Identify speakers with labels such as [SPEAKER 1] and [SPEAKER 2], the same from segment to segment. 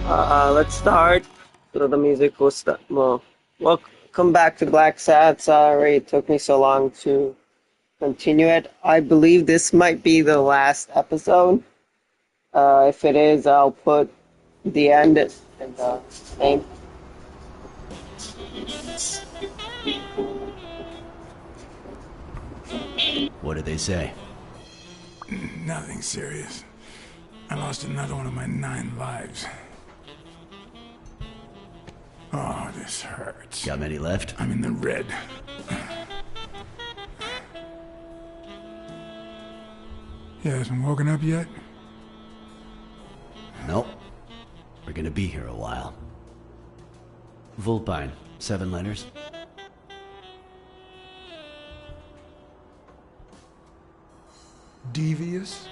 [SPEAKER 1] Let's start. So the music will start. Well, welcome back to Blacksad. Sorry it took me so long to continue it. I believe this might be the last episode. If it is, I'll put the end in the name.
[SPEAKER 2] What did they say?
[SPEAKER 3] Nothing serious. I lost another one of my 9 lives. Oh, this hurts.
[SPEAKER 2] Got many left?
[SPEAKER 3] I'm in the red. You hasn't woken up yet?
[SPEAKER 2] Nope. We're gonna be here a while. Vulpine, 7 letters.
[SPEAKER 3] Devious?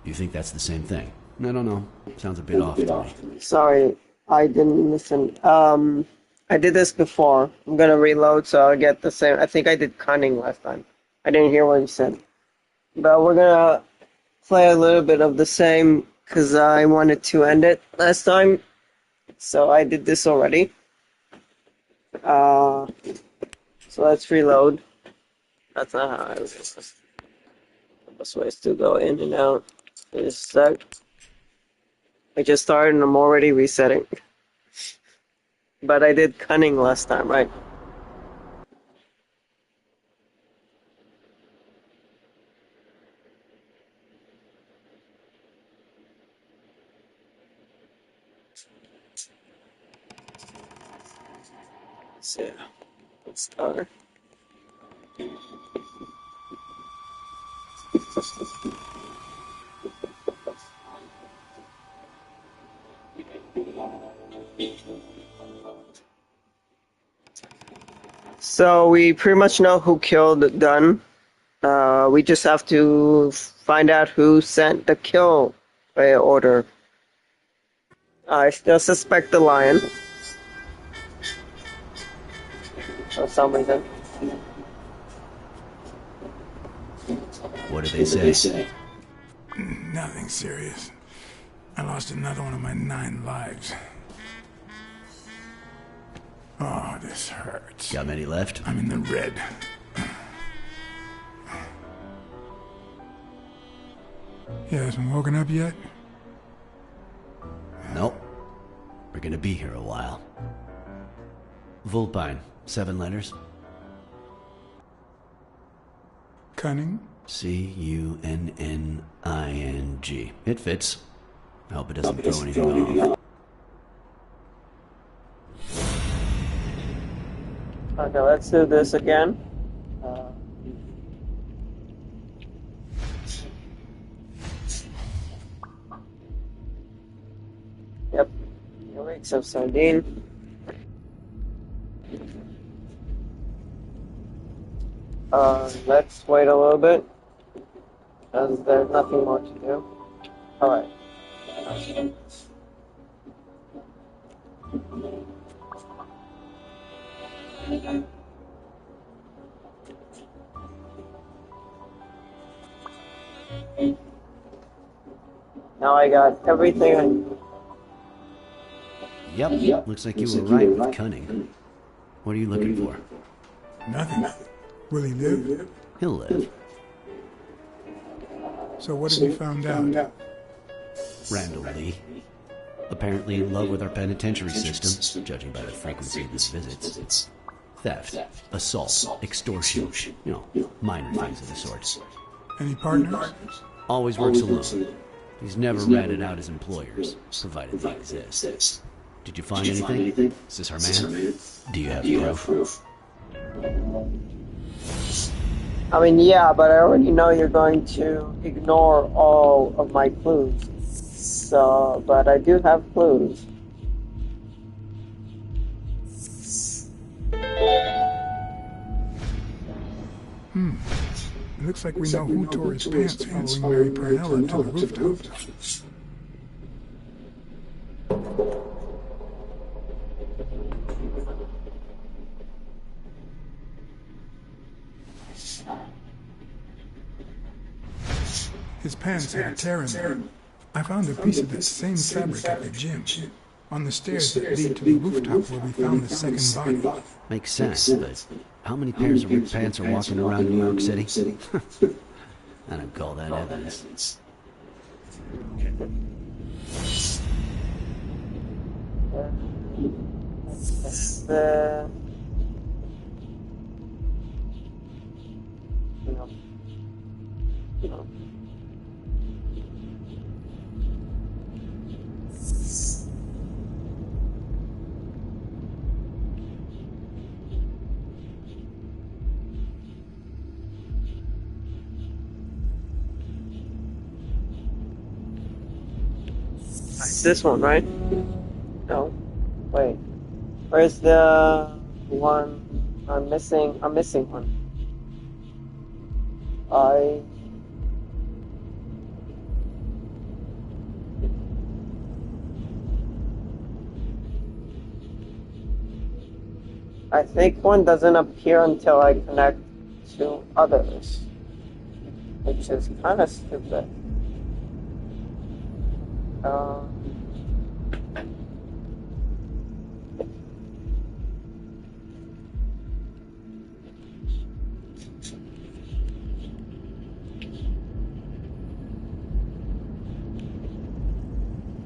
[SPEAKER 2] You think that's the same thing? I don't know. Sounds a bit off to me.
[SPEAKER 1] Sorry, I didn't listen. I did this before. I'm gonna reload so I'll get the same. I think I did cunning last time. I didn't hear what you said. But we're gonna play a little bit of the same because I wanted to end it last time. So I did this already. So let's reload. That's not how I was. The best way is to go in and out. Just a sec. I just started and I'm already resetting. But I did cunning last time, right? So yeah, let's start. So we pretty much know who killed Dunn. We just have to find out who sent the kill order. I still suspect the lion. For some reason.
[SPEAKER 2] What did they say?
[SPEAKER 3] Nothing serious. I lost another one of my 9 lives. Oh, this hurts.
[SPEAKER 2] Got many left?
[SPEAKER 3] I'm in the red. You hasn't woken up yet?
[SPEAKER 2] Nope. We're gonna be here a while. Vulpine, 7 letters.
[SPEAKER 3] Cunning?
[SPEAKER 2] Cunning. It fits. I hope it doesn't throw anything off.
[SPEAKER 1] Okay, let's do this again. Yep. Here we go, sardine. Let's wait a little bit, because there's nothing more to do. Alright. Now I got everything I need.
[SPEAKER 2] Yep. Looks like you were right with cunning. What are you looking for?
[SPEAKER 3] Nothing. Will he live?
[SPEAKER 2] He'll live.
[SPEAKER 3] So what have you found out?
[SPEAKER 2] Randall Lee. Apparently in love with our penitentiary system, judging by the frequency of his visits. Theft, assault, extortion, minor things of the sort.
[SPEAKER 3] Any partners?
[SPEAKER 2] Always works alone. He's never ratted out his employers, provided they exist. Did you find anything? Is this our man? Do you have proof?
[SPEAKER 1] I mean, yeah, but I already know you're going to ignore all of my clues. So, but I do have clues.
[SPEAKER 3] It looks like we know who tore his pants following Mary Purnell to the rooftop. His pants had a tear in them. I found a piece of that same fabric at the gym, on the stairs that lead to the rooftop where we found the second body.
[SPEAKER 2] Makes sense, but how many pairs of ripped pants are walking around New York City? I don't call that evidence.
[SPEAKER 1] No. It's this one, right? No. Wait. Where's the one I'm missing? I'm missing one. I think one doesn't appear until I connect to others, which is kind of stupid.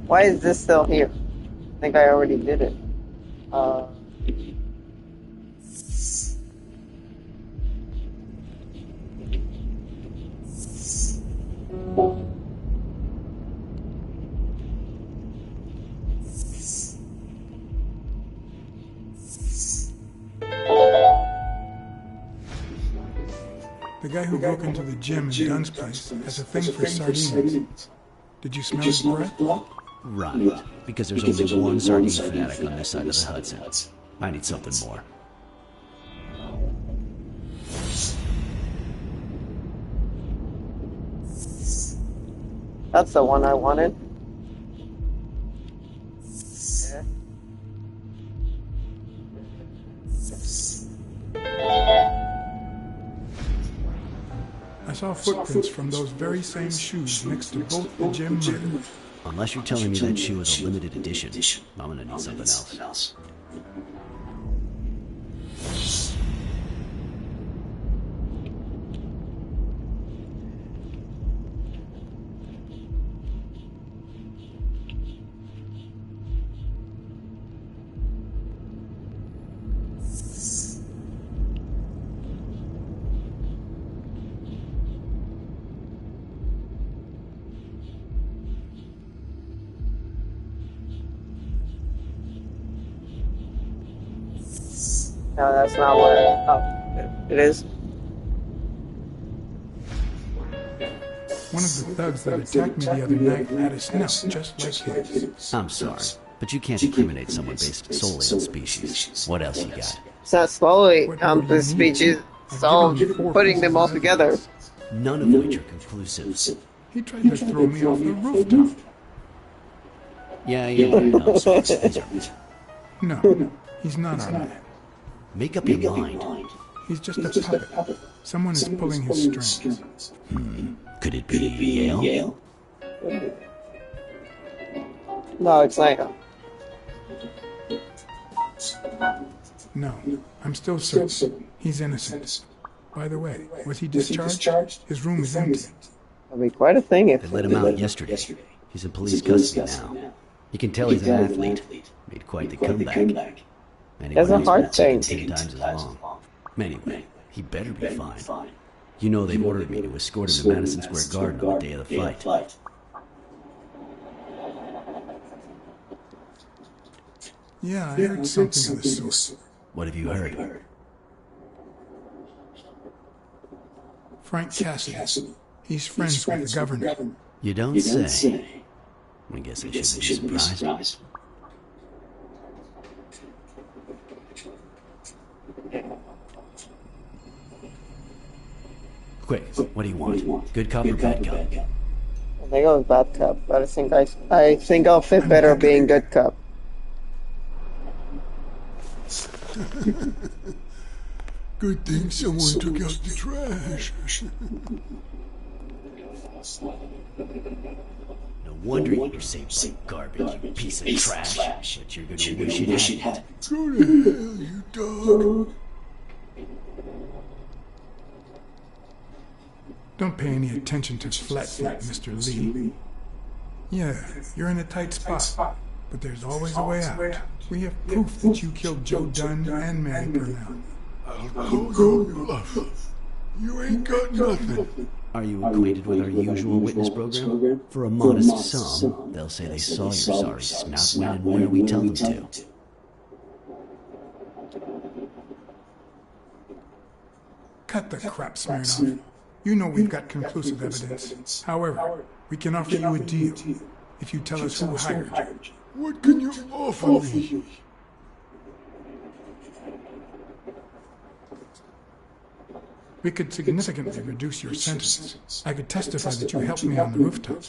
[SPEAKER 1] Why is this still here? I think I already did it.
[SPEAKER 3] The guy who broke into the gym in Dunn's place has a thing for sardines. Did you smell his breath?
[SPEAKER 2] Right, because there's only one sardine fanatic on this side of the Hudson. I need something more.
[SPEAKER 1] That's the one I wanted.
[SPEAKER 3] I saw footprints from those very same shoes next to both the gym murders.
[SPEAKER 2] Unless you're telling me that shoe is a limited edition, I'm gonna need something else.
[SPEAKER 1] No, that's not what it is.
[SPEAKER 3] One of the thugs that attacked me the other night had a snout just like his.
[SPEAKER 2] I'm sorry, but you can't incriminate someone based solely on species. What else you got?
[SPEAKER 1] It's not slowly the speeches. It's all putting them all together.
[SPEAKER 2] None of which are conclusive.
[SPEAKER 3] He tried to throw me off the rooftop.
[SPEAKER 2] Yeah, no, sorry. These are...
[SPEAKER 3] No, he's not our man.
[SPEAKER 2] Make up your mind.
[SPEAKER 3] He's just a puppet. Someone is pulling his strings.
[SPEAKER 2] Could it be Yale?
[SPEAKER 1] No, it's not.
[SPEAKER 3] No, I'm still certain. He's innocent. By the way, was he discharged? His room is empty.
[SPEAKER 1] That'd be quite a thing if
[SPEAKER 2] they let him out yesterday. He's in police custody now. You can tell he's an athlete. Made quite the comeback.
[SPEAKER 1] That's a hard thing.
[SPEAKER 2] 10 times as long. Anyway, he better be fine. You know they've ordered me to escort him to Madison Square Garden on the day of the fight.
[SPEAKER 3] Yeah, I heard something of the sort.
[SPEAKER 2] What have you heard?
[SPEAKER 3] Frank Cassidy. He's friends with the governor.
[SPEAKER 2] You don't say. I guess I shouldn't be surprised. Quick, what do you want? Good cop or bad cop?
[SPEAKER 1] I think I was bad cop, but I think I'll fit better being good cop.
[SPEAKER 3] Good thing someone took out the trash.
[SPEAKER 2] No wonder you were saved like garbage, you piece of trash. But you're gonna wish it hadn't.
[SPEAKER 3] Go to hell, you dog. Don't pay any attention to Flat Feet, Mr. Lee. Yeah, you're in a tight spot, but there's always a way out. We have proof that you killed Joe Dunn and Mary Purnell. I'll call your bluff. You ain't got nothing.
[SPEAKER 2] Are you acquainted with our usual witness program? For a modest sum, they'll say they saw your sorry snout when and where we tell them to.
[SPEAKER 3] Cut the crap, Smirnoff. You know we've got conclusive evidence. However, we can offer you a deal if you tell us who hired you. What can you offer me? We could significantly reduce your sentence. I could testify that you helped me on the rooftop.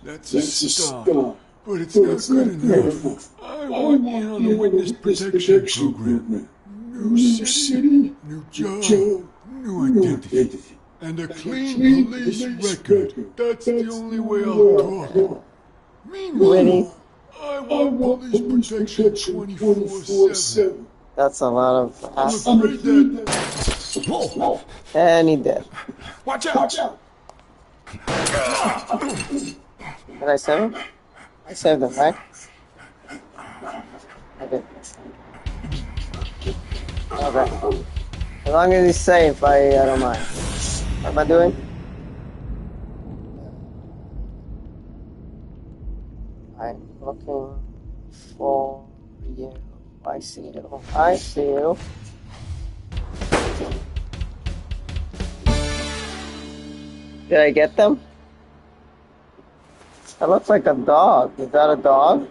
[SPEAKER 4] That's a start, but it's not good enough. I want in on the witness protection program. New city, new job, new identity, and a clean police record. That's the only way I'll talk. Meanwhile, I want police protection 24/7.
[SPEAKER 1] That's a lot of
[SPEAKER 4] I'm afraid that...
[SPEAKER 2] Whoa!
[SPEAKER 1] And he did.
[SPEAKER 3] Watch out!
[SPEAKER 1] Did I save him? I saved him, right? I did. Okay. As long as he's safe, I don't mind. What am I doing? I'm looking for you. I see you. I see you. Did I get them? That looks like a dog. Is that a dog?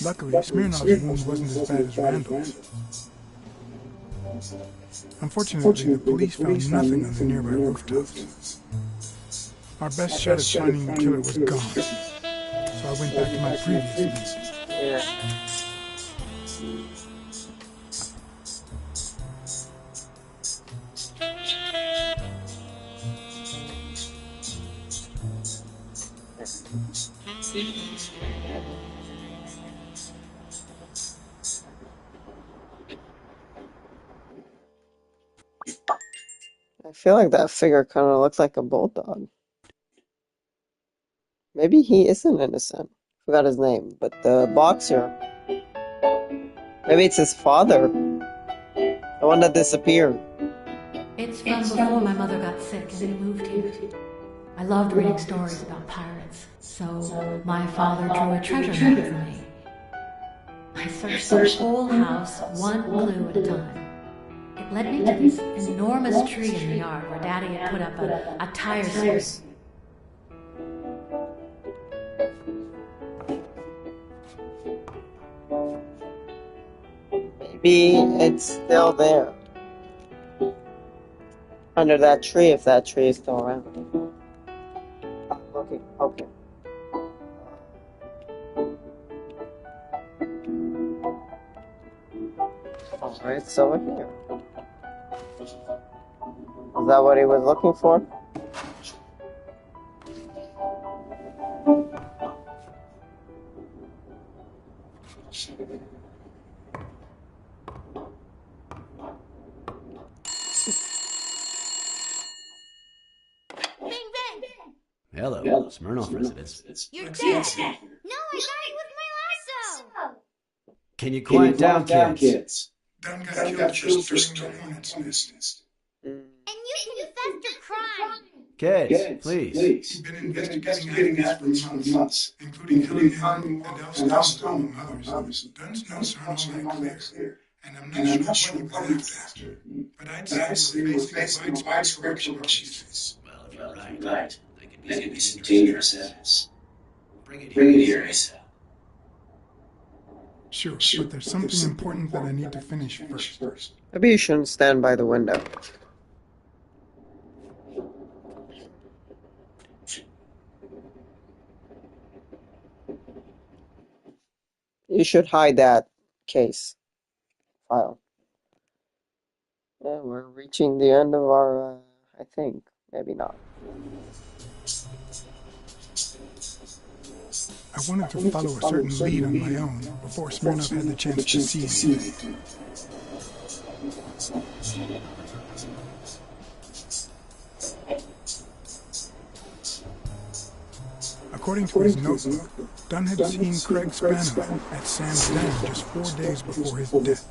[SPEAKER 3] Luckily, Smirnoff's wound wasn't as bad as Randall's. Unfortunately, the police found nothing on the nearby rooftops. Our best shot at finding the killer was gone, so I went back to my previous lead.
[SPEAKER 1] Yeah. I feel like that figure kind of looks like a bulldog. Maybe he isn't innocent. Forgot his name, but the boxer. Maybe it's his father. The one that disappeared.
[SPEAKER 5] It's from before my mother got sick and we moved here. I loved reading stories about pirates, so my father drew a treasure map for me. I searched the whole house, one clue at a time. It led me to this enormous tree in the yard where Daddy had put up a tire swing.
[SPEAKER 1] Maybe it's still there. Under that tree, if that tree is still around. I'm looking. Okay. Alright, it's over here. Is that what he was looking for?
[SPEAKER 2] Hello, Smirnoff residence.
[SPEAKER 6] You're dead! No, I got it with my lasso!
[SPEAKER 2] Can you quiet down, kids?
[SPEAKER 3] Dunn got killed just during the hornet's nest.
[SPEAKER 6] And you confessed your crime!
[SPEAKER 2] Kids, please.
[SPEAKER 3] We've been investigating this for months, including Helen Hunt and Elstone, among others. Dunn's notes aren't all that clear, and I'm not sure what we're after. But I'd say we're facing widespread corruptions.
[SPEAKER 2] Well, if you're right,
[SPEAKER 7] That could be some dangerous evidence. Bring it here, Asa.
[SPEAKER 3] Sure, but there's something important that I need to finish first.
[SPEAKER 1] Maybe you shouldn't stand by the window. You should hide that case file. Yeah, we're reaching the end of our, I think. Maybe not.
[SPEAKER 3] I wanted to follow a certain lead on my own before Smirnov had the chance to see me. According to his notebook, Dunn had seen Craig Spano at Sam's Den just 4 days before his death.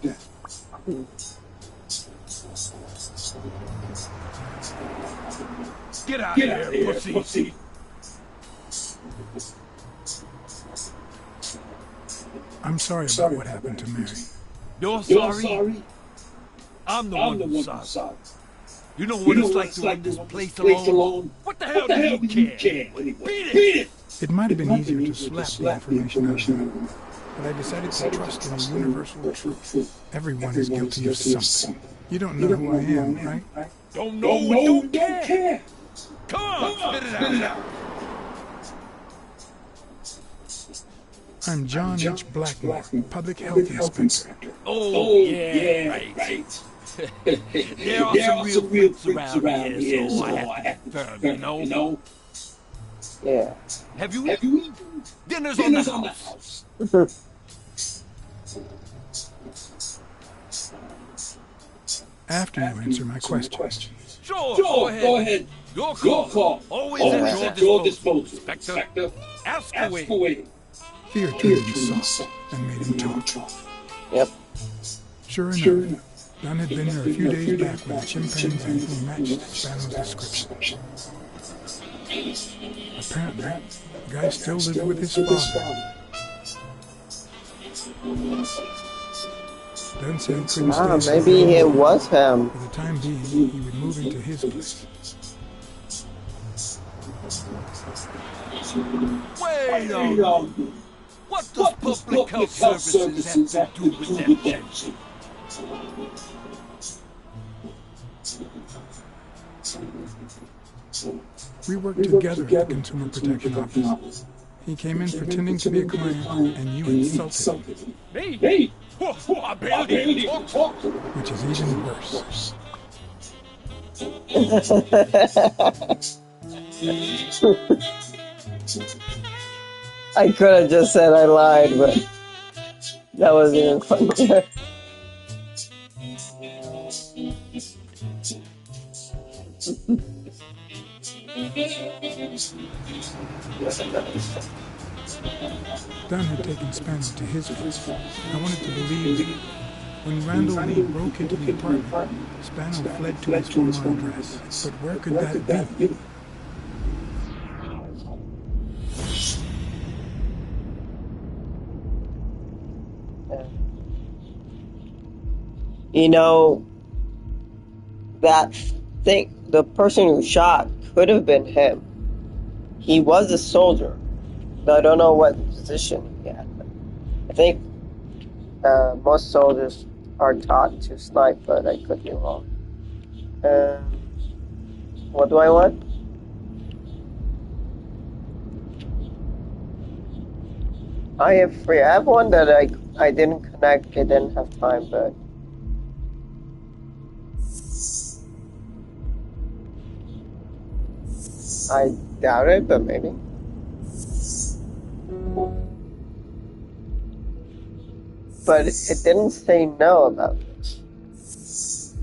[SPEAKER 4] Get out of here, pussy!
[SPEAKER 3] I'm sorry about what happened to Mary.
[SPEAKER 4] You're sorry? I'm the one who's sorry. You know what it's like to run this place alone? What the hell do you care? Beat it!
[SPEAKER 3] It might have been easier to slap the information out of him, but I decided to trust in the universal truth. Everyone is guilty of something. You don't know who I am, right?
[SPEAKER 4] Don't know, don't care! Come on, spit it out!
[SPEAKER 3] I'm John H. Blackmore, Public Health Inspector.
[SPEAKER 4] Oh, yeah, right. There are some real freaks around here, so I have to confirm, you know?
[SPEAKER 1] Yeah.
[SPEAKER 4] Have you eaten? Dinner's on the house.
[SPEAKER 3] After you answer my question.
[SPEAKER 4] Sure, go ahead. Your call. Always at your disposal, Inspector. Ask away.
[SPEAKER 3] Fear turned him soft and made him talk.
[SPEAKER 1] Yep.
[SPEAKER 3] Sure enough, Dunn had been there a few days back with a chimpanzee who matched Spano's description. Apparently, the guy still lived with his father. Dunn said he couldn't stay
[SPEAKER 1] maybe it was him.
[SPEAKER 3] For the time being, he would move into his place.
[SPEAKER 4] Wait a minute. What does public health services have to do with that?
[SPEAKER 3] We worked together at the Consumer Protection Office. He came in pretending to be a client, and you insulted him.
[SPEAKER 4] Me? I barely talk.
[SPEAKER 3] Which is even worse.
[SPEAKER 1] I could have just said I lied, but that wasn't even funny.
[SPEAKER 3] Dunn had taken Spano to his place. I wanted to believe that when Randall Lee broke into the apartment, Spano fled to his former address. But where could that be?
[SPEAKER 1] You know, that thing, the person who shot could have been him. He was a soldier. I don't know what position he had. I think most soldiers are taught to snipe, but I could be wrong. What do I want? I have one that I didn't connect. I didn't have time, but I doubt it, but maybe. But it didn't say no about this.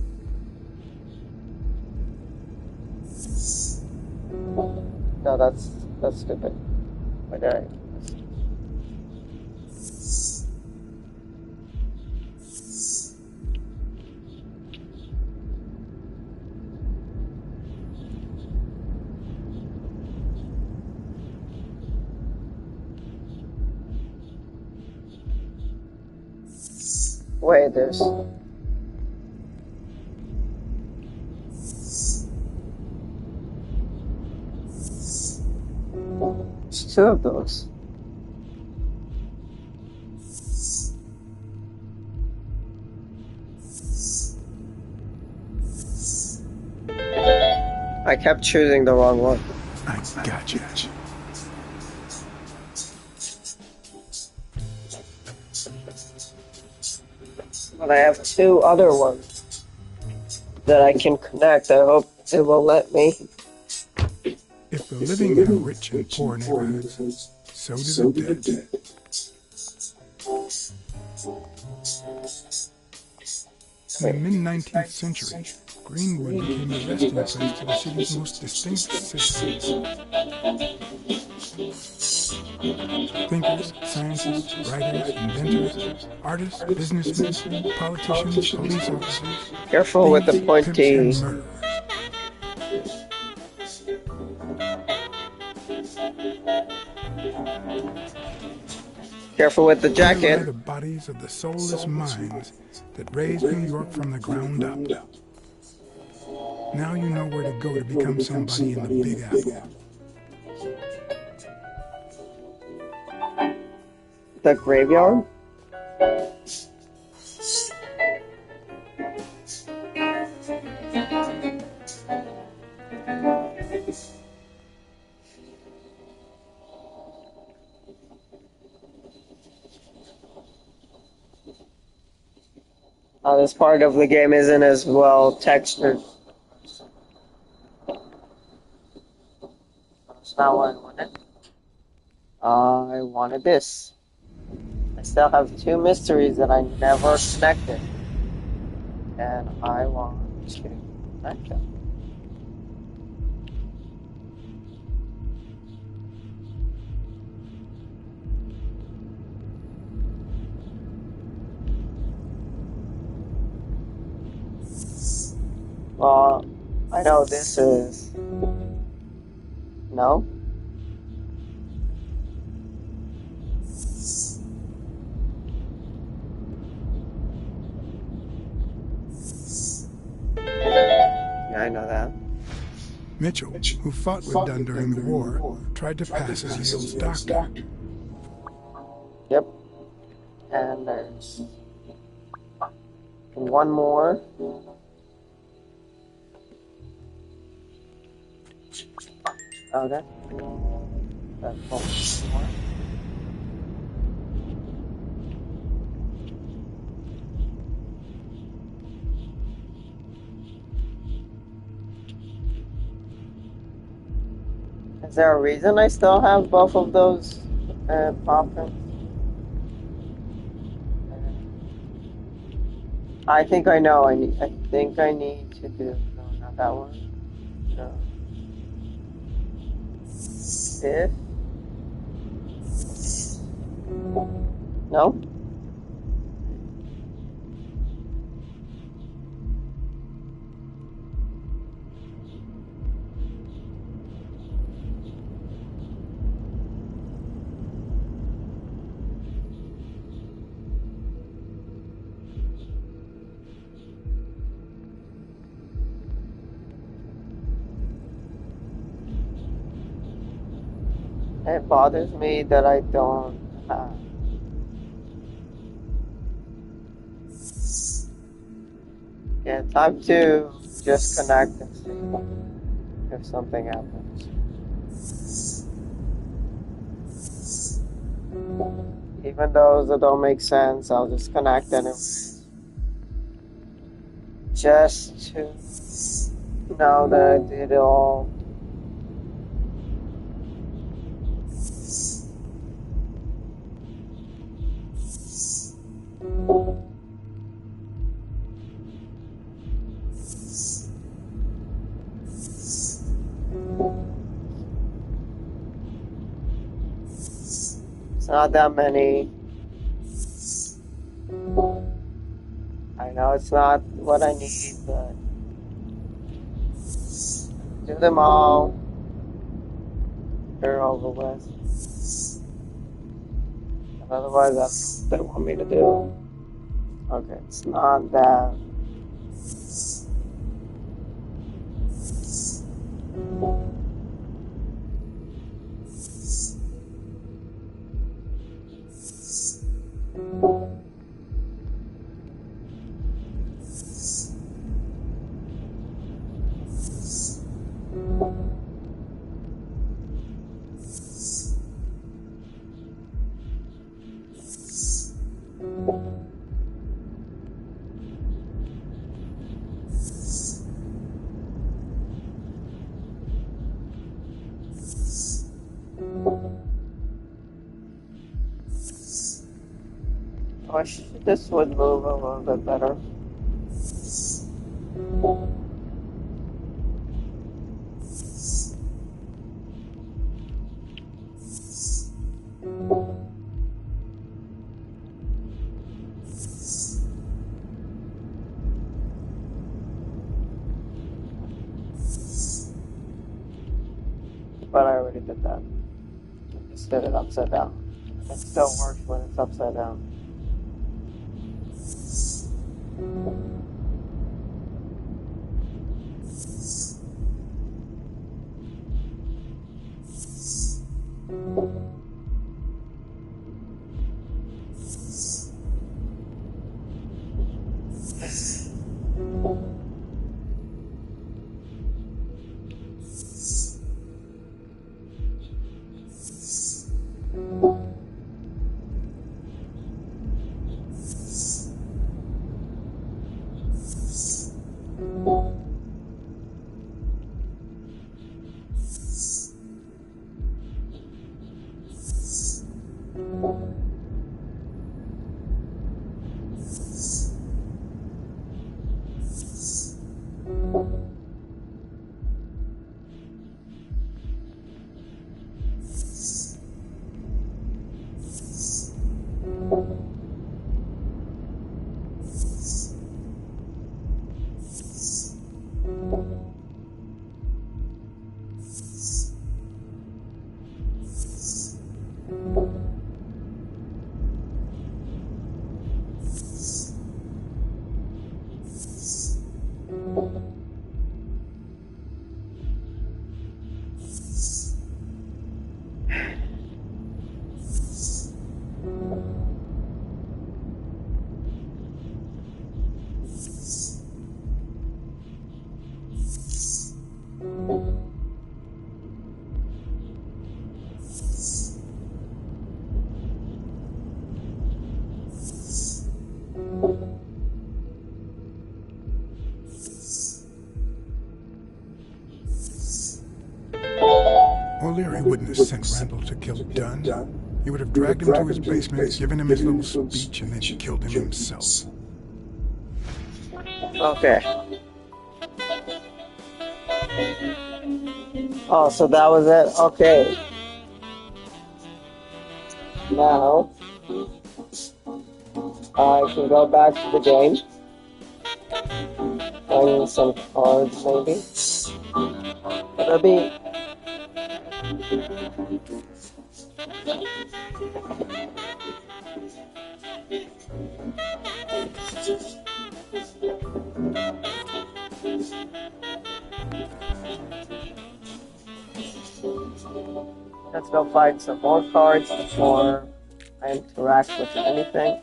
[SPEAKER 1] No, that's stupid. Why did I? Wait, there's... There's two of those. I kept choosing the wrong one.
[SPEAKER 3] I got you.
[SPEAKER 1] But I have two other ones that I can connect. I hope it will let me.
[SPEAKER 3] If the living have rich and poor neighborhoods, so do the dead. In the mid-19th century, Greenwood became the resting place to the city's most distinct citizens. Thinkers, scientists, writers, inventors, artists, businessmen, politicians, police officers,
[SPEAKER 1] Careful with the
[SPEAKER 3] thieves,
[SPEAKER 1] pointy.
[SPEAKER 3] pimps, and murderers.
[SPEAKER 1] Careful with the
[SPEAKER 3] Here lie
[SPEAKER 1] jacket.
[SPEAKER 3] the bodies of the soulless minds that raised New York from the ground up. Now you know where to go to become somebody in the Big Apple.
[SPEAKER 1] The graveyard? This part of the game isn't as well textured. That's not what I wanted. I wanted this. I still have two mysteries that I never connected. And I want to connect them. Well, I know this is... No? Yeah, I know that.
[SPEAKER 3] Mitchell, who fought with Dunn during the war, tried to pass as Yale's doctor.
[SPEAKER 1] Yep. And there's one more. Okay. That's one more. Is there a reason I still have both of those pop-ins? I think I know. I think I need to do. No, not that one. No. This. No. It bothers me that I don't have. Yeah, time to just connect and see if something happens. Even those that don't make sense, I'll just connect anyway. Just to know that I did it all. It's not that many. I know it's not what I need, but do them all. They're over with. Otherwise, that's what they want me to do. Okay, it's not that. wish this would move a little bit better. But I already did that. Just did it upside down. It still works when it's upside down.
[SPEAKER 3] O'Leary wouldn't have sent Randall to kill Dunn. He would have dragged him to his basement, given him his little speech, and then killed him himself.
[SPEAKER 1] Okay. Oh, so that was it? Okay. Now, I can go back to the game. I need some cards, maybe. It'll be... Let's go find some more cards before I interact with anything.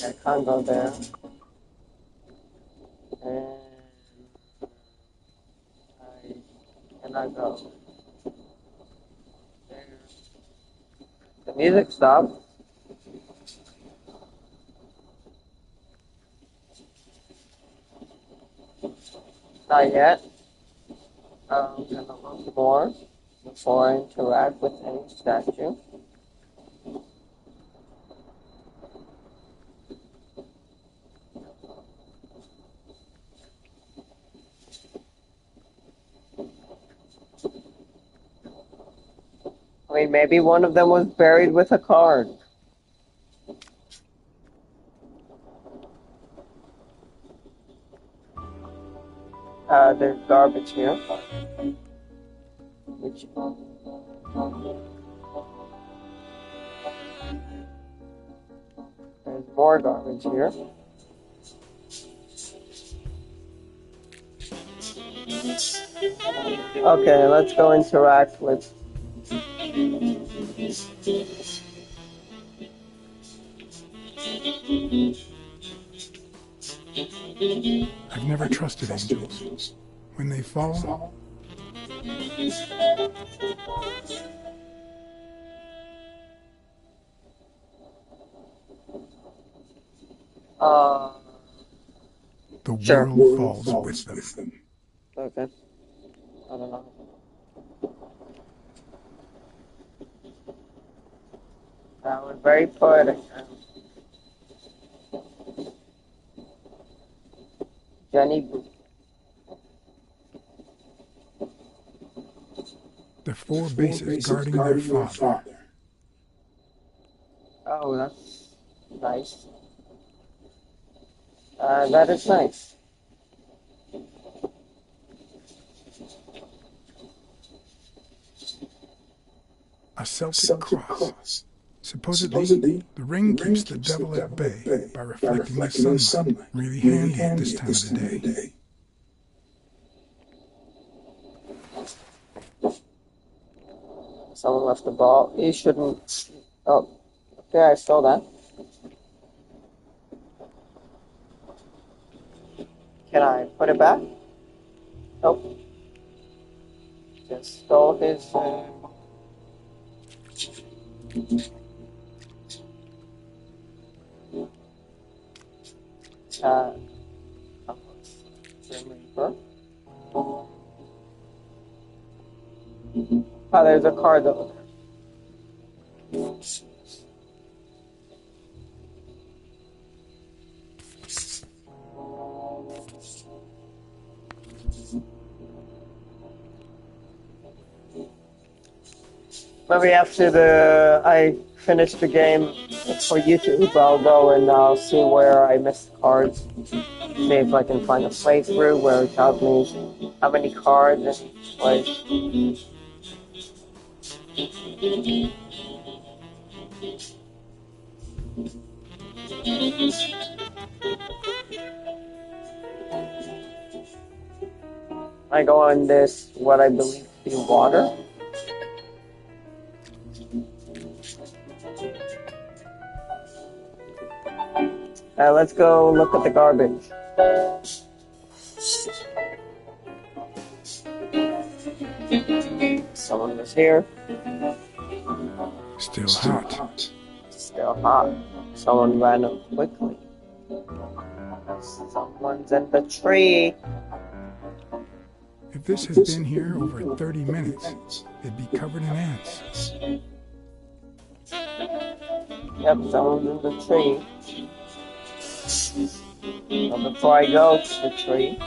[SPEAKER 1] I can't go there. And I cannot go. The music stopped. Not yet. I'm gonna look more before I interact with any statue. I mean, maybe one of them was buried with a card. There's garbage here. Which... There's more garbage here. Okay, let's go interact with...
[SPEAKER 3] I've never trusted angels. When they fall...
[SPEAKER 1] Uh,
[SPEAKER 3] The
[SPEAKER 1] Sure.
[SPEAKER 3] world falls with them.
[SPEAKER 1] okay. I don't know. That was very poetic. Jenny Boo.
[SPEAKER 3] The four bases guarding their father.
[SPEAKER 1] Oh, that's nice. That is nice.
[SPEAKER 3] A Celtic cross. Supposedly, the ring keeps the devil at bay by reflecting the sunlight. Really handy at this time of the day.
[SPEAKER 1] Someone left the ball. You shouldn't. Oh, okay, I saw that. Can I put it back? Nope. Just stole his. Remember? Oh, there's a card over there. Maybe after I finish the game for YouTube, I'll go and I'll see where I missed cards. See if I can find a playthrough where it tells me how many cards in each place. I go on this, what I believe to be water. Let's go look at the garbage. Someone was here.
[SPEAKER 3] Still hot.
[SPEAKER 1] Still hot. Someone ran up quickly. Someone's in the tree.
[SPEAKER 3] If this had been here over 30 minutes, it'd be covered in ants.
[SPEAKER 1] Yep, someone's in the tree. So before I go to the tree,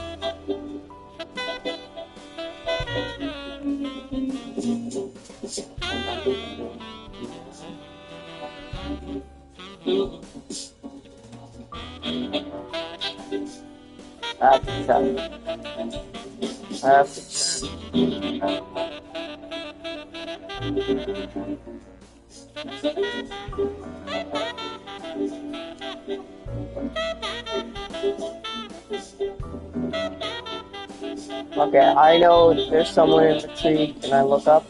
[SPEAKER 1] I have to check. Okay, I know there's someone in the tree. Can I look up?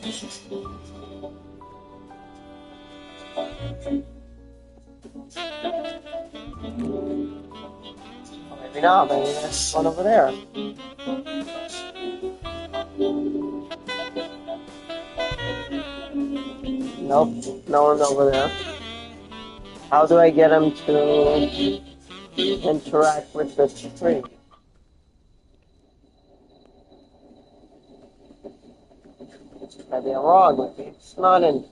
[SPEAKER 1] Maybe not. Maybe there's one over there. Nope, no one's over there. How do I get him to interact with the tree? Maybe I'm wrong. Maybe it's not in.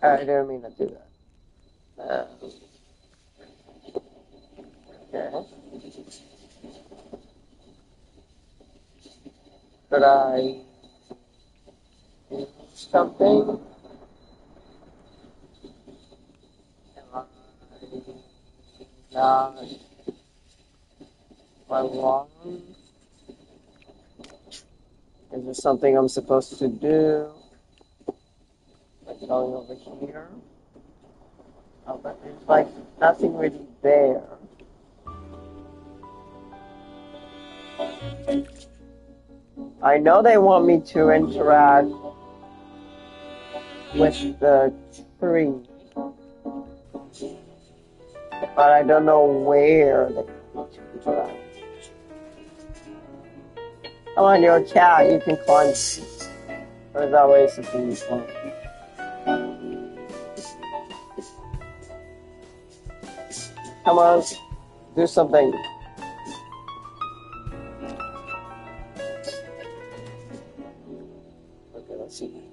[SPEAKER 1] I didn't mean to do that. Okay. Could I do something? Am I wrong? Is there something I'm supposed to do? Like going over here? Oh, but there's like nothing really there. I know they want me to interact with the tree, but I don't know where they want me to interact. Come on, you're a cat, you can climb. Or is that way it's supposed to be fun? Come on, do something. Okay, let's see.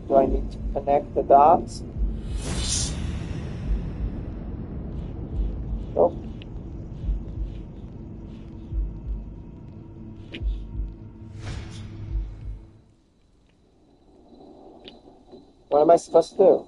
[SPEAKER 1] Do I need to connect the dots? Nope. What am I supposed to do?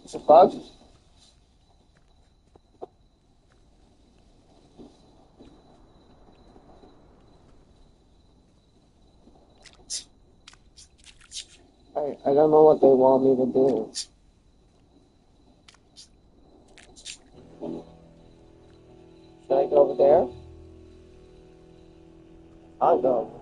[SPEAKER 1] It's a bug? I don't know what they want me to do. Should I go over there? I'll go.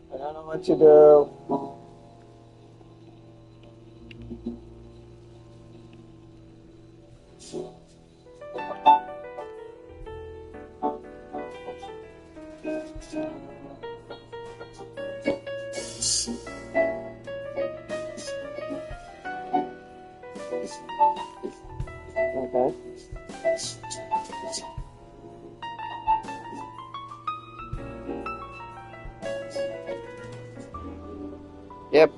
[SPEAKER 1] I don't know what to do. Okay. Yep.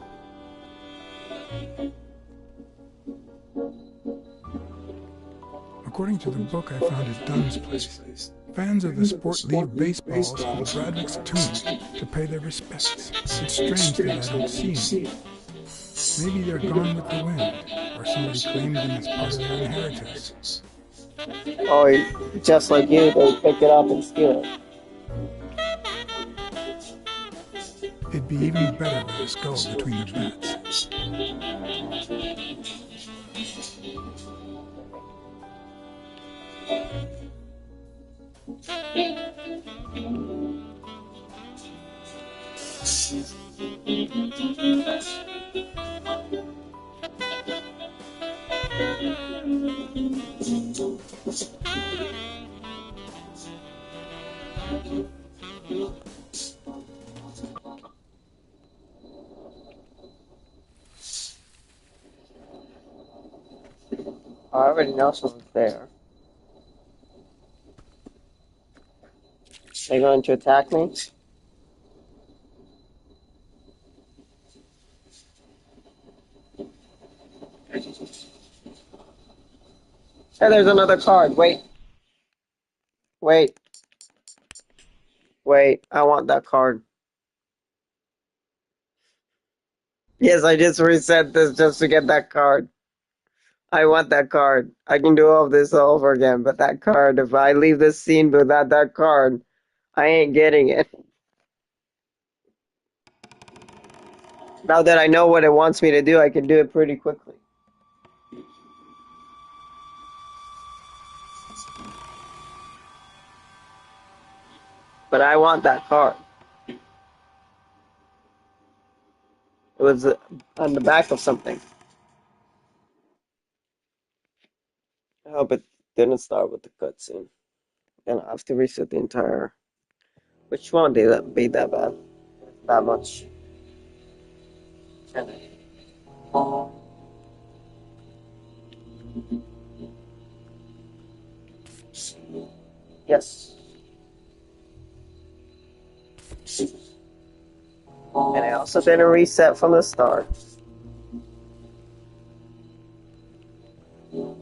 [SPEAKER 3] According to the book I found at Dunn's place, fans of the sport leave baseballs on Braddock's tomb to pay their respects. It's strange that I don't see them. Maybe they're gone with the wind, or somebody claimed them as part of their inheritance.
[SPEAKER 1] Or just like you, they pick it up and steal it.
[SPEAKER 3] It'd be even better with a skull between the bats.
[SPEAKER 1] I already know someone's there. They're going to attack me? Hey, there's another card. Wait. Wait. Wait. I want that card. Yes, I just reset this just to get that card. I want that card. I can do all of this all over again, but that card, if I leave this scene without that card, I ain't getting it. Now that I know what it wants me to do, I can do it pretty quickly. But I want that card. It was on the back of something. I hope it didn't start with the cutscene. And I have to reset the entire. Which one did that be that bad? That much. Yes. And I also didn't reset from the start. So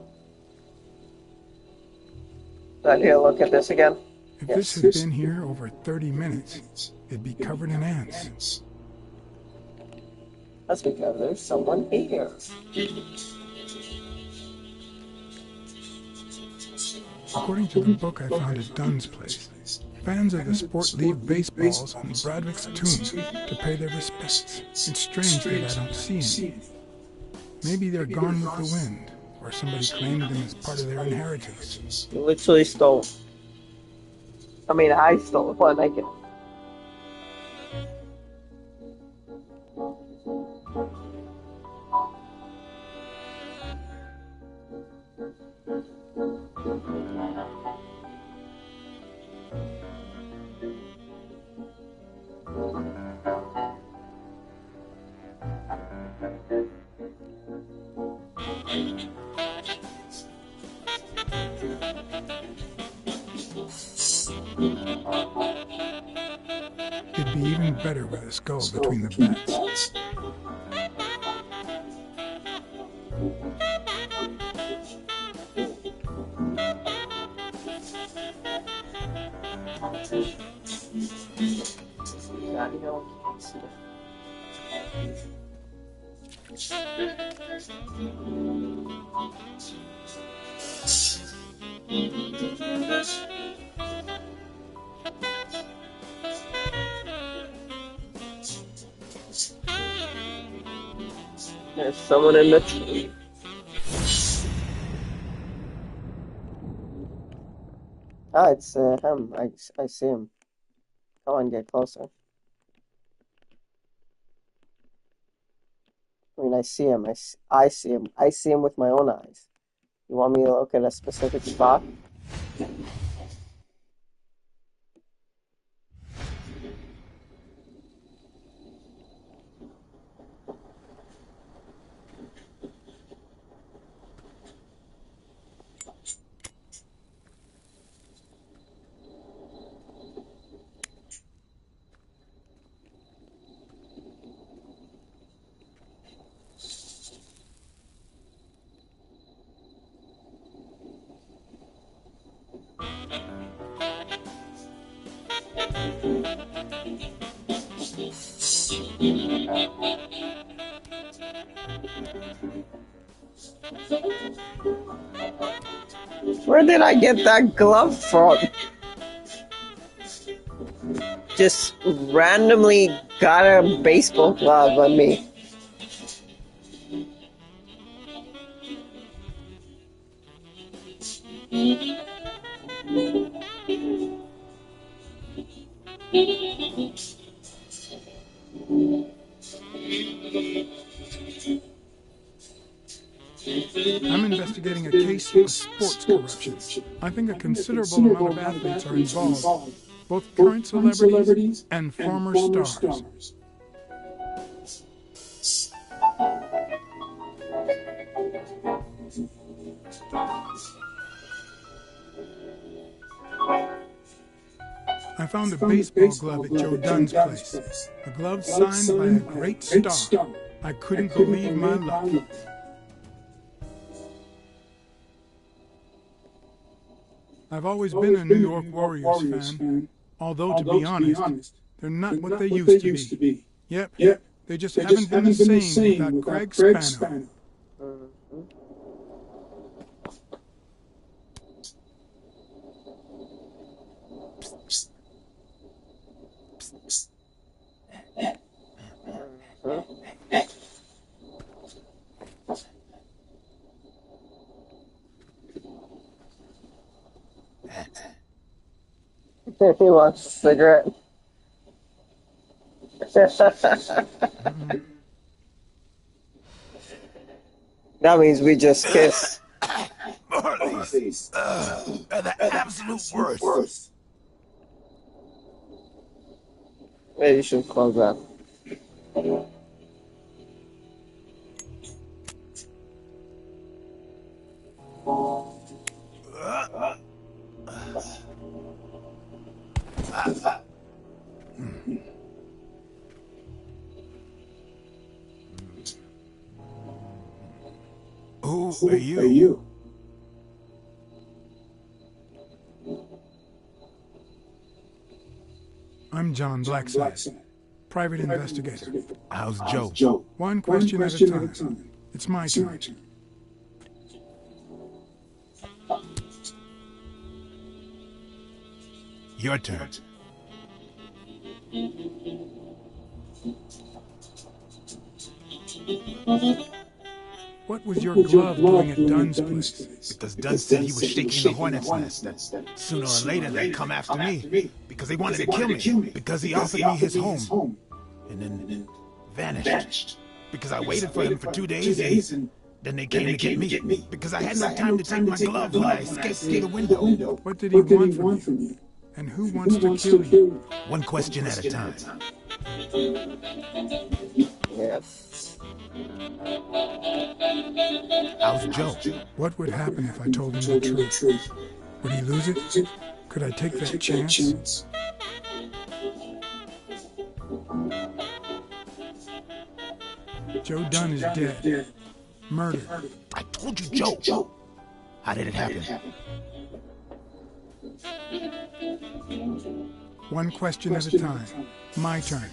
[SPEAKER 1] I need to look at this again.
[SPEAKER 3] If this had been here over 30 minutes, it'd be covered in ants.
[SPEAKER 1] That's because there's someone here.
[SPEAKER 3] According to the book I found at Dunn's place, fans of the sport leave baseballs on Bradwick's tomb to pay their respects. It's strange that I don't see any. Maybe they're gone with the wind, or somebody claimed them as part of their inheritance.
[SPEAKER 1] You literally stole. I mean, I stole one, I guess.
[SPEAKER 3] It'd be even better with a skull between the bats.
[SPEAKER 1] There's someone in the tree. Ah, it's him. I see him. Come on, get closer. I mean, I see him. I see him. I see him with my own eyes. You want me to look at a specific spot? Where did I get that glove from? Just randomly got a baseball glove on me.
[SPEAKER 3] I'm investigating a case of sports corruption. I think a considerable amount of athletes are involved, both current celebrities and former stars. I found a baseball glove at Joe Dunn's place. A glove signed by a great star. I couldn't believe my luck. I've always been a New York Warriors fan, although, to be honest, they're not what they used to be. Yep, they just haven't been the same without Craig Spano.
[SPEAKER 1] He wants a cigarette. That means we just kissed.
[SPEAKER 8] Marley's are the absolute worst.
[SPEAKER 1] Maybe you should close that.
[SPEAKER 8] Who are you?
[SPEAKER 3] I'm John Blacksad, private investigator.
[SPEAKER 8] How's Joe?
[SPEAKER 3] One question at a time. It's my turn.
[SPEAKER 8] Your turn.
[SPEAKER 3] What was your glove doing at Dunn's place?
[SPEAKER 8] Because Dunn said he was shaking the hornet's nest, that sooner or later they'd come after me. Because they wanted to kill me. Because he offered me his home. And then vanished. Because I waited for him for 2 days and then they came to get me. Because I had no time to take my glove when I escaped through the window.
[SPEAKER 3] What did he want from you? And who wants to kill you?
[SPEAKER 8] One question at a time.
[SPEAKER 1] Yes.
[SPEAKER 8] How's Joe?
[SPEAKER 3] What would happen if I told him the truth? Would he lose it? Could I take that chance? Joe Dunn is dead. Murdered.
[SPEAKER 8] I told you, Joe. How did it happen?
[SPEAKER 3] One question at a time. My turn.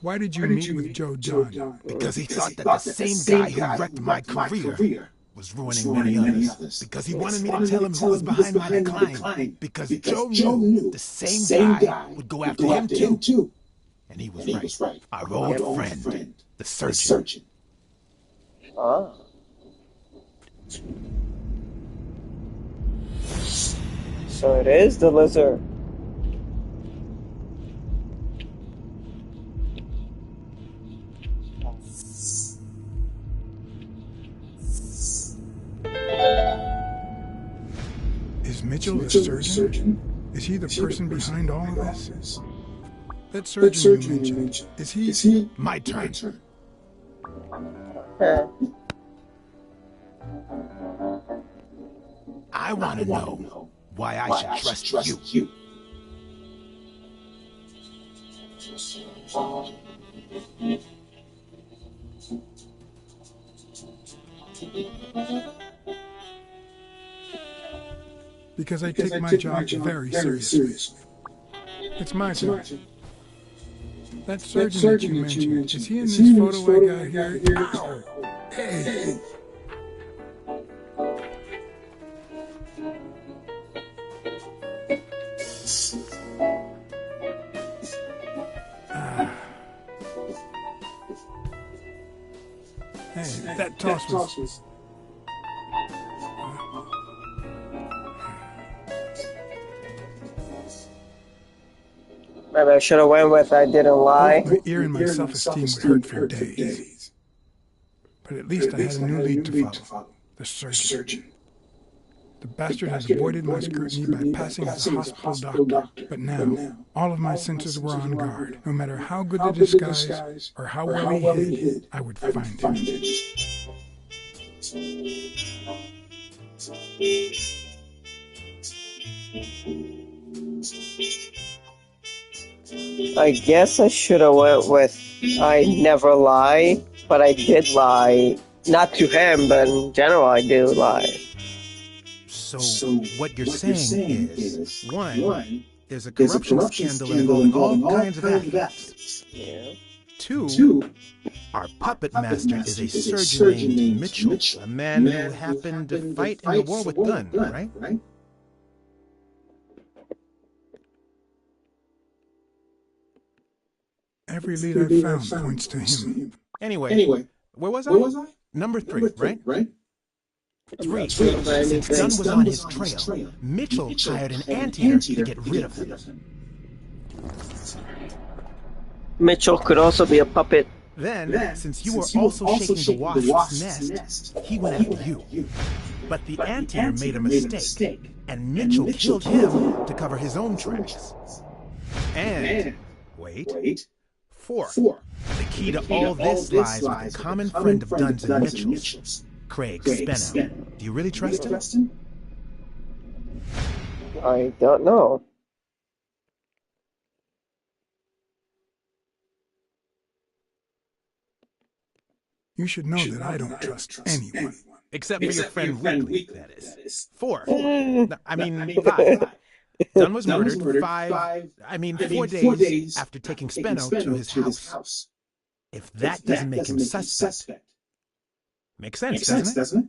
[SPEAKER 3] Why did you meet with Joe Dunn?
[SPEAKER 8] Because he thought that the same guy who wrecked my career was ruining many others. Because he wanted me to tell him who was behind my decline. Because Joe knew the same guy would go after him too. And he was right. Our old friend, the surgeon.
[SPEAKER 1] Ah. So it is the lizard.
[SPEAKER 3] Is Mitchell the surgeon? Is he the person behind all of this? That surgeon you mentioned, is he?
[SPEAKER 8] My turn. I want to know why I should trust you.
[SPEAKER 3] Because I take my job very seriously. It's my turn. That surgeon that you mentioned, is he in this photo I got here? Ow! Hey! Hey, that toss was...
[SPEAKER 1] Maybe I should have went with I didn't lie.
[SPEAKER 3] My ear and my self-esteem would hurt for days. But at least I had a new lead to follow. The surgeon. The bastard has avoided my scrutiny by passing as a hospital doctor. But now, all of my senses were on guard. No matter how good the disguise or how well he hid, I would find him.
[SPEAKER 1] I guess I should have went with I never lie, but I did lie. Not to him, but in general I do lie.
[SPEAKER 8] So what you're saying is, one, there's a corruption scandal involving all kinds of athletes.
[SPEAKER 1] Yeah.
[SPEAKER 8] Two, our puppet master is a surgeon named Mitchell, a man who happened to fight in the war with Dunn, right?
[SPEAKER 3] Every lead I've found points to him.
[SPEAKER 8] Anyway, where was I? Number three, right? Three. Since Dunn was on his trail, Mitchell hired an anteater to get rid of him.
[SPEAKER 1] Mitchell could also be a puppet.
[SPEAKER 8] Then, since you were also shaking the wasp's nest, he went after you. But the anteater made a mistake, and Mitchell killed him to cover his own tracks. And, wait, four. The key to all this lies with a common friend of Dunn's and Mitchell's, Craig Spennow. Do you really trust him?
[SPEAKER 1] I don't know.
[SPEAKER 3] You should know that I don't trust anyone.
[SPEAKER 8] Except for your friend Weekly, that is. 4.
[SPEAKER 1] Eh,
[SPEAKER 8] No, I mean 5. Dunn was murdered 4 days after taking Spenno to his house. If that doesn't make him suspect, makes sense, doesn't it?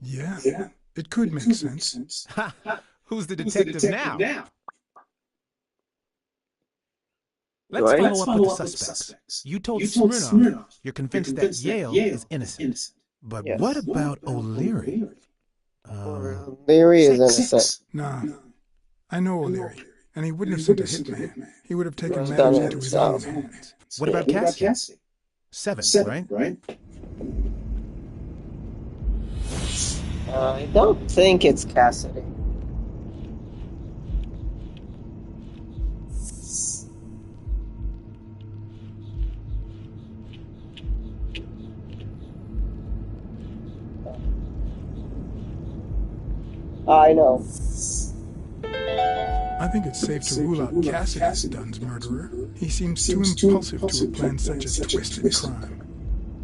[SPEAKER 3] Yeah, it could make sense.
[SPEAKER 8] Ha! Who's the detective now? Let's
[SPEAKER 1] Right.
[SPEAKER 8] follow up with the suspects. You told Smirnoff you're convinced that Yale is innocent. But
[SPEAKER 1] Yes.
[SPEAKER 8] what about O'Leary?
[SPEAKER 1] Leary is innocent.
[SPEAKER 3] Nah, I know O'Leary, and he wouldn't have sent a hitman. He would have taken
[SPEAKER 1] He's
[SPEAKER 3] matters
[SPEAKER 1] done it
[SPEAKER 3] into his own
[SPEAKER 1] himself.
[SPEAKER 3] hands.
[SPEAKER 8] What about Cassidy? 7, right?
[SPEAKER 1] I don't think it's Cassidy. I know.
[SPEAKER 3] I think it's safe to rule out Cassidy as Dunn's murderer. He seems too impulsive to have planned such a twisted crime.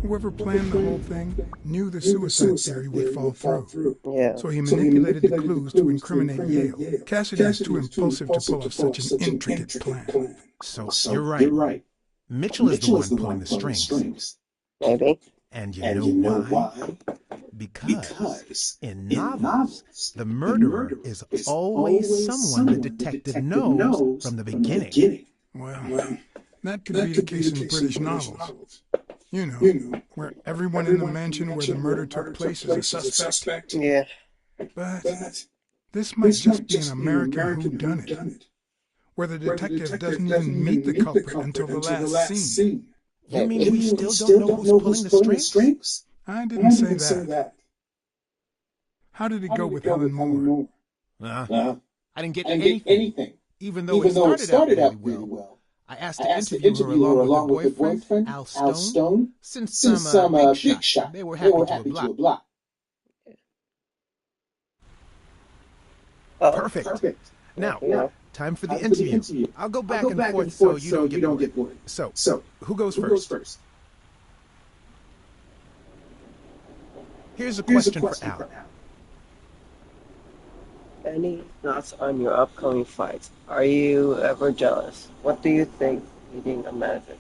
[SPEAKER 3] Whoever planned the whole thing knew the suicide theory would fall through.
[SPEAKER 1] Yeah.
[SPEAKER 3] So he manipulated the clues to incriminate Yale. Cassidy is too impulsive to pull off such an intricate plan.
[SPEAKER 8] So you're right. Mitchell is the one pulling the strings.
[SPEAKER 1] Maybe.
[SPEAKER 8] And you know why? Because in novels, the murderer is always someone the detective knows from the beginning.
[SPEAKER 3] Well, that could be the case in British novels. You know, where everyone in the mansion where the murder took place is a suspect.
[SPEAKER 1] Yeah.
[SPEAKER 3] But this might just be an American whodunit, where the detective doesn't even meet the culprit until the last scene.
[SPEAKER 8] You mean we still don't know who's pulling the strings?
[SPEAKER 3] I didn't say that. How did it go with Helen Moore?
[SPEAKER 8] I didn't get anything, even though it started out really well. I asked to interview her along with her boyfriend, Al Stone. Since some big shot, they were happy to oblige. Perfect. Now, time for the interview. I'll go back and forth so you don't get bored. So, who goes first? Here's a question for Al.
[SPEAKER 1] Any thoughts on your upcoming fights? Are you ever jealous? What do you think being a magic?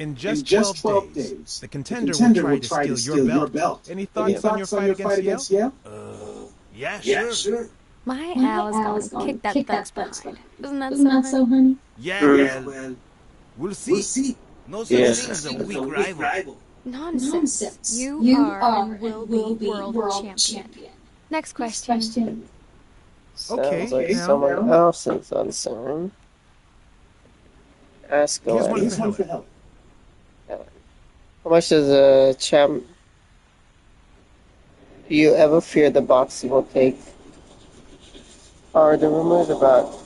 [SPEAKER 8] In just 12 days, the contender will try to steal your belt. Any thoughts on your fight against Yale? Yeah, sure.
[SPEAKER 9] My Al is going to kick that thug's behind. Isn't that so, honey?
[SPEAKER 10] Yeah, well, we'll see. No such thing as a weak rival.
[SPEAKER 9] Nonsense. You are and will be world champion. Next question.
[SPEAKER 1] Sounds like someone else is concerned. Ask away.
[SPEAKER 8] Here's one for Helen.
[SPEAKER 1] How much does a champ... Do you ever fear the boxing will take? Are the rumors about...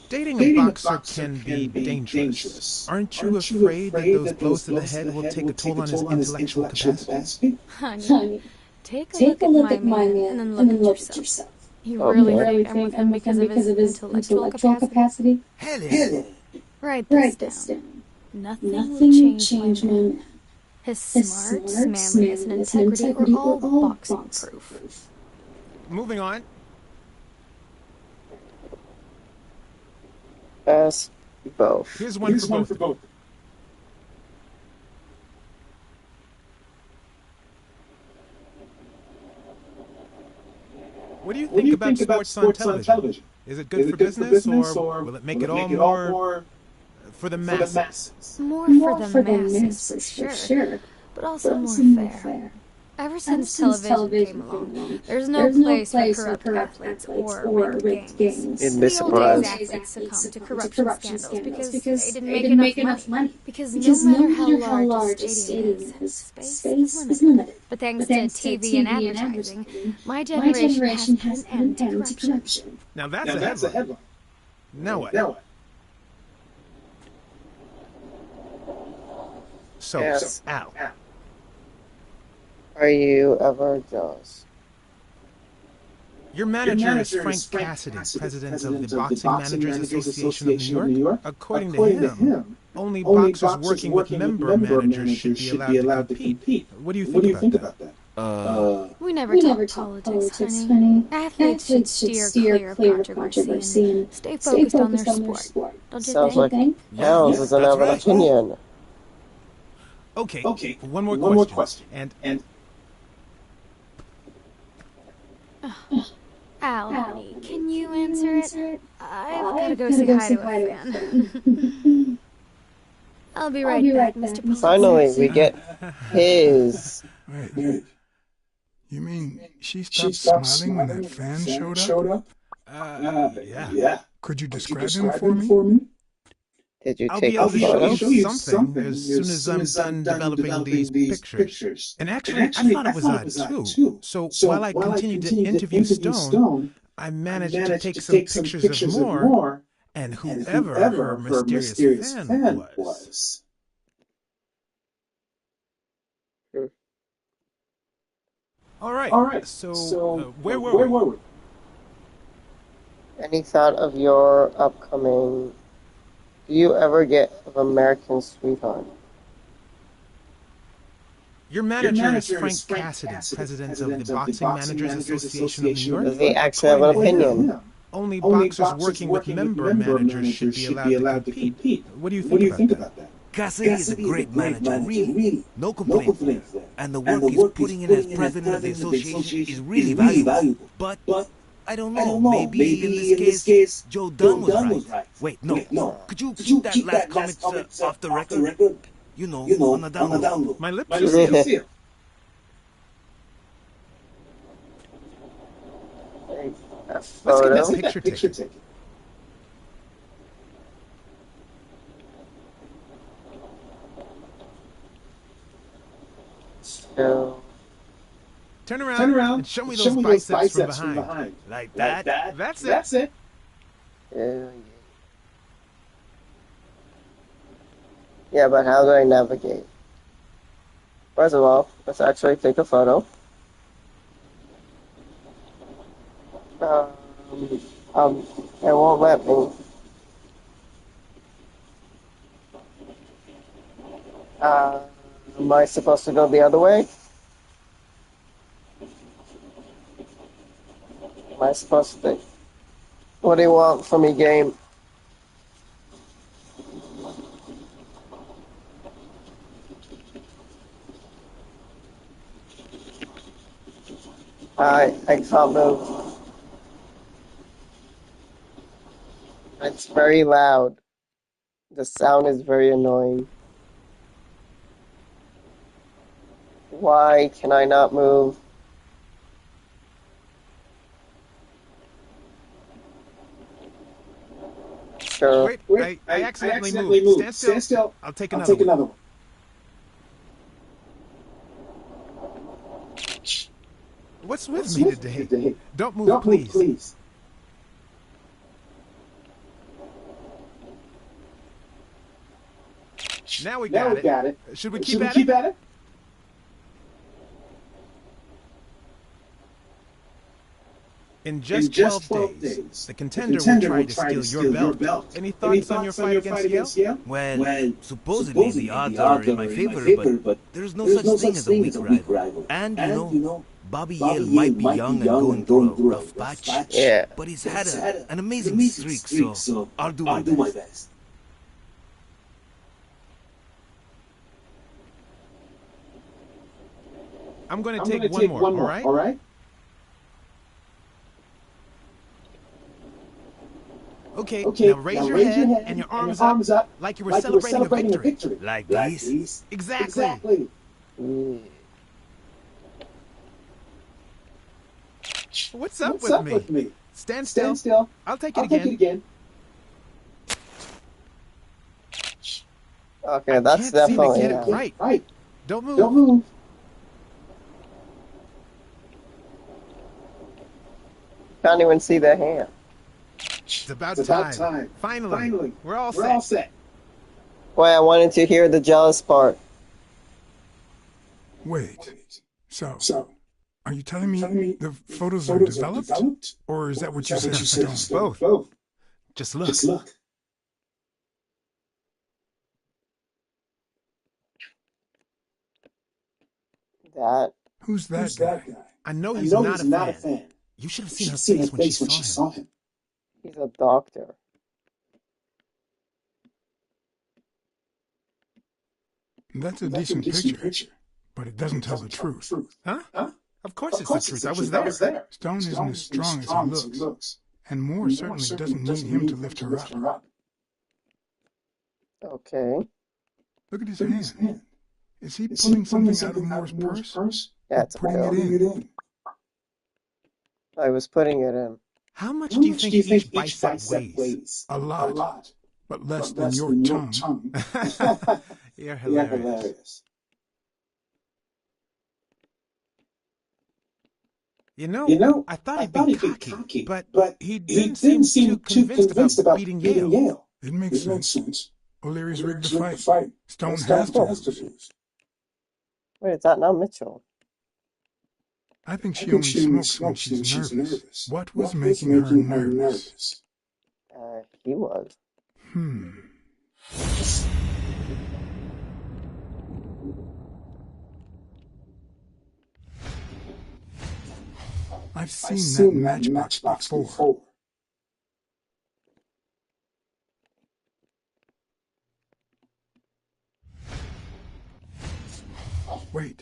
[SPEAKER 8] Dating a boxer can be dangerous. Aren't you afraid that those blows to the head will take a toll on his intellectual capacity?
[SPEAKER 9] Honey, take a look at my man and then look at yourself. You really think I'm with him because of his intellectual capacity?
[SPEAKER 10] Helen!
[SPEAKER 9] Write this down. Nothing will change my man. His smarts, manliness, and integrity are all boxing proof.
[SPEAKER 8] Moving on.
[SPEAKER 1] Ask both.
[SPEAKER 8] Here's one for both. What do you think about sports on television? Is it good for business, or will it make it all more for the masses?
[SPEAKER 9] More for the masses, for sure. But also more fair. Ever since television came along, there's no place for corrupt athletes or rigged games.
[SPEAKER 1] You'd be
[SPEAKER 9] The old days
[SPEAKER 1] surprised.
[SPEAKER 9] athletes succumbed to corruption scandals because they didn't make enough money. Because no matter how large a stadium is, space is limited. But thanks to TV and advertising, my generation has put an end to corruption.
[SPEAKER 8] Now that's a headline. Now what? So,
[SPEAKER 1] Yes.
[SPEAKER 8] Al.
[SPEAKER 1] Are you ever jealous?
[SPEAKER 8] Your manager is Frank Cassidy, president of the Boxing Managers Association of New York. According to him, only boxers working with member managers should be allowed to compete. What do you think about that?
[SPEAKER 9] We never talk politics, honey. Athletes should steer clear of controversy and stay focused on their sport. Don't you
[SPEAKER 1] Sounds like
[SPEAKER 9] think?
[SPEAKER 1] Hells doesn't have an opinion.
[SPEAKER 8] Okay, one more question. And
[SPEAKER 9] Al, honey, can you answer it? I've got to go say hi to a fan. I'll be right back, Mr. Policy.
[SPEAKER 1] Finally, we get his.
[SPEAKER 3] Wait. You mean she stopped smiling when that fan showed up?
[SPEAKER 8] Yeah.
[SPEAKER 3] Could you describe him for me?
[SPEAKER 1] Did you
[SPEAKER 8] I'll
[SPEAKER 1] take
[SPEAKER 8] be
[SPEAKER 1] a
[SPEAKER 8] able to
[SPEAKER 1] photo?
[SPEAKER 8] show you something as soon as I'm done developing these pictures. And actually, I thought it was odd, too. So while I continued to interview Stone, I managed to take some pictures of Moore and whoever her mysterious fan was. All right. So where were we?
[SPEAKER 1] Any thought of your upcoming... Do you ever get of American Sweetheart?
[SPEAKER 8] Your manager is Frank Cassidy, president of the Boxing Managers Association of New York.
[SPEAKER 1] Does he actually have an opinion?
[SPEAKER 8] Only boxers working with member managers should be allowed to compete. What do you think about that?
[SPEAKER 10] Cassidy is a great manager, really. No complaints there. And the work he's putting in as president of the association is really valuable. But I don't know, maybe in this case, Joe Dunn was right. Wait, no. Could you keep that last comment off the record? You know, on the down low.
[SPEAKER 8] My lips are sealed. Let's get that picture taken.
[SPEAKER 1] So,
[SPEAKER 8] Turn around and show me those biceps from behind. Like that? That's it.
[SPEAKER 1] Yeah, but how do I navigate? First of all, let's actually take a photo. It won't let me. Am I supposed to go the other way? Am I supposed to? What do you want from me, game? I can't move. It's very loud. The sound is very annoying. Why can I not move? Sure.
[SPEAKER 8] Wait, I accidentally moved. Stand still. I'll take another one. What's with me today? Don't move, please. Now we got it. Should we keep at it? In just 12 days, the contender will try to steal your belt. Any thoughts on your fight against Yale?
[SPEAKER 10] Well, supposedly the odds are in my favor, but there's no such thing as a weak rival. And, you know, Bobby Yale might be young and going through a rough patch, but he's had an amazing streak, so I'll do my best.
[SPEAKER 8] I'm going to take one more, all right? Okay, now raise your head and your arms up like you were celebrating a victory.
[SPEAKER 10] Like this?
[SPEAKER 8] Exactly. What's up with me? Stand still. I'll take it again.
[SPEAKER 1] Okay, that's definitely
[SPEAKER 8] get it right. Don't move.
[SPEAKER 1] Can't even see the hand.
[SPEAKER 8] It's about time. Finally. We're all set.
[SPEAKER 1] Wait, I wanted to hear the jealous part.
[SPEAKER 3] Wait. So, Are you telling me the photos are developed? Or is that what you said to Stone?
[SPEAKER 8] Both. Just look.
[SPEAKER 1] That.
[SPEAKER 3] Who's that guy?
[SPEAKER 8] I know he's not a fan. You should have seen her face when she saw him.
[SPEAKER 1] He's a doctor.
[SPEAKER 3] That's a decent picture, but it doesn't tell the truth.
[SPEAKER 8] Huh? Of course it's the truth. I was there.
[SPEAKER 3] Stone isn't as strong as he looks, and Moore certainly doesn't need him to lift her up.
[SPEAKER 1] Okay.
[SPEAKER 3] Look at his hand. Is he pulling something out of Moore's purse?
[SPEAKER 1] Yeah, it's
[SPEAKER 3] putting it in.
[SPEAKER 1] I was putting it in.
[SPEAKER 8] How much do you think each bicep weighs?
[SPEAKER 3] A lot, but less than your tongue.
[SPEAKER 8] You're hilarious. You know, I thought he'd be cocky, but he didn't seem too convinced about beating Yale.
[SPEAKER 3] It makes sense. O'Leary's rigged the fight. Stone has to lose.
[SPEAKER 1] Wait, is that not Mitchell?
[SPEAKER 3] I think she only smokes when she's nervous. What was making her nervous?
[SPEAKER 1] He was.
[SPEAKER 3] I've seen that matchbox before. Wait.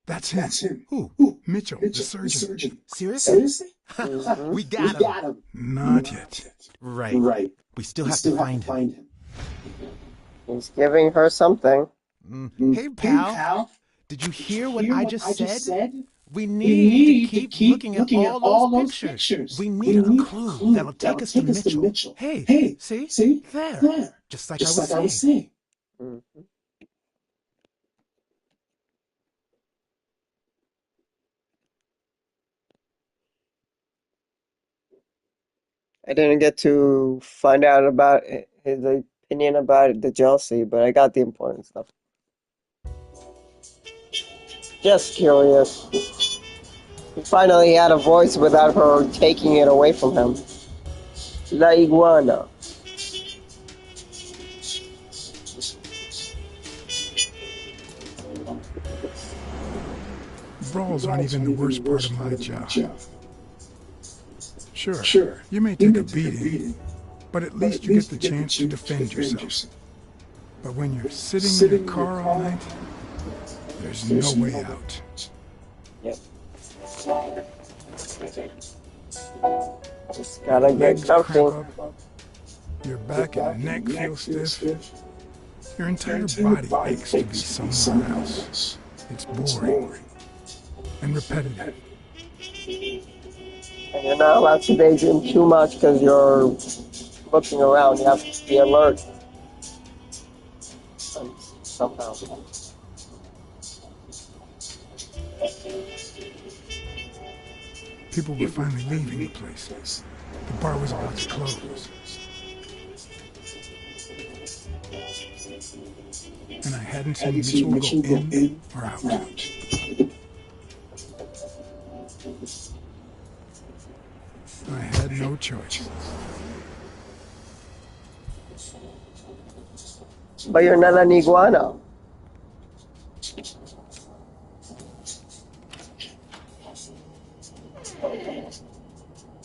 [SPEAKER 3] That's him.
[SPEAKER 8] Who?
[SPEAKER 3] Mitchell, the surgeon.
[SPEAKER 8] Seriously? We got him.
[SPEAKER 3] Not yet.
[SPEAKER 8] Right. We still have to find him.
[SPEAKER 1] He's giving her something.
[SPEAKER 8] Hey, pal. Did you hear what I just said? We need to keep looking at all those pictures. We need a clue that'll take us to Mitchell. Hey, see? There. Just like I was saying.
[SPEAKER 1] I didn't get to find out about his opinion about the jealousy, but I got the important stuff. Just curious. He finally had a voice without her taking it away from him. La iguana.
[SPEAKER 3] Brawls aren't even the worst part of my job. Sure, you may take a beating, but at least you get the chance to defend yourself. But when you're sitting in your car all night, there's no way out.
[SPEAKER 1] Yep. Just gotta get comfy.
[SPEAKER 3] Your back and neck feel stiff. Your entire body aches to be somewhere else. It's boring and repetitive.
[SPEAKER 1] And you're not allowed to daydream too much because you're looking around. You have to be alert. Somehow.
[SPEAKER 3] People were finally leaving the place. The bar was about to close. And I hadn't seen Mitchell go in or out. I had no choice.
[SPEAKER 1] But you're not an iguana.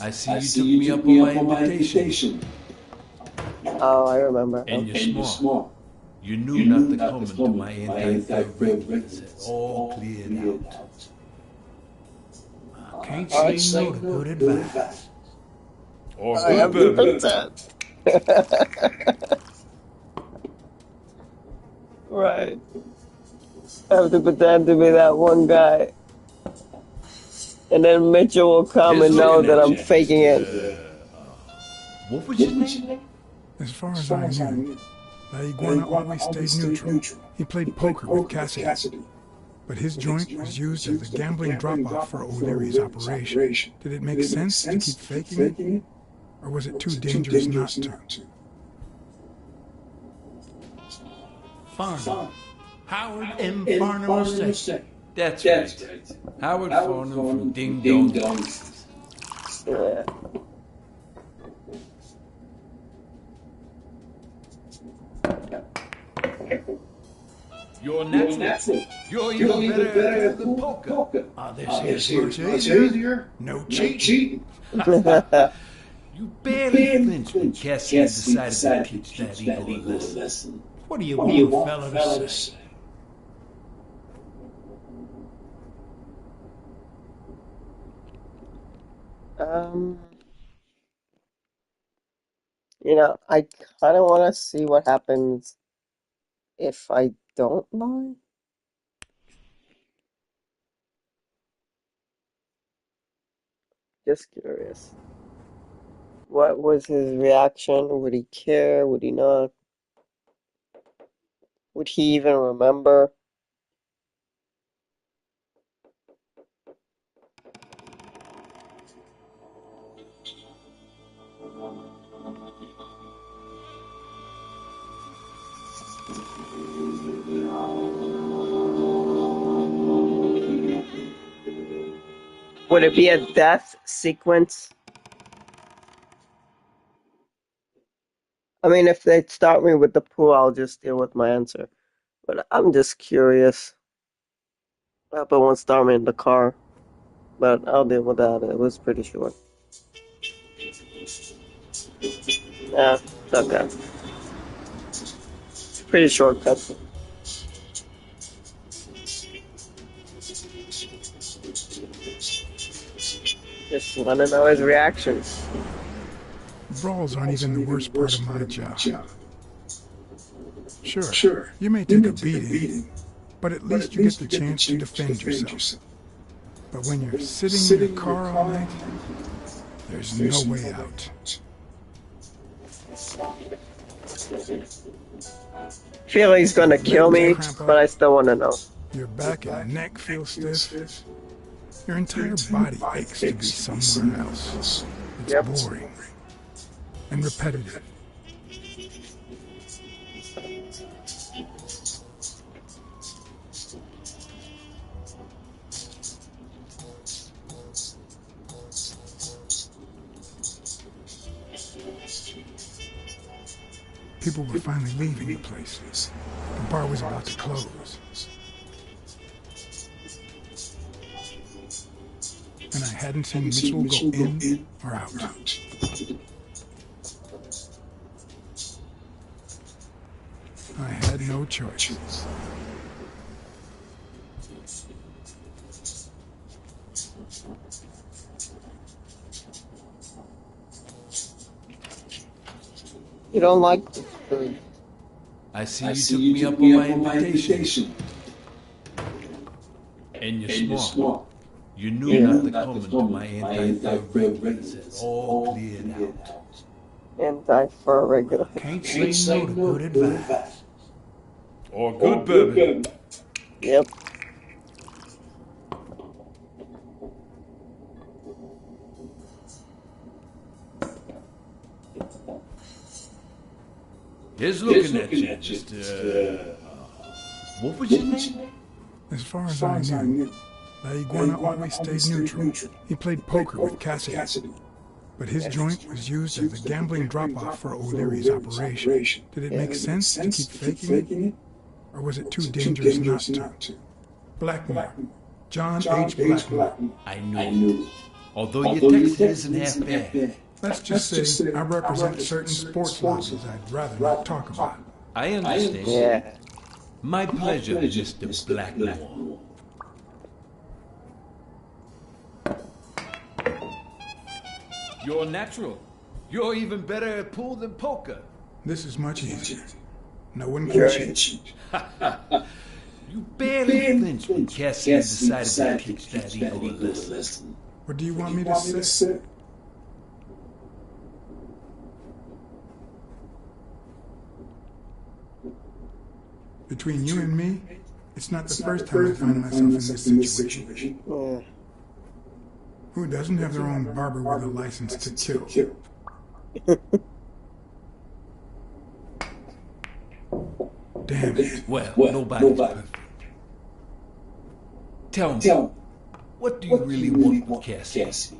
[SPEAKER 2] I see you took me up on my invitation.
[SPEAKER 1] Oh, I remember.
[SPEAKER 2] And you're smart. You knew not to come into my anti-rig visit. All cleared out.
[SPEAKER 3] Can't say no to good advice.
[SPEAKER 2] Or
[SPEAKER 1] I have to put that. Right. I have to pretend to be that one guy. And then Mitchell will come and know that I'm faking it.
[SPEAKER 2] What was your name?
[SPEAKER 3] As far as I knew, La Iguana always stayed neutral. He played poker with Cassidy. But his joint was used as a gambling drop-off for O'Leary's operation. Did it make sense to keep faking it? Or was it too dangerous not to?
[SPEAKER 2] Farnham. Howard M. Farnham II.
[SPEAKER 4] That's right. Howard Farnham from Ding Dong.
[SPEAKER 1] Yeah.
[SPEAKER 4] You're natural. You're even better than poker.
[SPEAKER 3] This is much easier. No cheating.
[SPEAKER 4] You barely flinched when Cassidy decided to teach that ego a lesson.
[SPEAKER 3] What do you want a fella to say?
[SPEAKER 1] You know, I kind of want to see what happens if I don't lie. Just curious. What was his reaction? Would he care? Would he not? Would he even remember? Would it be a death sequence? I mean, if they start me with the pool, I'll just deal with my answer. But I'm just curious. I hope it won't start me in the car. But I'll deal with that. It was pretty short. Yeah, it's okay. Pretty short cut. Just want to know his reaction.
[SPEAKER 3] Brawls aren't even the worst part of my job. Sure, you may take a beating, but at least you get the chance to defend yourself. But when you're sitting in a car all night, there's no way out.
[SPEAKER 1] Feel he's gonna kill me, but I still want to know.
[SPEAKER 3] Your back and neck feel stiff. Your entire body aches to be somewhere else. It's boring and repetitive. People were finally leaving the place. The bar was about to close. And I hadn't seen Mitchell go in or out. I had no choice.
[SPEAKER 1] You don't like food.
[SPEAKER 4] I see you took me up on my invitation. And you're smart. You knew not to come into my anti-fur residence. All cleared out.
[SPEAKER 1] Anti-fur regular.
[SPEAKER 3] Can't say no to good advice.
[SPEAKER 4] Or good bourbon.
[SPEAKER 1] Yep.
[SPEAKER 4] Here's looking at you, Mr. What was your name?
[SPEAKER 3] As far as I knew, La Iguana always stayed neutral. He played poker with Cassidy. But his joint was used as a gambling drop-off for O'Leary's operation. Did it make sense to keep faking it? Or was it too dangerous not to? Blackmore. John H. Blackmore.
[SPEAKER 4] I knew. Although your text isn't half bad.
[SPEAKER 3] Let's just say I represent certain sports lobbies I'd rather not talk about.
[SPEAKER 4] I understand.
[SPEAKER 1] Yeah.
[SPEAKER 4] My pleasure, Mr. Blackmore. You're natural. You're even better at pool than poker.
[SPEAKER 3] This is much easier. No one can cheat.
[SPEAKER 4] You barely flinched when Cassidy decided to teach that ego a lesson.
[SPEAKER 3] What do you want me to say? Between you and me, it's not the first time I find myself in this situation. Who doesn't have their own barber with a license to kill? Damn it.
[SPEAKER 4] Well, nobody's perfect. Tell me, what do you really want with Cassidy?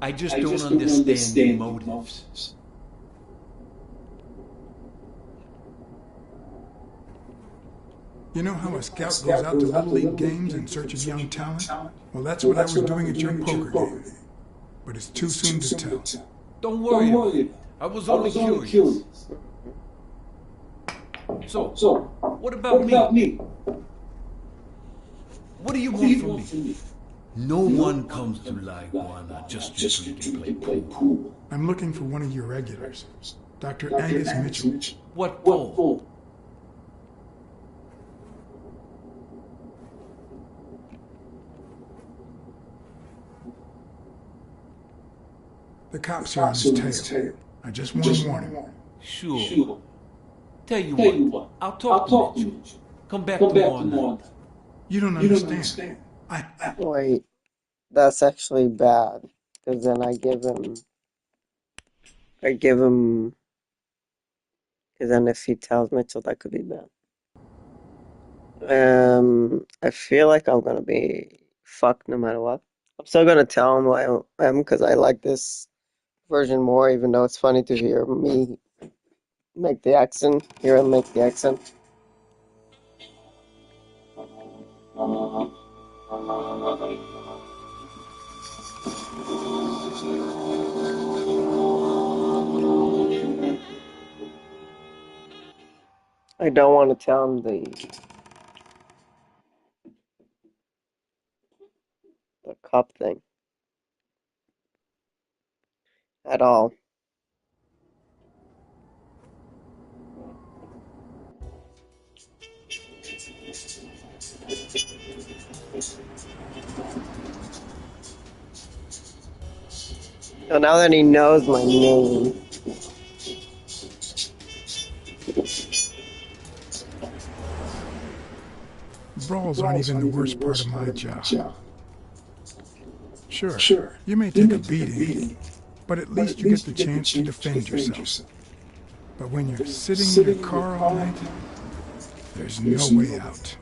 [SPEAKER 4] I just don't understand your motives.
[SPEAKER 3] You know how a scout goes out to Little League games in search of young talent? Well, that's what I was doing at your poker game. But it's too soon to tell.
[SPEAKER 4] Don't worry about it. I was only curious. So, what about me? What do you want from me? No one comes to Liguana just to play pool.
[SPEAKER 3] I'm looking for one of your regulars, Dr. Angus Mitchell.
[SPEAKER 4] What for?
[SPEAKER 3] The cops are on his tail. I just want to warn him.
[SPEAKER 4] Sure. Tell you what, I'll talk to Mitchell. Come back tomorrow.
[SPEAKER 3] You don't understand.
[SPEAKER 1] Wait, that's actually bad. Because then I give him, because then if he tells Mitchell, that could be bad. I feel like I'm gonna be fucked no matter what. I'm still gonna tell him who I am because I like this version more, even though it's funny to hear me make the accent. Hear him make the accent. I don't want to tell him the cup thing at all. So now that he knows my name,
[SPEAKER 3] brawls aren't even the worst part of my job. Sure, you may take a beating, but at least you get the chance to defend yourself. But when you're sitting in your car all night, there's no way out.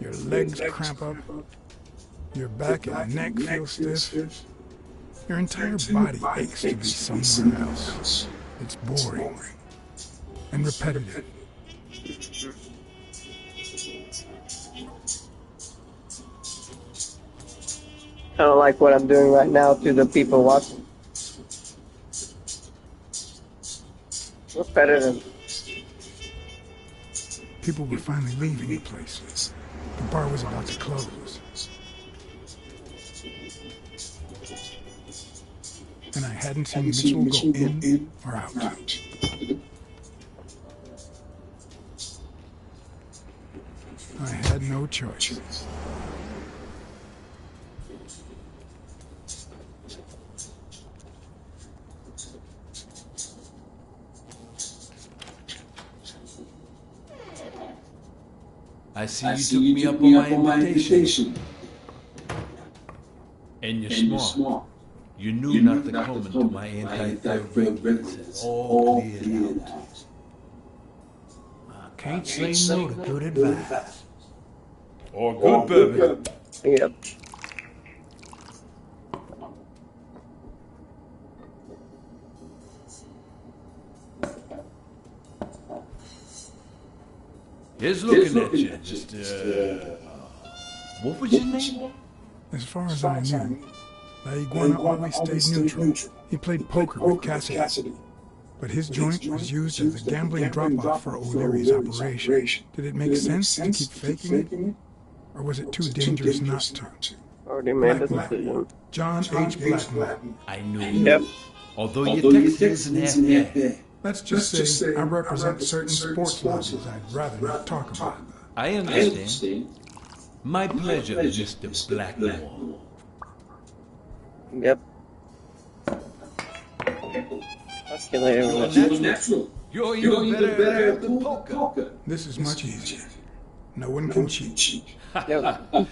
[SPEAKER 3] Your legs cramp up, your back and neck feel stiff, your entire body aches to be somewhere else. It's boring and repetitive.
[SPEAKER 1] kind of like what I'm doing right now to the people watching. Repetitive.
[SPEAKER 3] People were finally leaving the place. The bar was about to close. And I hadn't seen Mitchell go in or out. I had no choice.
[SPEAKER 4] I see you took me up on my invitation. And you're smart. You knew not to come into my anti-theft residence. All cleared out.
[SPEAKER 8] I can't say no to good advice.
[SPEAKER 4] Or good bourbon.
[SPEAKER 1] Yep.
[SPEAKER 4] Here's looking at you, Mr. What was your name?
[SPEAKER 3] As far as I knew, La Iguana always stayed neutral. He played poker with Cassidy. But his joint was used as a gambling drop-off for O'Leary's operation. Did it make sense to keep faking it? Or was it too dangerous not to?
[SPEAKER 1] Already made the decision.
[SPEAKER 3] John H. Blackmore.
[SPEAKER 4] I knew
[SPEAKER 1] Yep.
[SPEAKER 4] you. Although your text isn't half bad.
[SPEAKER 3] Let's just say I represent certain sports losses I'd rather not talk about.
[SPEAKER 4] I understand. My pleasure, Mr. Blackmore.
[SPEAKER 1] Yep. Let's get later.
[SPEAKER 4] You're even better at the poker.
[SPEAKER 3] This is much easier. No one can cheat.
[SPEAKER 1] Yep.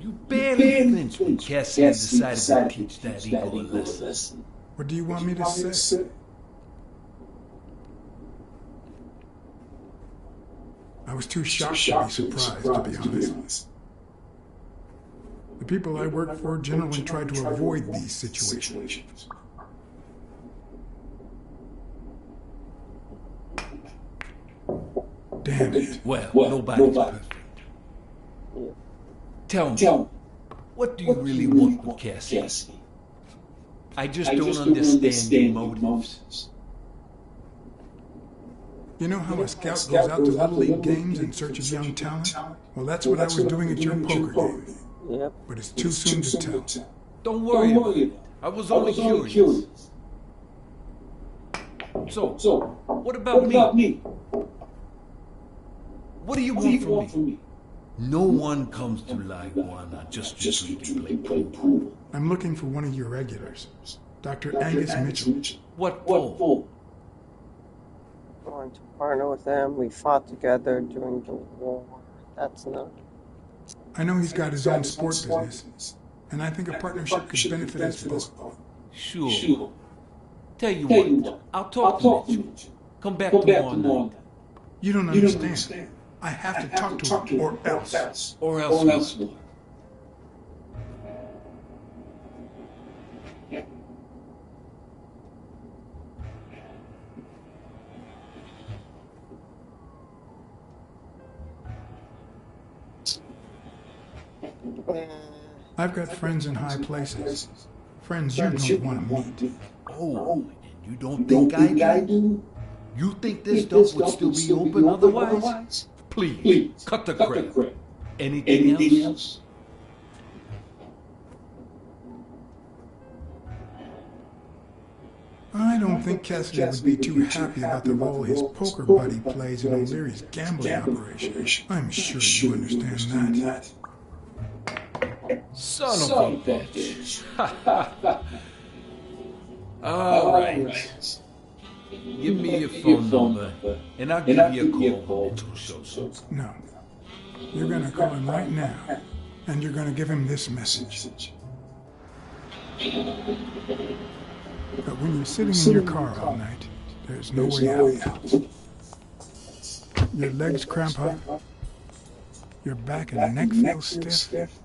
[SPEAKER 4] You barely flinched when Cassidy decided to teach that ego a lesson.
[SPEAKER 3] What do you want me to say? I was too shocked to be surprised, to be honest. The people I work for generally try to avoid these situations. Damn it.
[SPEAKER 10] Well, nobody's perfect. Tell me, what do you really want with Cassidy? I just don't understand your motives.
[SPEAKER 3] You know how a scout goes out to Little League games in search of young talent? Well, that's what I was doing at your poker game.
[SPEAKER 1] Yep.
[SPEAKER 3] But it's too soon to tell.
[SPEAKER 10] Don't worry about it. I was only curious. So, what about me? What do you want from me? No one comes to La Iguana just to play pool.
[SPEAKER 3] I'm looking for one of your regulars, Dr. Angus Mitchell.
[SPEAKER 10] What for?
[SPEAKER 1] I want to partner with them. We fought together during the war. That's enough.
[SPEAKER 3] I know he's got his own sport business, and I think a partnership could benefit us both.
[SPEAKER 10] Sure. Tell you what, I'll talk to Mitchell. Come back tomorrow night.
[SPEAKER 3] You don't understand. I have to talk to him, or else.
[SPEAKER 10] Or else what?
[SPEAKER 3] I've got friends in high places. Friends you don't want to meet.
[SPEAKER 10] Oh, and you don't think I do? You think this stuff would still be open otherwise? Please, cut the crap. Anything else?
[SPEAKER 3] I don't think Cassidy would be too happy about the role his poker buddy plays in O'Leary's gambling operation. I'm sure you understand that.
[SPEAKER 10] Son of a bitch. All right. Give me your phone number, and I'll give you a call when Mitchell shows up.
[SPEAKER 3] No. You're gonna call him right now, and you're gonna give him this message. But when you're sitting in your car all night, there's no way out. Your legs cramp up, your back and neck feel stiff,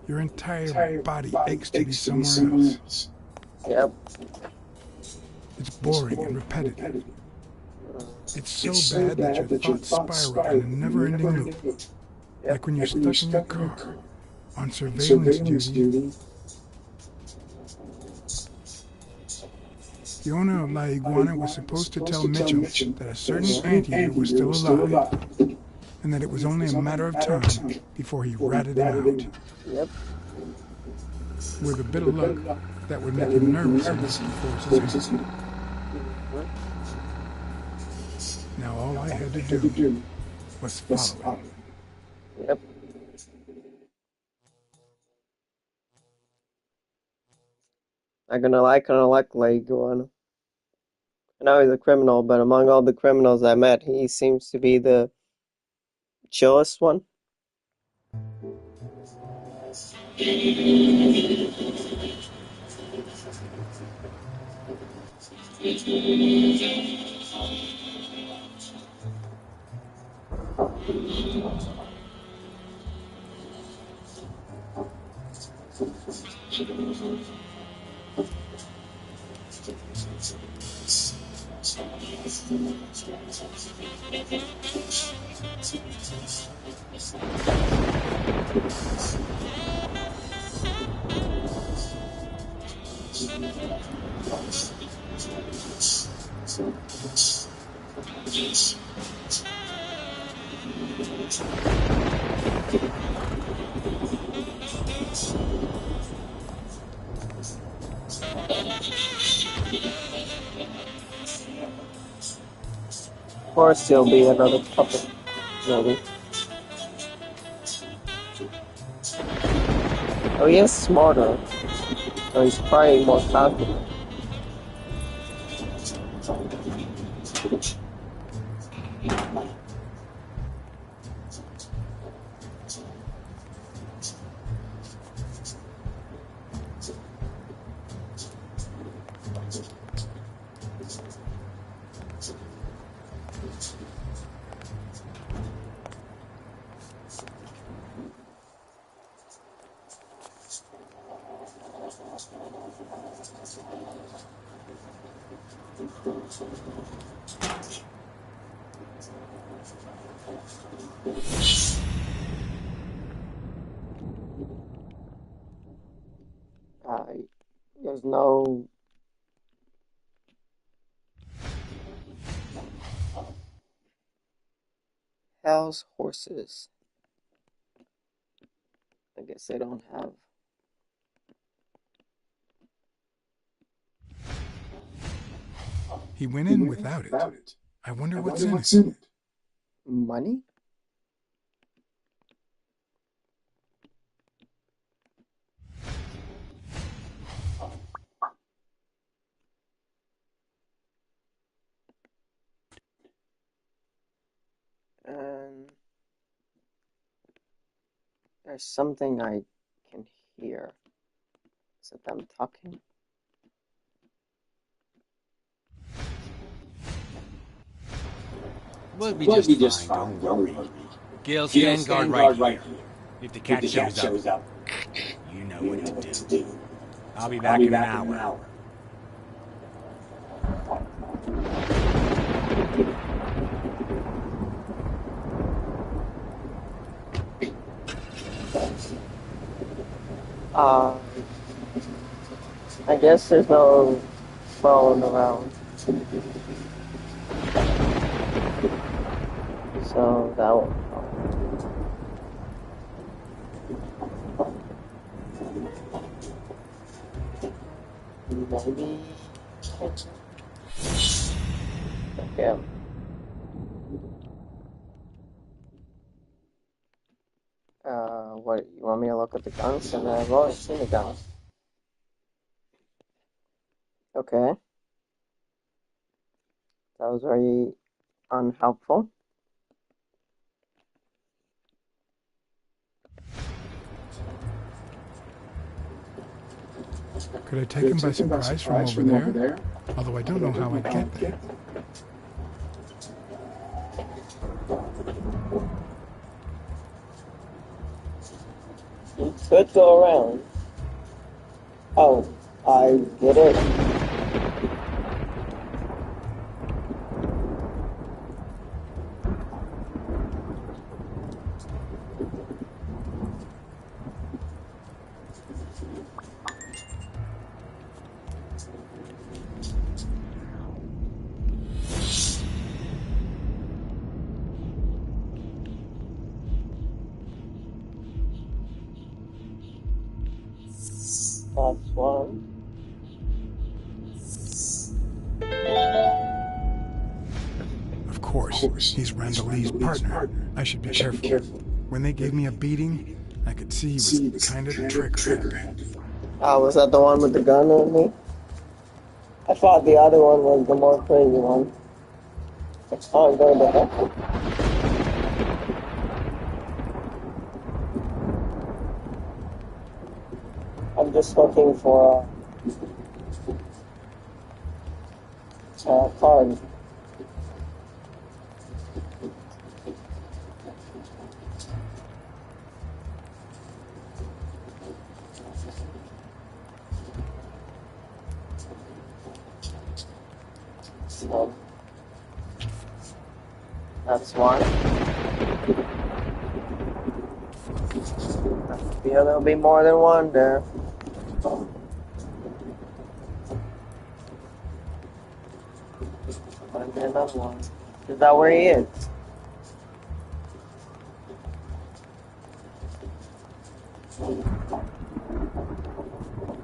[SPEAKER 3] your entire body aches to be somewhere else.
[SPEAKER 1] Yep.
[SPEAKER 3] It's boring and repetitive. It's so bad that your thoughts spiral in a never-ending loop. Like when you're stuck in your car, on surveillance duty. The owner of La Iguana was supposed to tell Mitchell that a certain anteater was still alive, and that it was only a matter of time before he ratted him out.
[SPEAKER 1] Yep.
[SPEAKER 3] With a bit of luck, that would make him nervous enough to force his hand. Now all I had to do was follow him.
[SPEAKER 1] Yep. I'm gonna like La Iguana. I know he's a criminal, but among all the criminals I met, he seems to be the chillest one. Of course, he'll be another puppet, maybe. Oh, he is smarter, so he's probably more confident. There's no... Hell's horses. I guess they don't have...
[SPEAKER 3] He went in without it. I wonder what's in it.
[SPEAKER 1] Money? And there's something I can hear. Is it them talking?
[SPEAKER 10] We'll be just fine, don't worry. Gil, stand guard right here. If the cat shows up, you know what to do. I'll be back in an hour.
[SPEAKER 1] I guess there's no phone around. So that won't help. Maybe... Okay. What, you want me to look at the guns? And I've already seen the guns. Okay. That was very unhelpful.
[SPEAKER 3] Could I take him by surprise from over there? Although I don't know how I'd get there.
[SPEAKER 1] You could go around. Oh, I get it. That's one.
[SPEAKER 3] Of course, he's Randall Lee's partner. I should be careful. When they gave me a beating, I could see he was kind of trigger-happy.
[SPEAKER 1] Was that the one with the gun on me? I thought the other one was the more crazy one. Oh, I'm going to help. I'm just looking for a card. So, that's one. Yeah, there'll be more than one there. Find another one. Is that where he is?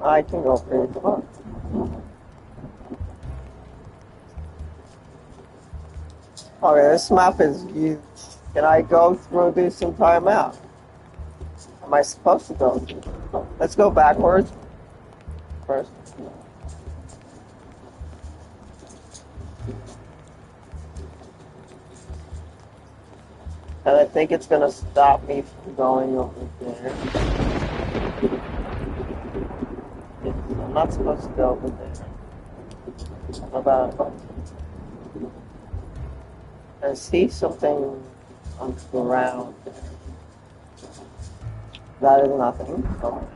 [SPEAKER 1] I can go pretty far. Okay, this map is huge. Can I go through this entire map? Am I supposed to go? Let's go backwards first. And I think it's gonna stop me from going over there. I'm not supposed to go over there. How about... I see something on the ground. That is nothing. So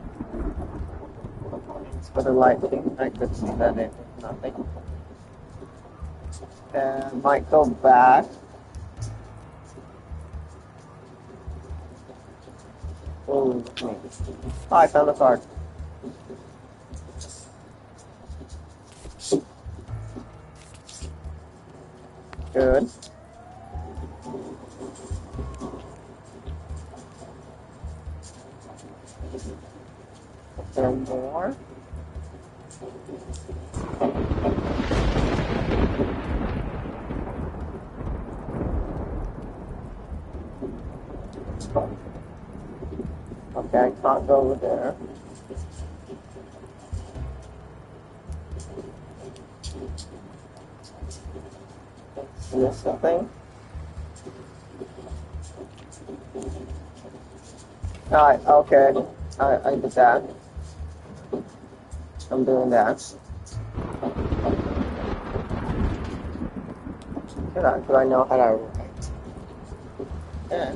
[SPEAKER 1] it's for the lighting. I could see that it is nothing. And might go back. Oh, I found a card. Good. And more. Okay, I can't go over there. Is this something? Alright, okay. I did that. I'm doing that. Do I know how to write? Yeah.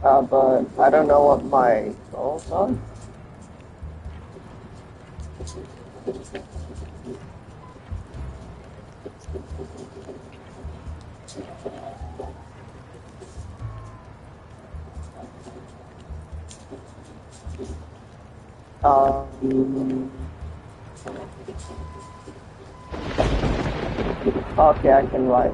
[SPEAKER 1] But I don't know what my goals are. Okay, I can write.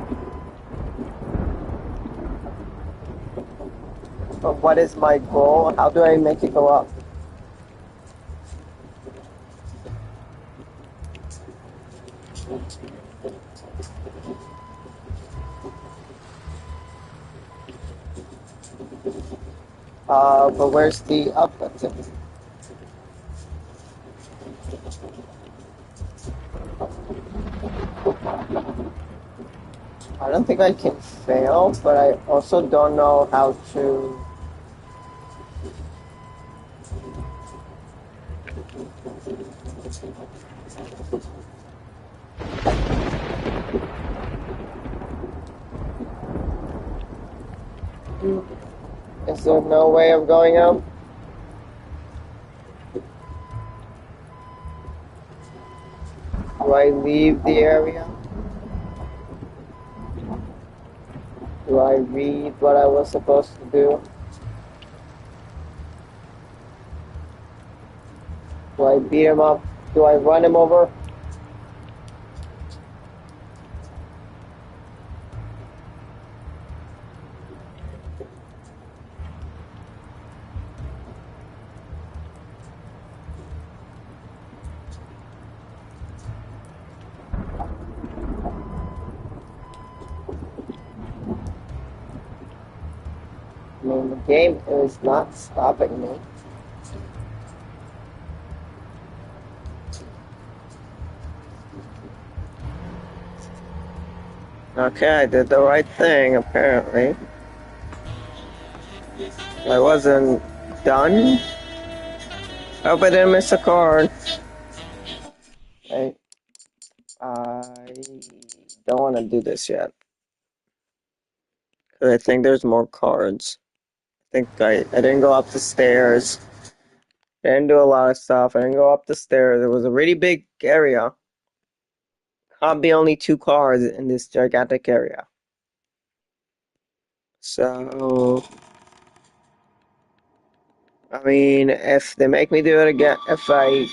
[SPEAKER 1] But what is my goal? How do I make it go up? But where's the up button? I don't think I can fail, but I also don't know how to... Is there no way of going up? Do I leave the area? Do I read what I was supposed to do? Do I beat him up? Do I run him over? I mean, the game is not stopping me. Okay, I did the right thing, apparently. I wasn't done. Hope I didn't miss a card. Okay. I don't want to do this yet. 'Cause I think there's more cards. I didn't go up the stairs. I didn't do a lot of stuff. I didn't go up the stairs. It was a really big area. Can't be only 2 cards in this gigantic area. So, I mean, if they make me do it again, if I...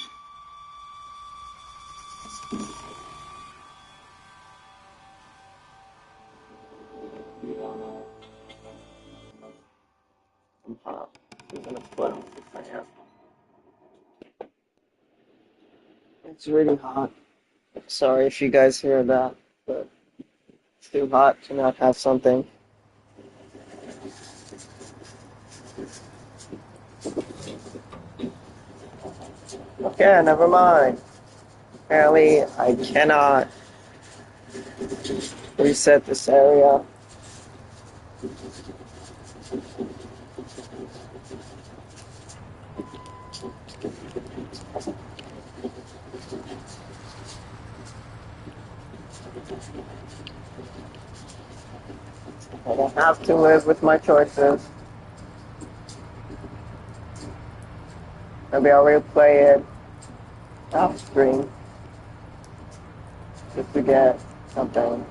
[SPEAKER 1] I'm hot. I'm gonna put on the fan. It's really hot. Sorry if you guys hear that, but it's too hot to not have something. Okay, never mind. Apparently, I cannot reset this area. I don't have to live with my choices. Maybe I'll replay it off screen just to get something.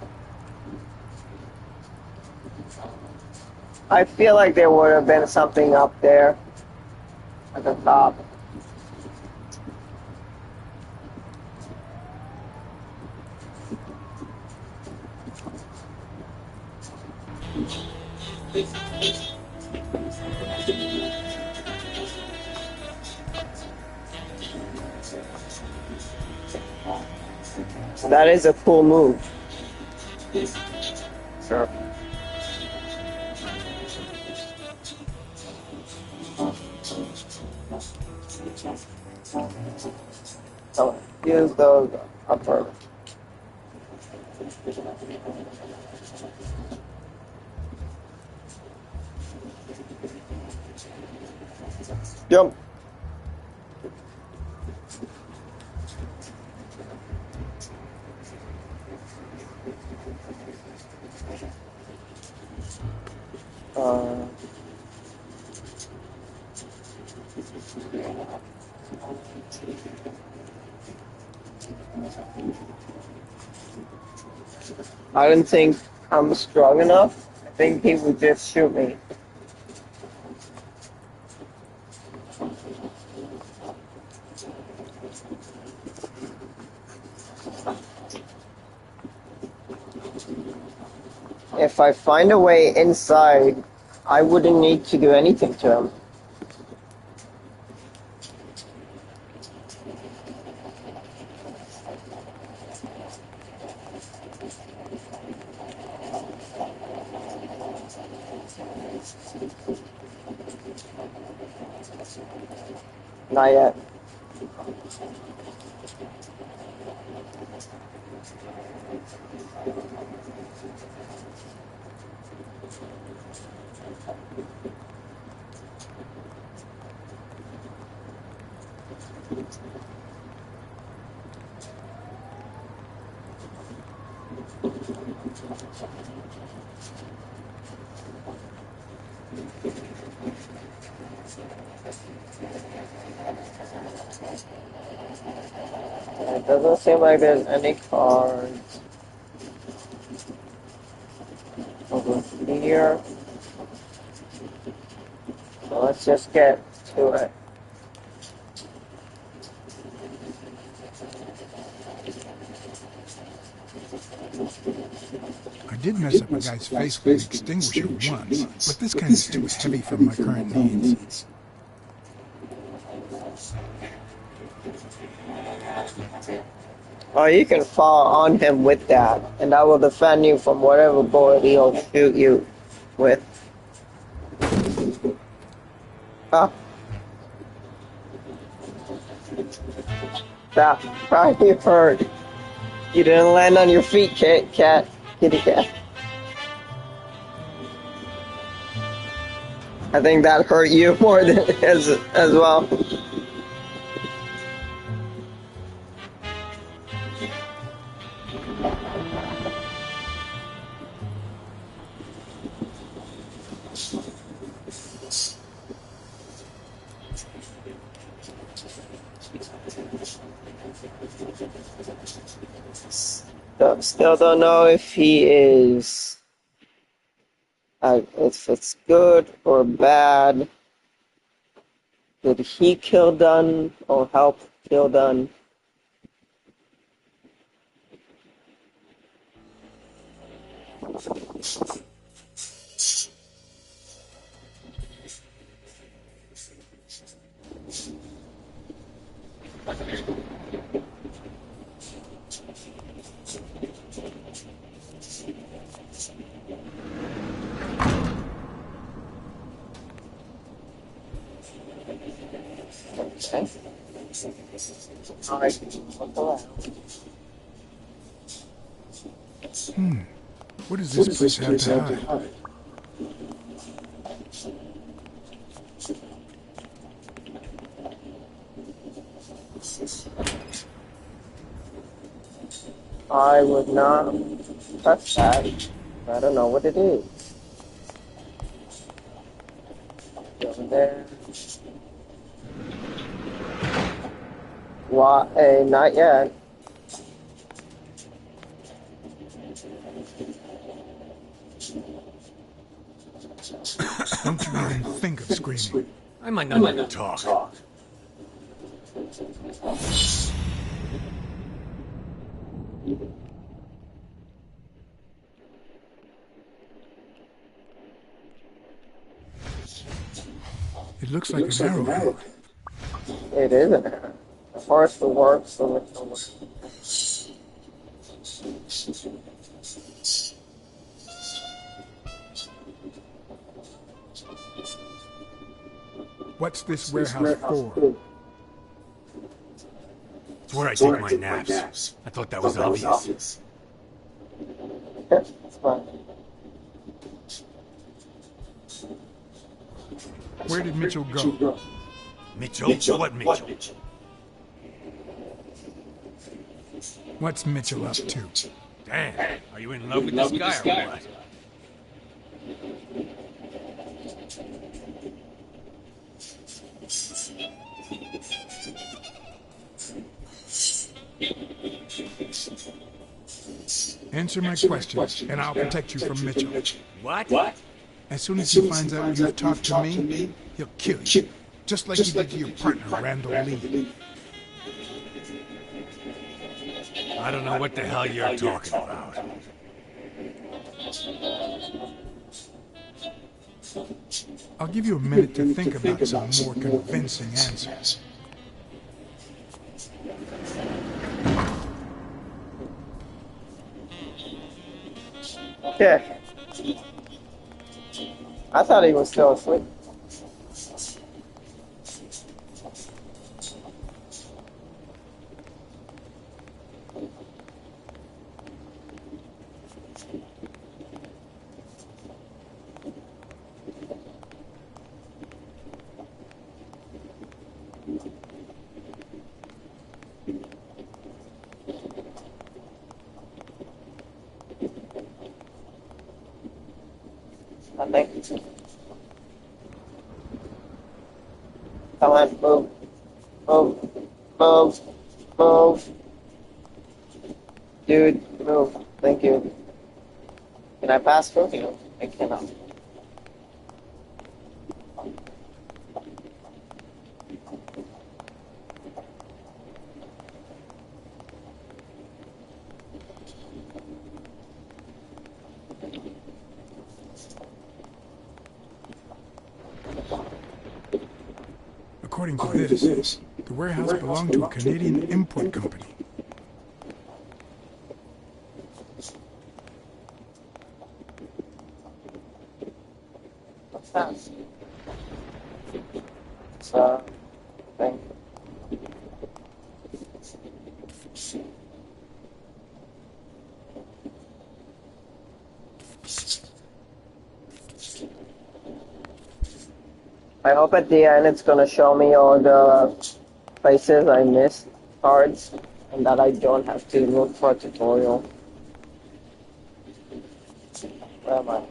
[SPEAKER 1] I feel like there would have been something up there at the top. That is a cool move. Sure. So use those upper. Jump. I didn't think I'm strong enough. I think he would just shoot me. If I find a way inside, I wouldn't need to do anything to him. Not yet. It doesn't seem like there's any cards over here. So let's just get to it.
[SPEAKER 3] I did mess up a guy's face with an extinguisher once, but this kind is too heavy for my current needs.
[SPEAKER 1] Oh, you can fall on him with that, and that will defend you from whatever bullet he'll shoot you with. Ah. That probably hurt. You didn't land on your feet, kitty cat. I think that hurt you more than as well. Still don't know if he is, if it's good or bad. Did he kill Dunn or help kill Dunn? Okay. Alright, look around.
[SPEAKER 3] What does this place have to hide?
[SPEAKER 1] I would not touch that. I don't know what it is. Over there. What? Not yet.
[SPEAKER 3] Don't you even think of screaming.
[SPEAKER 4] I might not even talk.
[SPEAKER 3] It looks like an arrow.
[SPEAKER 1] It is an error. The forest will work, so it will work.
[SPEAKER 3] What's this warehouse for?
[SPEAKER 4] It's where I take my naps. I thought that was obvious.
[SPEAKER 1] It's fine.
[SPEAKER 3] Where did Mitchell go?
[SPEAKER 4] Mitchell? What Mitchell?
[SPEAKER 3] What's Mitchell up to?
[SPEAKER 4] Damn, are you in love with this guy or what?
[SPEAKER 3] Answer my question, and I'll protect you from Mitchell.
[SPEAKER 4] What?
[SPEAKER 3] As soon as he finds out you've talked to me, he'll kill you. Just like he did to your partner, Randall Lee.
[SPEAKER 4] I don't know what the hell you're talking about.
[SPEAKER 3] I'll give you a minute to think about some more convincing answers.
[SPEAKER 1] Yeah. I thought he was still asleep. I think. Come on, move. Move. Move. Move. Dude, move. Thank you. Can I pass through you? I cannot.
[SPEAKER 3] According to this, the warehouse belonged to a Canadian import company.
[SPEAKER 1] What's that? It's a thing. I hope at the end it's gonna show me all the places I missed cards and that I don't have to look for a tutorial. Where am I?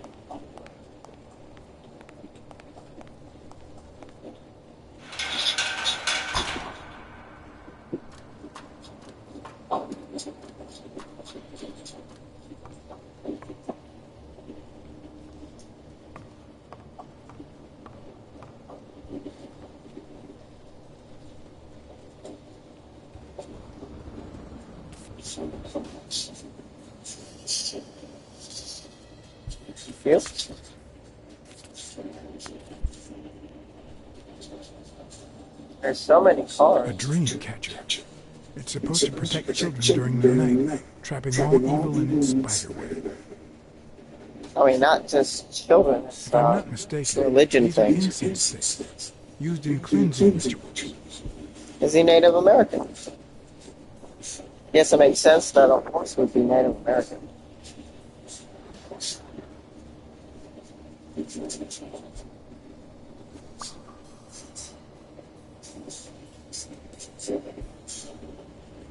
[SPEAKER 1] Feel? There's so many cars.
[SPEAKER 3] A dream catcher. It's supposed to protect children during the night, trapping all evil in its spiderweb.
[SPEAKER 1] I mean, not just children. It's
[SPEAKER 3] If I'm not mistaken,
[SPEAKER 1] religion
[SPEAKER 3] these are
[SPEAKER 1] things.
[SPEAKER 3] incense sticks, used in cleansing rituals.
[SPEAKER 1] Is he Native American? Yes, it makes sense that a horse would be Native American.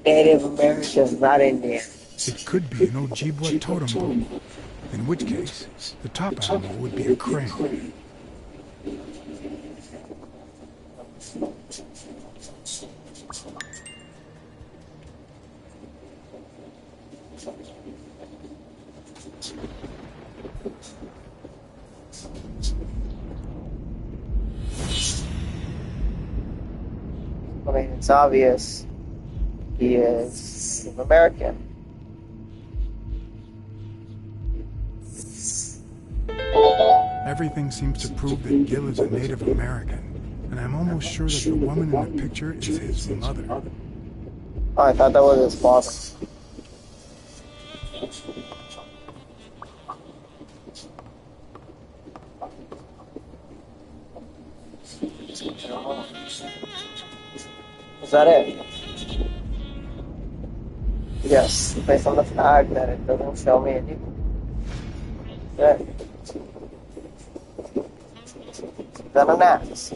[SPEAKER 1] Native Americans, not Indian.
[SPEAKER 3] It could be an Ojibwa totem pole, in which case, the top animal would be a crane.
[SPEAKER 1] I mean, it's obvious he is Native American.
[SPEAKER 3] Everything seems to prove that Gil is a Native American, and I'm almost sure that the woman in the picture is his mother.
[SPEAKER 1] Oh, I thought that was his father. Is that it? Yes, based on the fact that it doesn't show me anything. That's it. Is that an axe?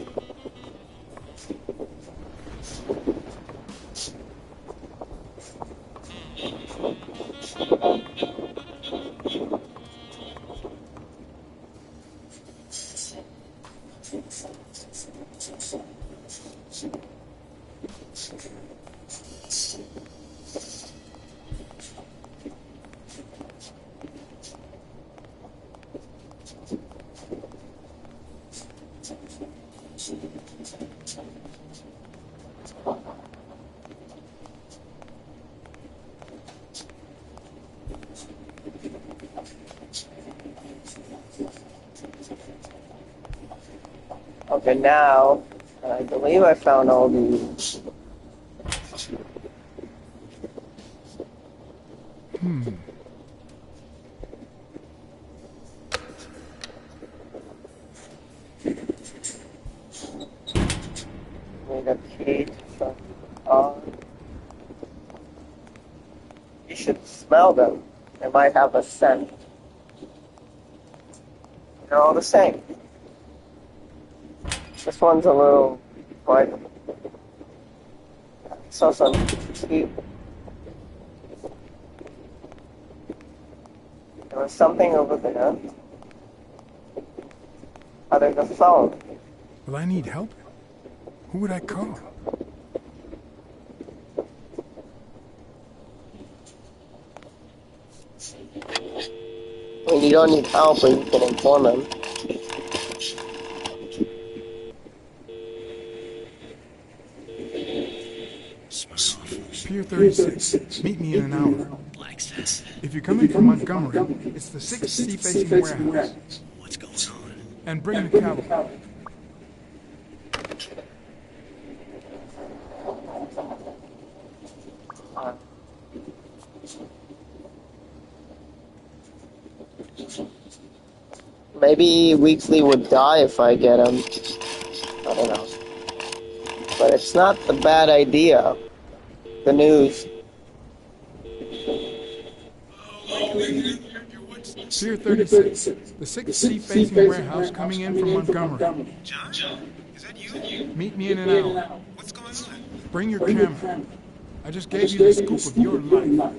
[SPEAKER 1] Okay, now, I believe I found all the... Need a key to turn on. You should smell them. They might have a scent. They're all the same. This one's a little like saw some heat. There was something over there. Oh, there's a phone.
[SPEAKER 3] Will I need help? Who would I call?
[SPEAKER 1] When you don't need help, but you can inform him.
[SPEAKER 3] Pier 36. Meet me in an hour.
[SPEAKER 2] Blacksad.
[SPEAKER 3] If you're coming from Montgomery, it's the 6th sea-facing warehouse.
[SPEAKER 2] What's going on?
[SPEAKER 3] And bring the cavalry.
[SPEAKER 1] Maybe Weekly would die if I get him. I don't know. But it's not the bad idea. The news.
[SPEAKER 3] Pier 36, the 6th sea-facing warehouse coming in from Montgomery.
[SPEAKER 10] John, is that you?
[SPEAKER 3] Meet me in an hour.
[SPEAKER 10] What's going on?
[SPEAKER 3] Bring your camera. I just gave you the scoop of your life.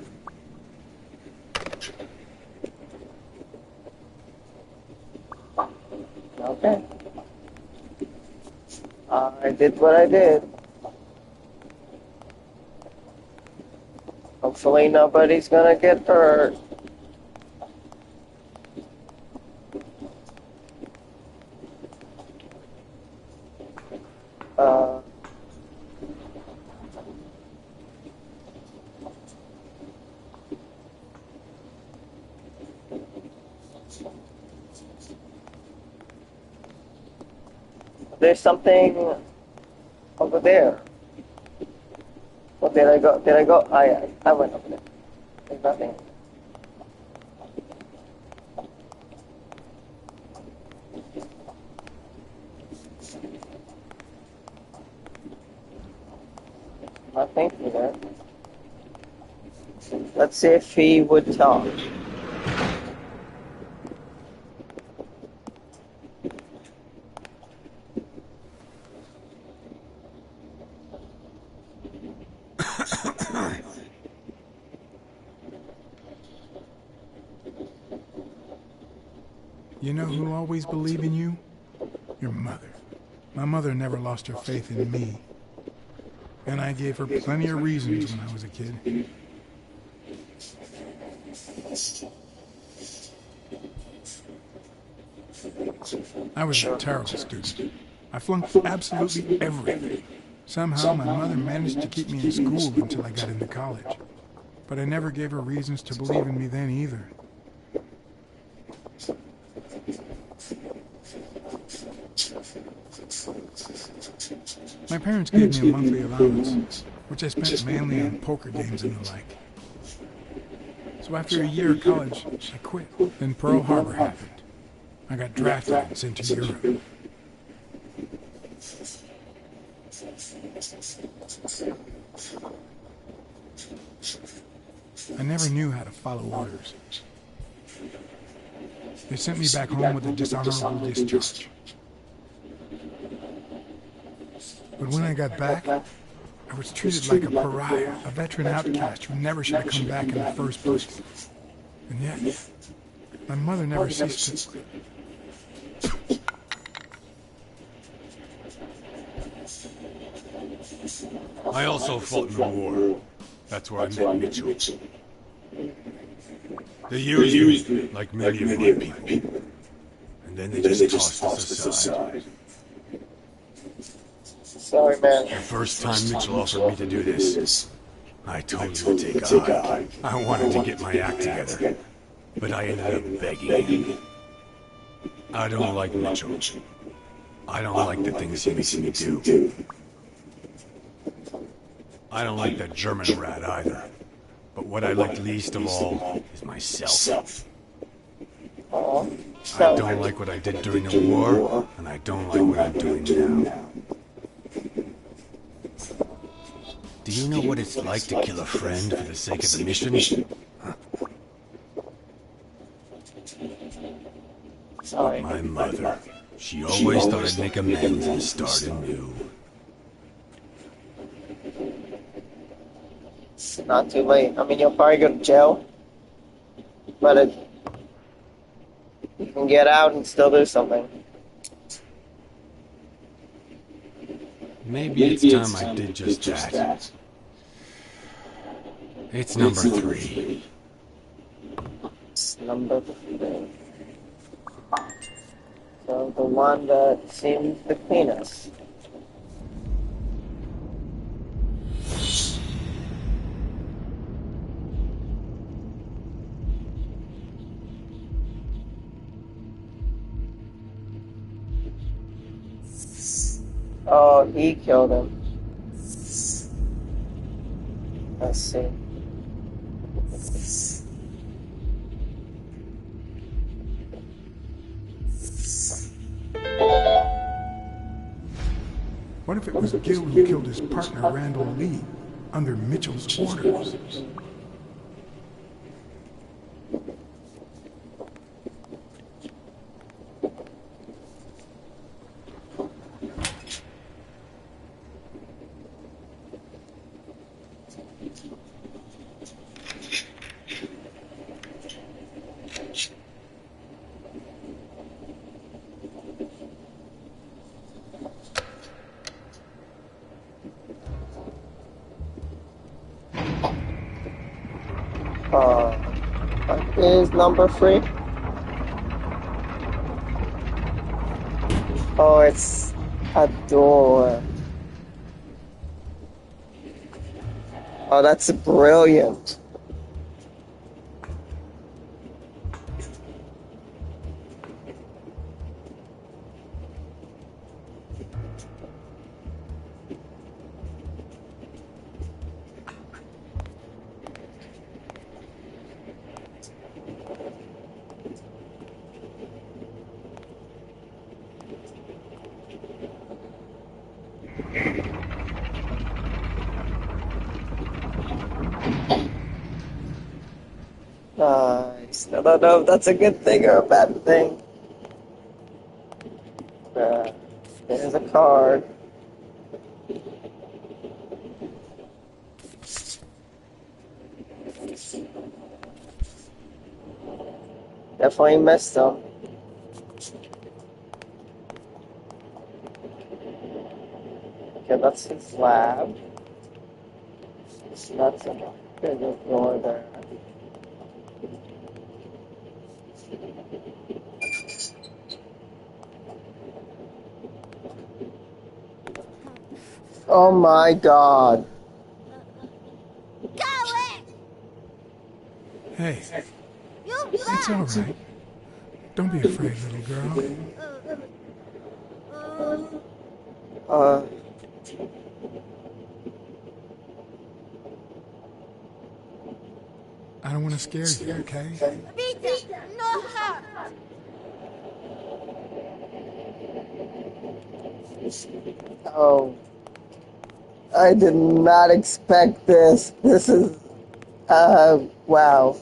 [SPEAKER 1] Okay. I did what I did. Hopefully nobody's gonna get hurt. There's something over there. Well, did I go? Did I go? I went over there. There's nothing. Nothing here. Let's see if he would talk.
[SPEAKER 3] You know who'll always believe in you? Your mother. My mother never lost her faith in me. And I gave her plenty of reasons when I was a kid. I was a terrible student. I flunked absolutely everything. Somehow my mother managed to keep me in school until I got into college. But I never gave her reasons to believe in me then either. My parents gave me a monthly allowance, which I spent mainly on poker games and the like. So after a year of college, I quit. Then Pearl Harbor happened. I got drafted and sent to Europe. I never knew how to follow orders. They sent me back home with a dishonorable discharge. But when I got back, I was treated like a pariah, a veteran outcast who never should have come back in the first place. And yet, my mother never ceased to...
[SPEAKER 4] I also fought in the war. That's where I met Mitchell. They used me, like many of my people. And then they just tossed us aside.
[SPEAKER 1] Sorry, man.
[SPEAKER 4] The first time Mitchell offered me to do this, I told him to take a hike. I wanted to get my act together, but I ended up begging him. I don't like Mitchell. I don't like the things he makes me do. I don't like that German rat either. But what I like least of all is myself. I don't like what I did during the war, and I don't like what I'm doing now. Do you know what it's like to kill a friend for the sake of the mission?
[SPEAKER 1] Sorry.
[SPEAKER 4] My mother, she always thought I'd make amends and start anew.
[SPEAKER 1] It's not too late. I mean, you'll probably go to jail, but you can get out and still do something.
[SPEAKER 4] Maybe it's time I did just that. It's number 3.
[SPEAKER 1] It's number 3. So the one that seems the cleanest. Oh, he killed him. Let's see.
[SPEAKER 3] What if it was Gil who killed his partner, Randall Lee, under Mitchell's orders?
[SPEAKER 1] What is number 3? Oh, it's a door. Oh, that's brilliant. Nice. I don't know if that's a good thing or a bad thing. There's a card. Definitely missed them. Okay, that's his lab. That's a bigger door there. Oh my god.
[SPEAKER 3] Hey,
[SPEAKER 6] You
[SPEAKER 3] it's all right. Don't be afraid, little girl.
[SPEAKER 1] Uh,
[SPEAKER 3] I don't want to scare you, okay?
[SPEAKER 6] Vita, no hurt.
[SPEAKER 1] oh. I did not expect this. This is, wow.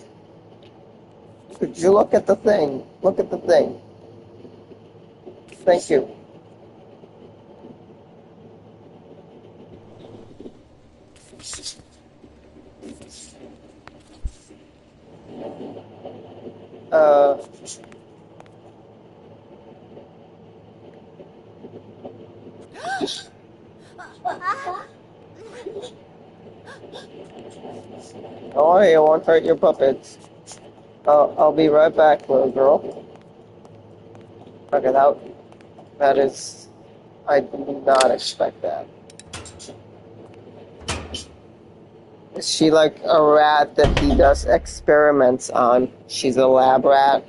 [SPEAKER 1] Could you look at the thing? Look at the thing. Thank you. Uh, don't worry, I won't hurt your puppets. I'll be right back, little girl. Okay, that is, I did not expect that. Is she like a rat that he does experiments on? She's a lab rat.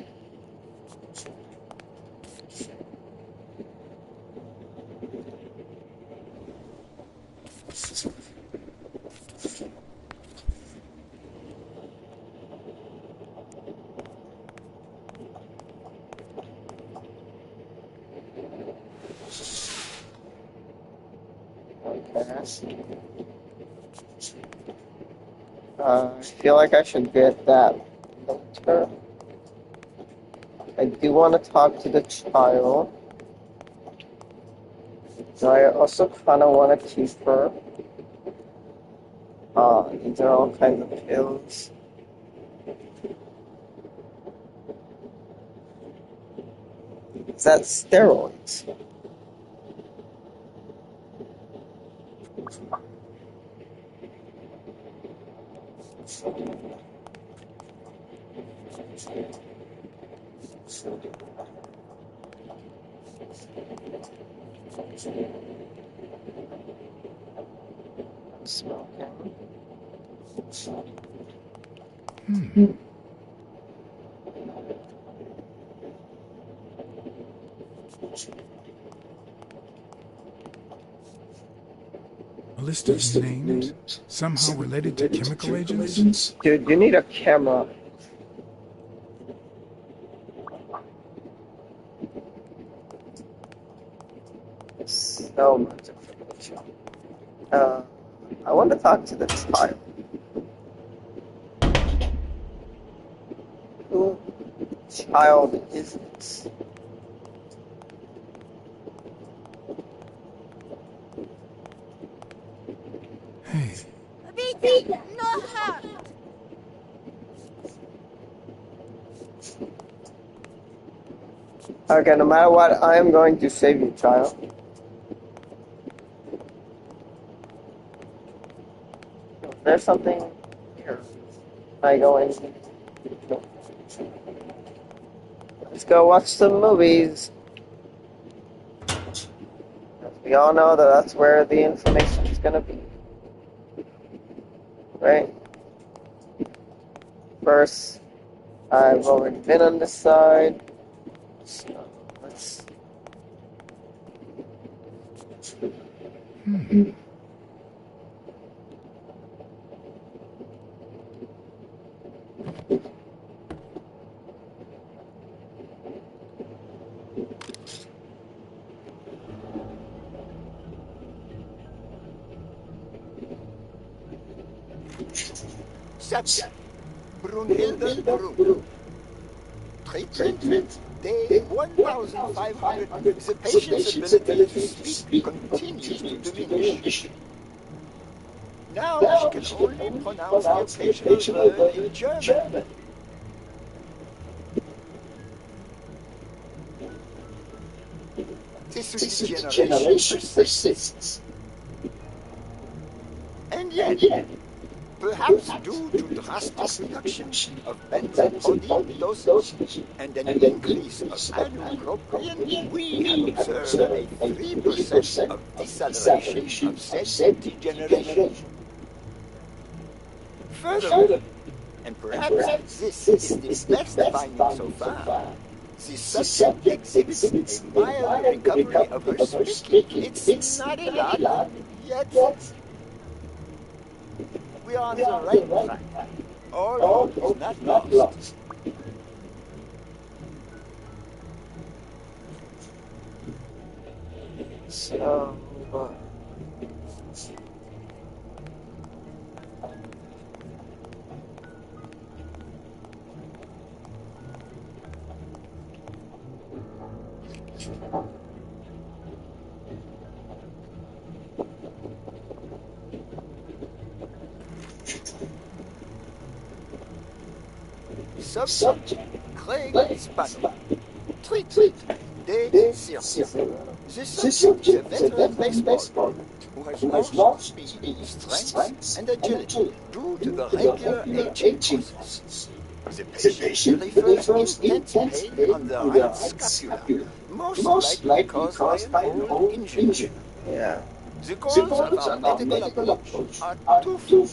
[SPEAKER 1] I feel like I should get that later. I do want to talk to the child. So I also kind of want to keep her. These are all kinds of pills. Is that steroids? Smoking.
[SPEAKER 3] A list of names somehow related to chemical agents?
[SPEAKER 1] Dude, you need a camera. So much information. I want to talk to the child. Who child is this?
[SPEAKER 3] Hey,
[SPEAKER 6] Vita, no hurt.
[SPEAKER 1] Okay, no matter what, I am going to save you, child. There's something here. Am I going? No. Let's go watch some movies. We all know that that's where the information is going to be. Right? First, I've already been on this side. So let's...
[SPEAKER 11] Subject, Brunhilde Brun. Treatment, day 1500. The patient's ability to speak continues to diminish. Now she can only pronounce the occasional word in German. This degeneration persists. And yet, perhaps due to drastic reduction of benzodiazepine dosage and an increase of ibuprofen, we have observed a 3% of deceleration of said degeneration. Further, and perhaps this is the best finding so far, the subject exhibits a mild recovery of her speaking. It's not a lot, yet we are on the right track. All is not lost.
[SPEAKER 1] So,
[SPEAKER 11] Subject, Craig Spano. Treatment, day 0. The subject is a veteran baseballer who has lost speed, strength, and agility due to the regular aging process. The patient refers intense pain on the right scapula, most likely caused by an old injury.
[SPEAKER 1] yeah.
[SPEAKER 11] The goals of our medical approach are twofold.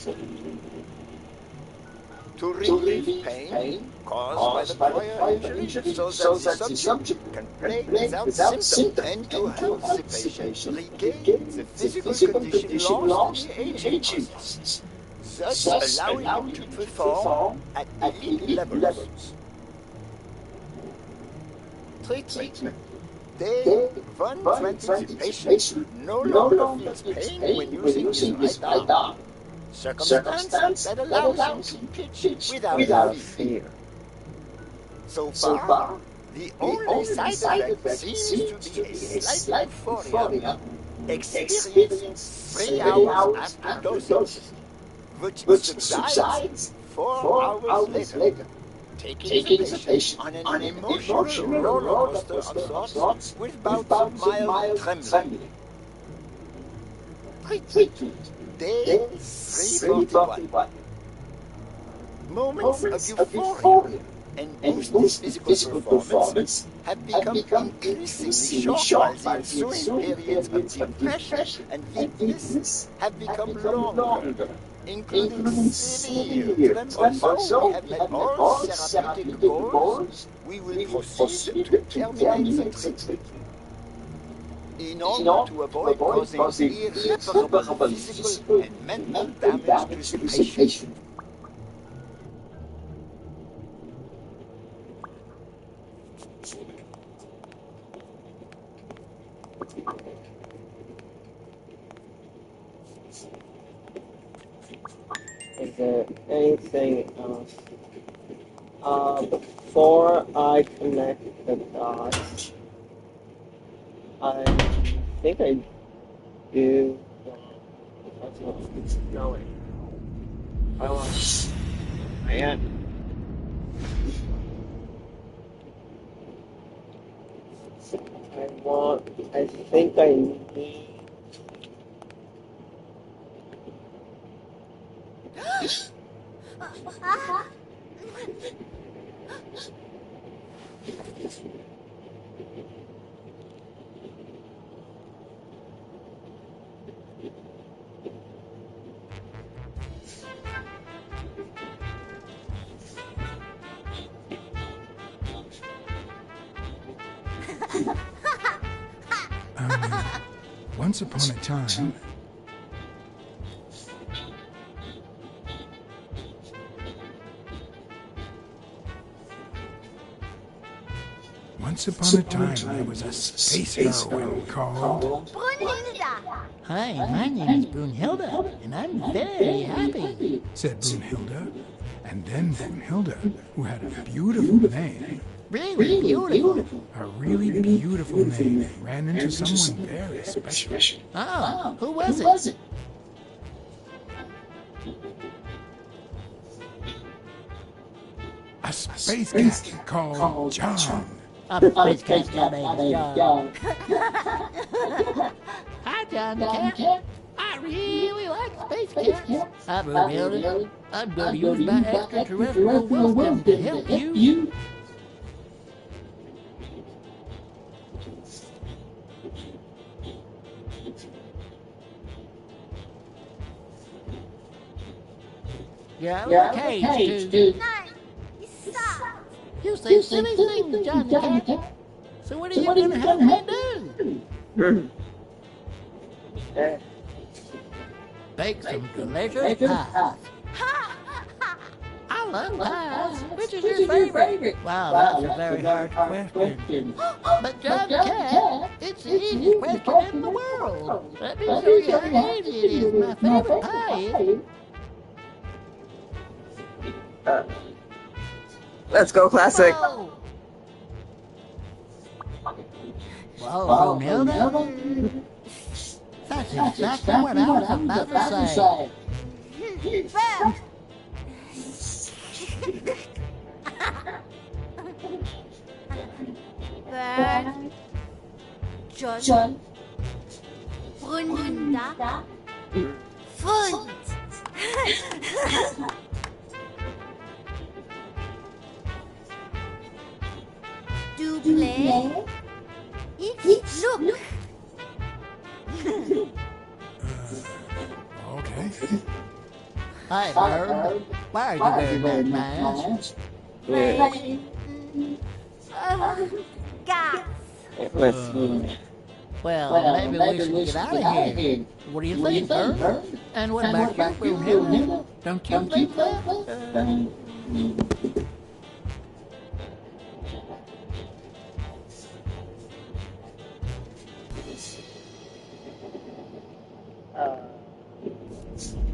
[SPEAKER 11] To relieve pain caused by the prior injury so that the subject can play without symptoms and to help the patient regain the physical condition lost in the aging process, thus allowing him to perform at elite levels. Treatment. Day 120, the patient no longer feels pain when using his right arm. Circumstance that allows him to pitch without fear. So far, the only side effect seems to be a slight euphoria experienced 3 hours after dosage, which subsides 4 hours later, taking the patient on an emotional roller coaster of sorts with bouts of mild trembling. Treatment. Day 341. Moments of euphoria and boosted physical performance have become increasingly short while the ensuing periods of depression and weakness have become longer, including severe tremors. Also, we have met all therapeutic goals. We will proceed to terminate the treatment. In order to avoid causing irreparable physical and mental damage to the patient.
[SPEAKER 1] Is there anything else? Before I connect the dots, I think I do. No way. I am. I think I need.
[SPEAKER 3] Once upon a time, there was a space heroine called
[SPEAKER 6] Brunhilde!
[SPEAKER 12] Hi, my name is Brunhilde, and I'm very happy,
[SPEAKER 3] said Brunhilde. And then Brunhilde, who had a beautiful name,
[SPEAKER 12] really beautiful,
[SPEAKER 3] a really beautiful name, ran into someone very special.
[SPEAKER 12] Oh, who was it?
[SPEAKER 3] A space captain called John.
[SPEAKER 12] A space captain named John. Hi, John the Cat. I really like space cat? I'm Brunhilde. I'm going to use my extraterrestrial wisdom to help you. Yeah, with a cage, too.
[SPEAKER 6] None. You suck.
[SPEAKER 12] You say silly things, Johnny Cat. So what are you going to help me do? Bake some delicious pies. I love pies. Which is your favorite? Wow, that's a very hard question. But Johnny Cat, it's the easiest question in the world. Let me show you how easy it is. My favorite pie is...
[SPEAKER 1] Let's go, classic.
[SPEAKER 12] Whoa, Brunhilde? That's exactly what I was about to say.
[SPEAKER 6] Well. Bird. John. Brunhilde. Fund. Du play. Ich look.
[SPEAKER 3] Okay.
[SPEAKER 12] Hi, Bird. Why are you wearing that mask?
[SPEAKER 6] Gas.
[SPEAKER 12] Well, maybe we should get out of here. What do you think, Bird? And what about you, Brunhilde? Don't you think that?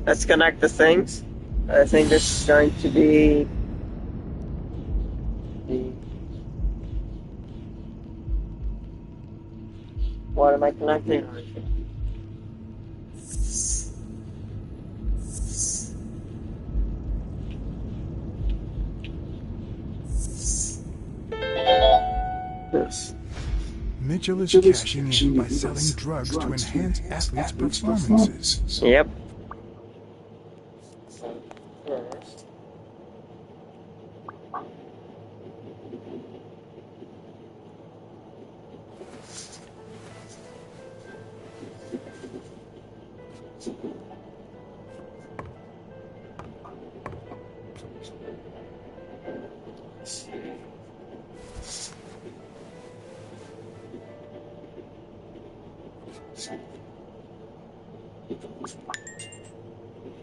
[SPEAKER 1] Let's connect the things. I think this is going to be what am I connecting? This.
[SPEAKER 3] Mitchell is cashing in by selling drugs to enhance athletes' performances.
[SPEAKER 1] Yep.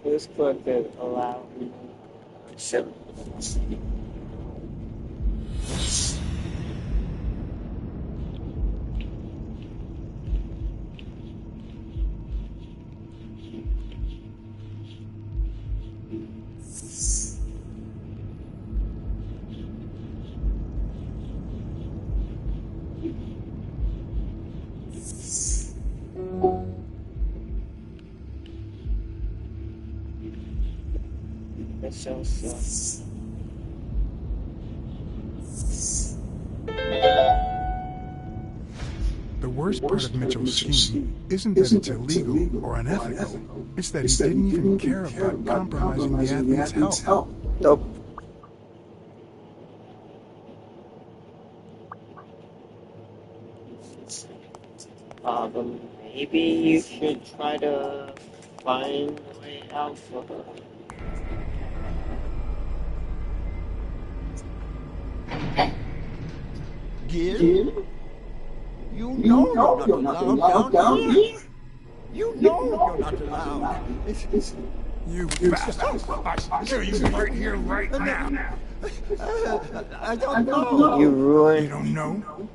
[SPEAKER 1] This clip did allow action.
[SPEAKER 3] The worst part of Mitchell's scheme isn't that it's illegal or unethical. It's that he didn't even care about compromising the athlete's health.
[SPEAKER 1] Nope. Maybe you should try to find a way out for her.
[SPEAKER 11] Gil? You know you're not allowed down here. You know you're not allowed.
[SPEAKER 3] You bastard! I tell you right here, right now.
[SPEAKER 11] I don't know.
[SPEAKER 1] You ruined.
[SPEAKER 3] You don't know?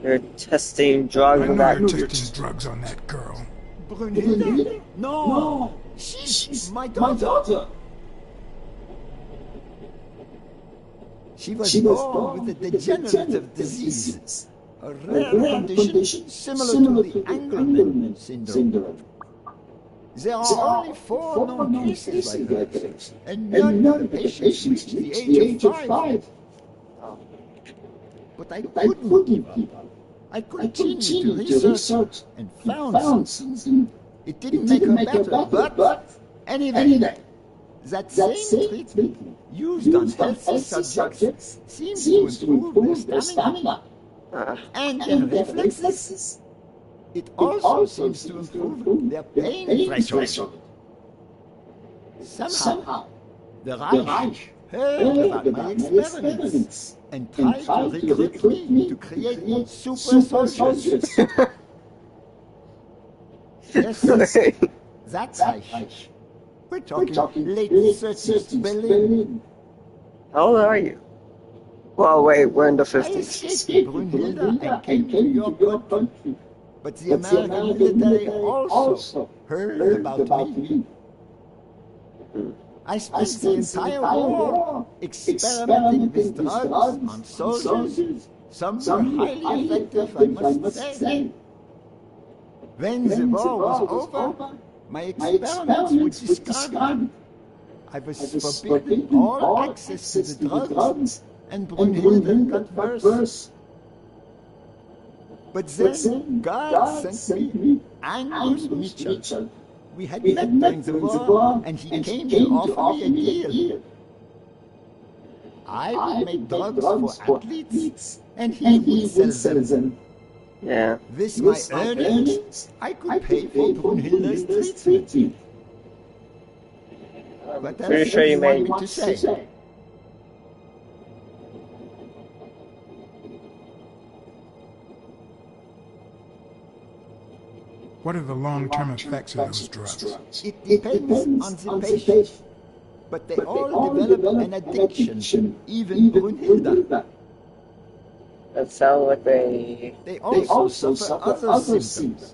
[SPEAKER 1] You're testing drugs on that.
[SPEAKER 3] You're testing drugs on that girl.
[SPEAKER 11] Brunhilde? No. She's my daughter. She was born with a degenerative disease, a rare condition similar to the Angelman syndrome. There are only 4 known cases like this, and none of the patients reach the age of 5. But I couldn't give up. I continued to research and found something. It didn't make her better, but anyway, that same treatment used on healthy subjects seems to improve their stamina and their reflexes. It also seems to improve their pain threshold. Somehow, the Reich heard about my experiments and tried to recruit me to create super soldiers. Yes, that's Reich. We're talking late 30s Berlin.
[SPEAKER 1] How old are you? Well, wait, we're in the
[SPEAKER 11] I
[SPEAKER 1] 50s.
[SPEAKER 11] escaped Brunhilde and came to your country. But the American military also heard about me. I spent the entire war experimenting with drugs on soldiers. Some were highly effective, I must say. When the war was over, my experiments were discarded. I was forbidden all access to the drugs, and Brunhilde got worse. But then God sent me Angus Mitchell. We had met during the war, and he came to offer me a deal. I would make drugs for athletes, and he would sell them.
[SPEAKER 1] Yeah.
[SPEAKER 11] With my earnings, I could pay for Brunhilde's treatment. What else
[SPEAKER 1] Pretty sure
[SPEAKER 11] do
[SPEAKER 1] you
[SPEAKER 11] you want
[SPEAKER 1] made-
[SPEAKER 11] me to say?
[SPEAKER 3] What are the long-term effects of those drugs?
[SPEAKER 11] It depends on the patient. But they all develop an addiction, even Brunhilde.
[SPEAKER 1] That sounds like they...
[SPEAKER 11] They also suffer other symptoms.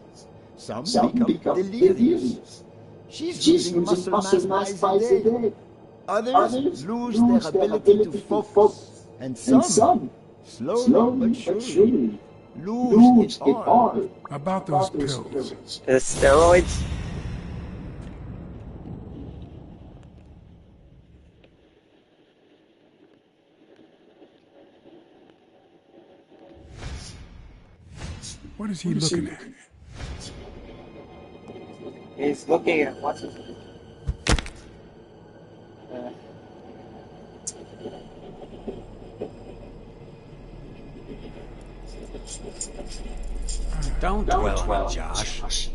[SPEAKER 11] Some become delirious. She's losing muscle mass by the day. Others lose their ability to focus. And some, slowly but surely, lose it all.
[SPEAKER 3] About those pills.
[SPEAKER 1] The steroids?
[SPEAKER 3] What is he looking at?
[SPEAKER 1] He's looking at what's his name?
[SPEAKER 2] Don't dwell on it, Josh.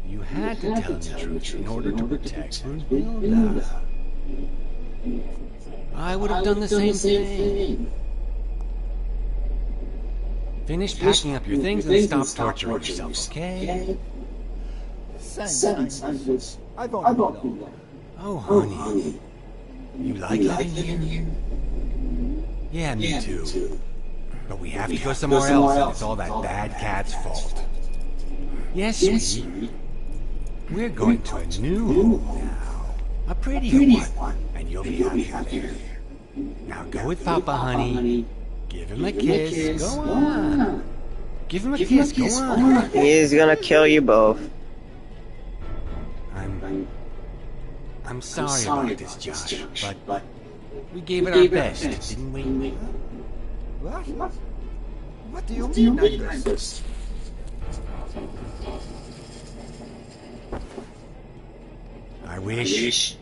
[SPEAKER 2] You had to tell him the truth in order to protect Brunhilde. I would have done the same thing. Finish packing up your things and stop torturing yourself, okay?
[SPEAKER 11] Thanks, Angus. I won't be long.
[SPEAKER 2] Oh, honey. You like living here? Yeah, me too. But we have to go somewhere else, and it's all that bad cat's fault. Yes, sweetie. We're going to a new home now. A prettier one. And you'll be happy there. Now go with Papa, honey. Give him a kiss. Go on. Give him a kiss. Go on.
[SPEAKER 1] He's gonna kill you both.
[SPEAKER 2] I'm sorry about this, Josh, but we gave it our best, didn't we?
[SPEAKER 11] What? What do you mean, Angus?
[SPEAKER 2] I wish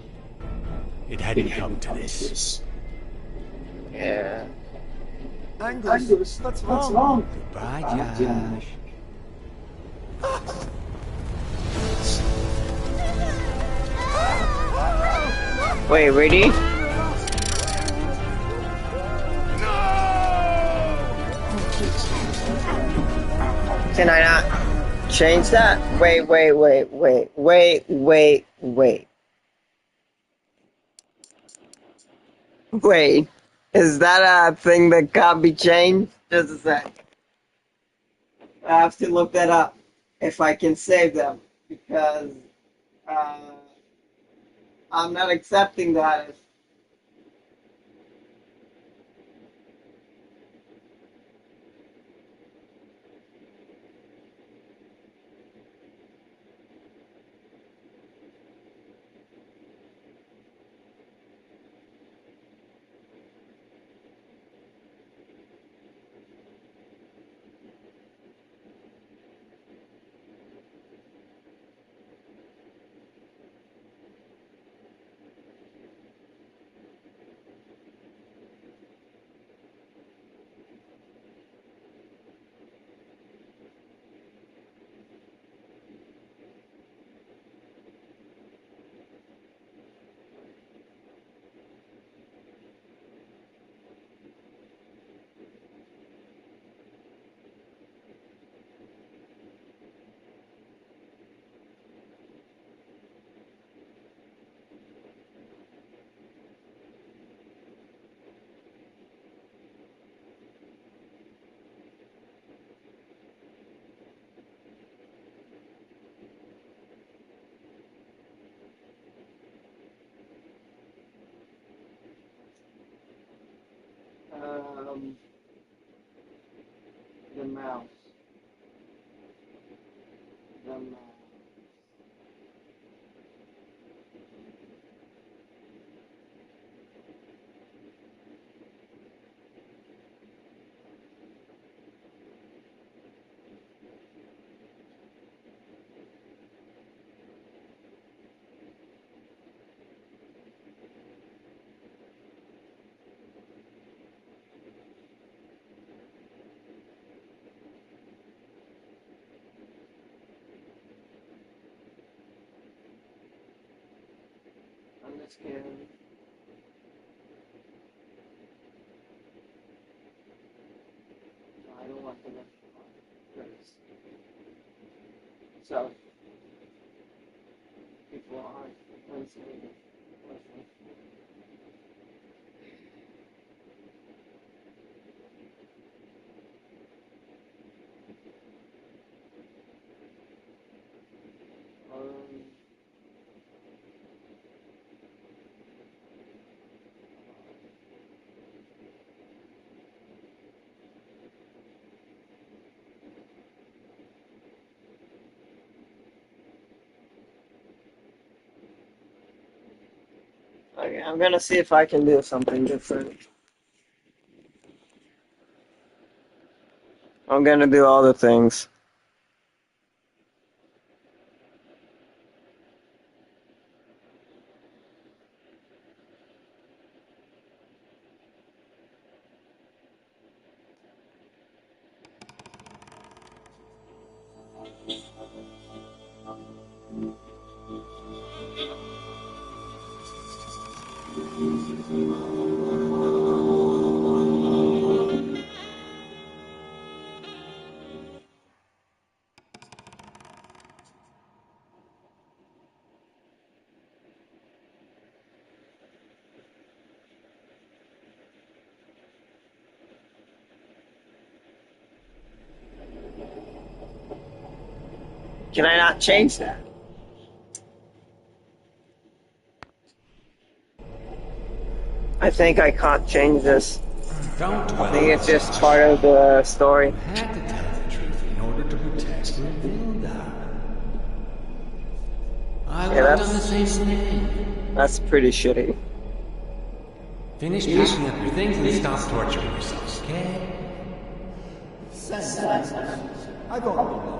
[SPEAKER 2] it hadn't come to this.
[SPEAKER 1] Yeah.
[SPEAKER 11] Angus, what's wrong?
[SPEAKER 2] Goodbye, Josh.
[SPEAKER 1] Wait, ready? Can I not change that? Wait. Wait, is that a thing that can't be changed? Just a sec. I have to look that up if I can save them because I'm not accepting that. The mouse. The mouse. I'm just kidding. No, I don't want the rest of this. So, people aren't listening. Okay, I'm gonna see if I can do something different. I'm gonna do all the things. Can I not change that? I think I can't change this.
[SPEAKER 2] Don't
[SPEAKER 1] I think it's just part of the story.
[SPEAKER 2] Had to tell the truth in order to protect Brunhilda. I would have done the same thing.
[SPEAKER 1] That's pretty shitty.
[SPEAKER 2] Finish packing up your things and stop torturing yourselves, okay?
[SPEAKER 11] I don't know.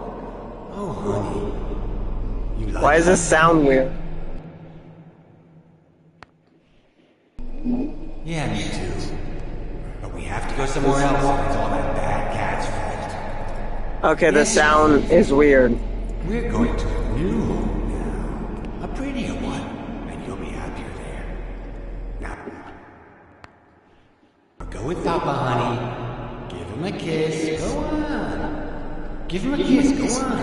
[SPEAKER 2] Oh, honey. You like
[SPEAKER 1] Why does this sound weird?
[SPEAKER 2] Yeah, me too. But we have to go somewhere else. It's all that bad cat's fault.
[SPEAKER 1] Okay, the sound is weird.
[SPEAKER 2] We're going to a new home now. A prettier one. And you'll be happier there. Now, go with Papa, honey. Give him a kiss. Go on. Give him a kiss. Go on.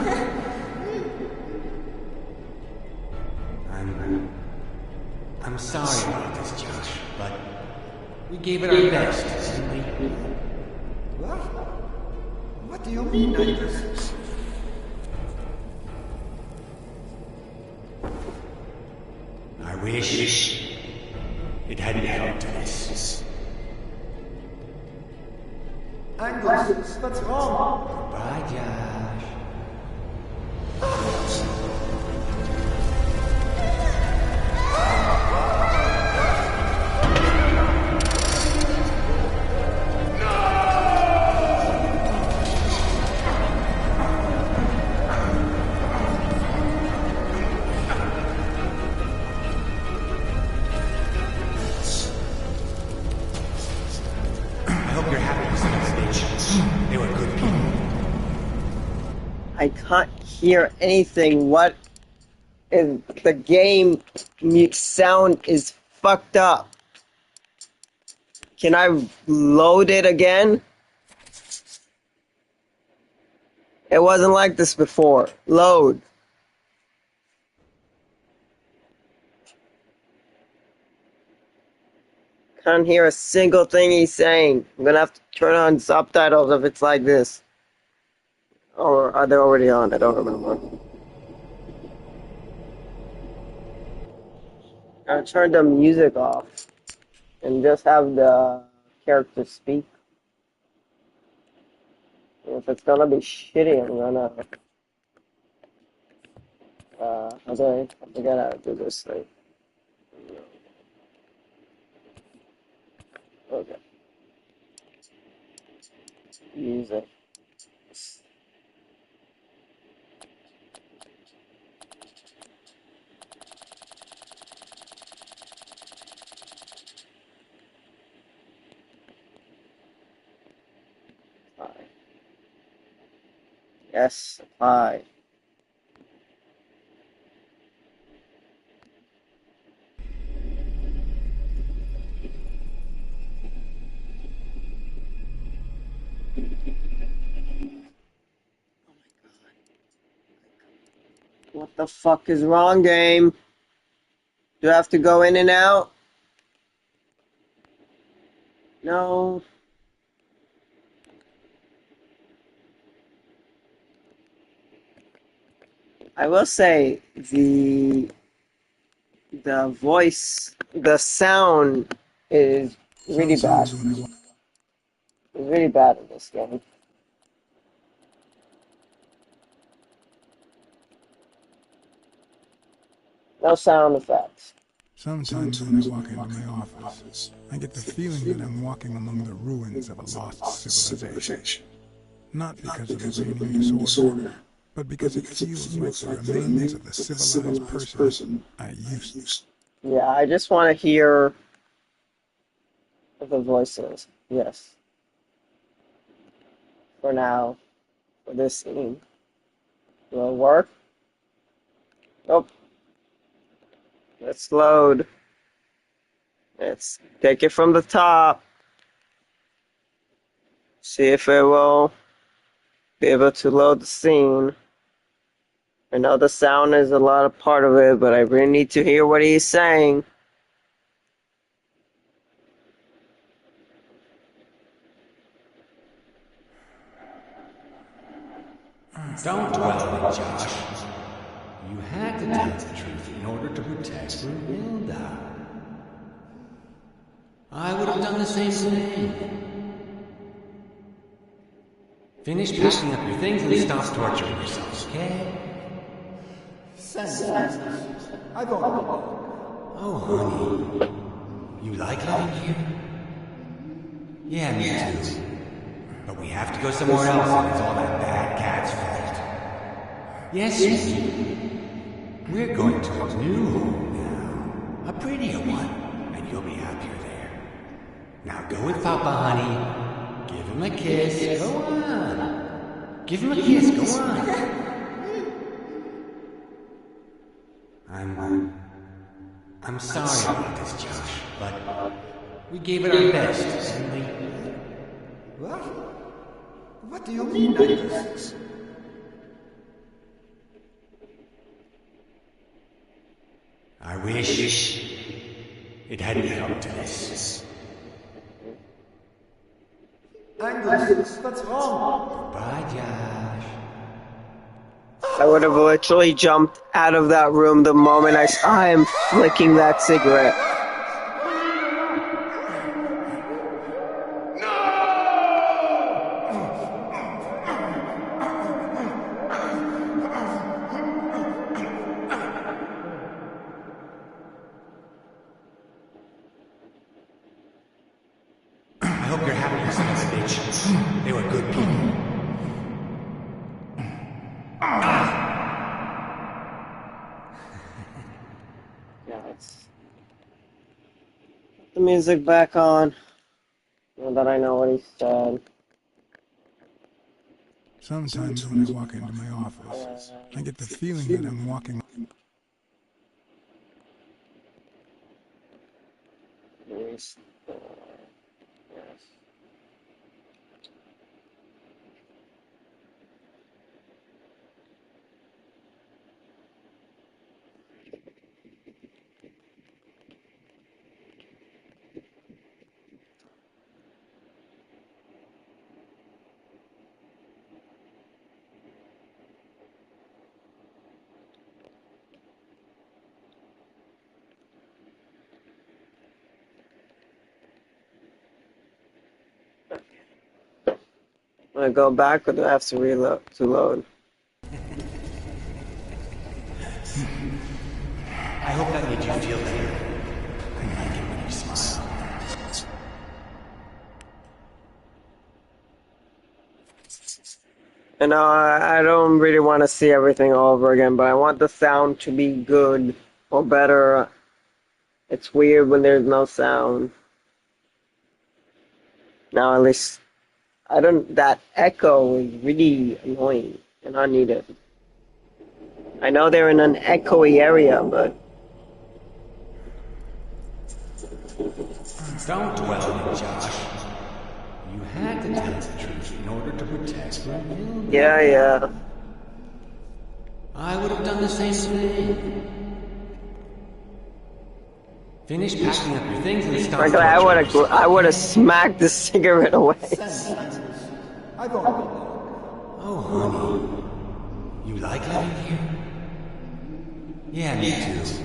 [SPEAKER 2] I'm sorry about this, Josh, but we gave it our best, didn't we?
[SPEAKER 11] What? What do you mean, I guess?
[SPEAKER 2] I wish it hadn't happened to this.
[SPEAKER 11] Angus, what's wrong?
[SPEAKER 2] Bye, Josh.
[SPEAKER 1] I can't hear anything. What is the game sound is fucked up. Can I load it again? It wasn't like this before. Load. Can't hear a single thing he's saying. I'm gonna have to turn on subtitles if it's like this. Or are they already on? I don't remember. I'll turn the music off and just have the characters speak. If it's gonna be shitty, I'm gonna. Okay, I forget how to do this thing. Okay. Music. Apply. Yes, apply. What the fuck is wrong, game? Do I have to go in and out? No. I will say the voice, the sound is really bad. It's really bad in this game. No sound effects.
[SPEAKER 3] Sometimes when I walk into my office, I get the feeling that I'm walking among the ruins of a lost civilization. Not because of the reigning disorder, but because it feels like the remains of the civilized person I used to.
[SPEAKER 1] Yeah, I just want to hear the voices. Yes. For now, for this scene. Will it work? Nope. Let's load. Let's take it from the top. See if it will be able to load the scene. I know the sound is a lot of part of it, but I really need to hear what he's saying.
[SPEAKER 2] Don't dwell on it, Josh. You had to tell the truth in order to protect Brunhilda. I would have done the same thing. Finish packing up your things and stop torturing yourself, okay?
[SPEAKER 4] I don't.
[SPEAKER 2] Oh, honey. You like living here? Yeah, me too. But we have to go somewhere else, and it's all that bad cat's fault. Yes, you do. We're going to a new home now. A prettier one, and you'll be happier there. Now go with Papa, honey. Give him a kiss. Go on. Give him a kiss. Go on. I'm sorry about this, Josh, but we gave it our best, and we...
[SPEAKER 4] What? What do you mean, Nicholas?
[SPEAKER 2] I wish it hadn't come to this.
[SPEAKER 4] Angus, what's wrong?
[SPEAKER 2] Goodbye, Josh.
[SPEAKER 1] I would have literally jumped out of that room the moment I saw him flicking that cigarette.
[SPEAKER 2] I hope you're happy with some of the bitch. They were good people.
[SPEAKER 1] Yeah, let's put the music back on. Now that I know what he said.
[SPEAKER 3] Sometimes when I walk into my office, I get the feeling that I'm walking.
[SPEAKER 1] Yes. I'm gonna go back or do I have to reload to load?
[SPEAKER 2] I hope that made you feel better. I like it when you smile.
[SPEAKER 1] And I don't really want to see everything over again, but I want the sound to be good or better. It's weird when there's no sound. Now at least that echo is really annoying and unneeded. I know they're in an echoey area, but
[SPEAKER 2] Don't dwell on it, Josh. You had to tell the truth in order to protect your human.
[SPEAKER 1] yeah.
[SPEAKER 2] I would have done the same thing. Finish packing up your things and start.
[SPEAKER 1] Frankly, I would have smacked the cigarette away.
[SPEAKER 2] Oh, honey. You like living here? Yeah, me too.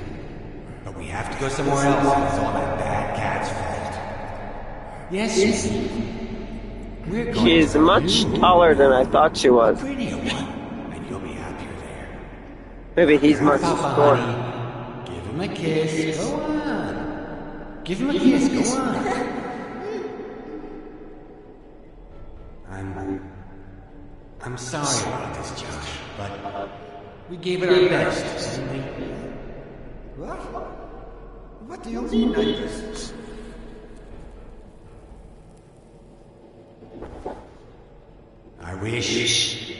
[SPEAKER 2] But we have to go somewhere else, and it's all that bad cat's fault. Yes, we're going.
[SPEAKER 1] She's much taller than I thought she was.
[SPEAKER 2] Prettier one, and you'll be happier there.
[SPEAKER 1] Maybe he's much shorter.
[SPEAKER 2] Give him a kiss. Go on. Give him a kiss. Go on. I'm sorry about this, Josh, but we gave it our best, didn't we?
[SPEAKER 11] What? What do you mean, I guess?
[SPEAKER 2] I wish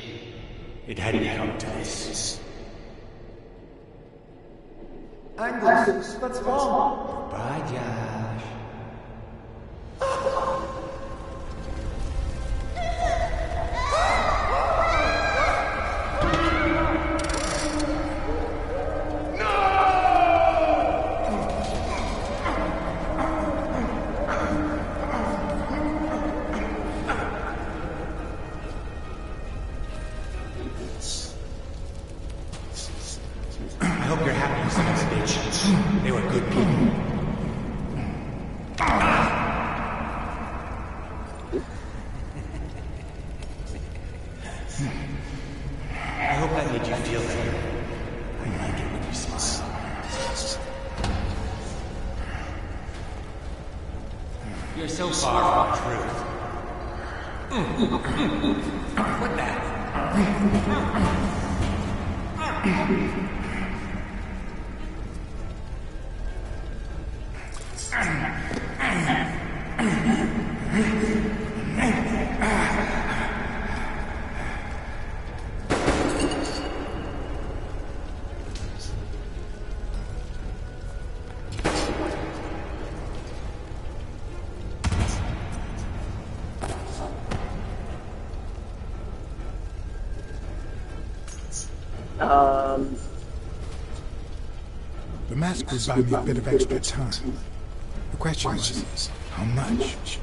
[SPEAKER 2] it hadn't come to this.
[SPEAKER 11] Angus, what's wrong?
[SPEAKER 2] Goodbye, Josh. They were good people. I hope that made you feel better. I like it when you smile. You're so far from the truth. What the?
[SPEAKER 3] The mask would buy me a bit of extra time. The question was, how much?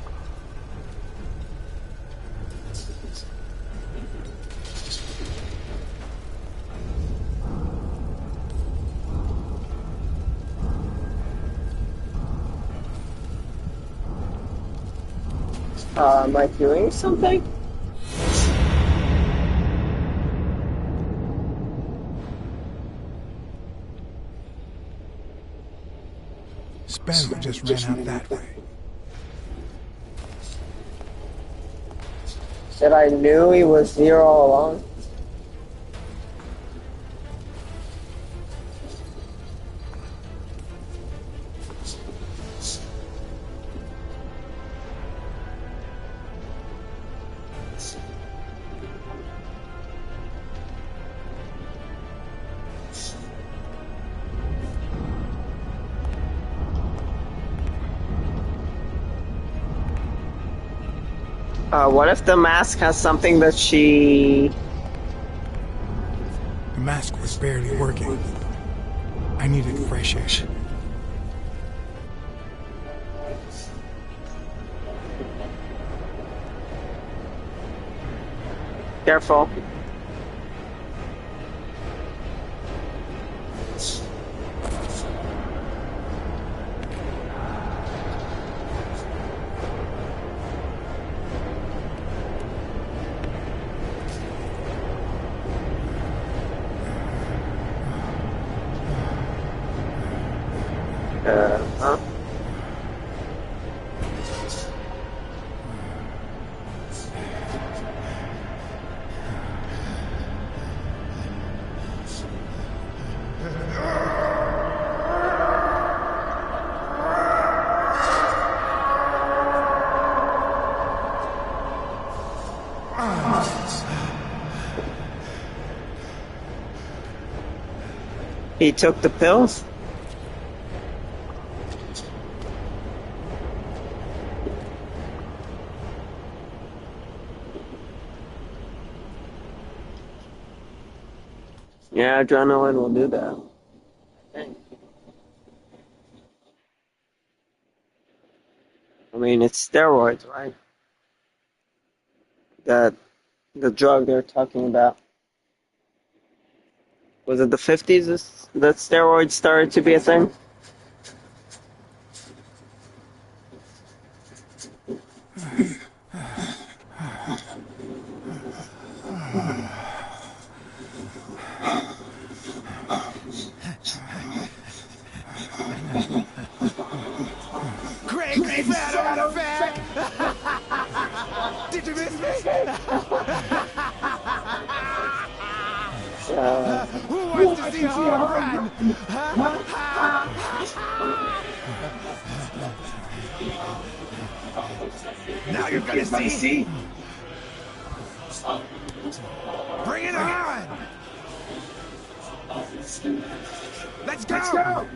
[SPEAKER 1] Am I doing something?
[SPEAKER 3] Spanner just ran out that way.
[SPEAKER 1] Said I knew he was here all along. What if the mask has something that she...
[SPEAKER 3] The mask was barely working. I needed fresh air.
[SPEAKER 1] Careful. Huh? He took the pills? Yeah, adrenaline will do that. I mean, it's steroids, right? That the drug they're talking about. Was it the 50s that steroids started to be a thing?
[SPEAKER 8] Craig, fat artifact! Did you miss me? Who wants to see a home run? Now you're gonna see. Bring it on! Let's go!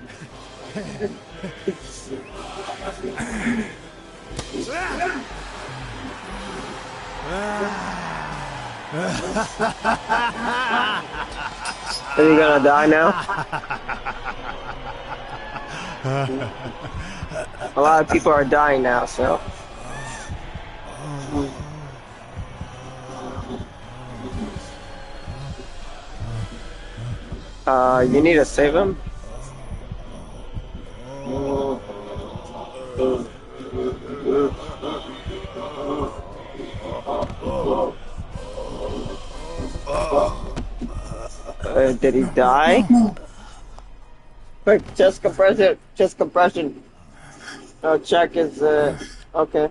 [SPEAKER 1] Are you gonna die now? A lot of people are dying now, so. You need to save him? Did he die? Quick, chest compression, chest compression. Oh, check his, okay.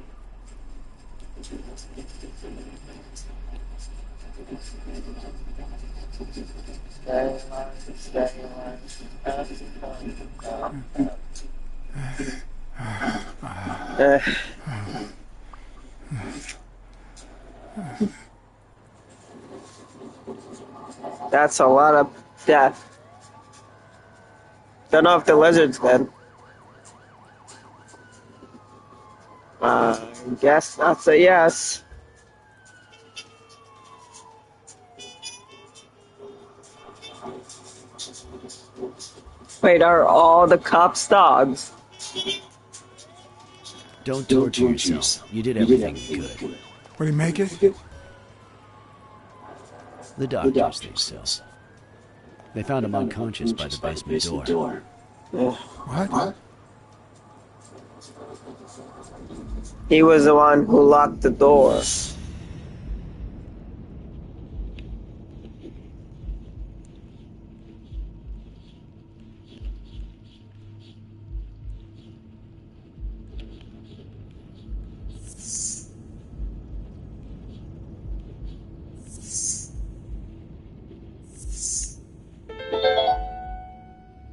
[SPEAKER 1] That's a lot of death. Don't know if the lizard's dead. I guess that's a yes. Wait, are all the cops dogs?
[SPEAKER 2] Don't torture yourself. You did everything you could.
[SPEAKER 3] What do you make it?
[SPEAKER 2] The doctors think so. They found him unconscious by the basement door.
[SPEAKER 3] What?
[SPEAKER 1] He was the one who locked the door.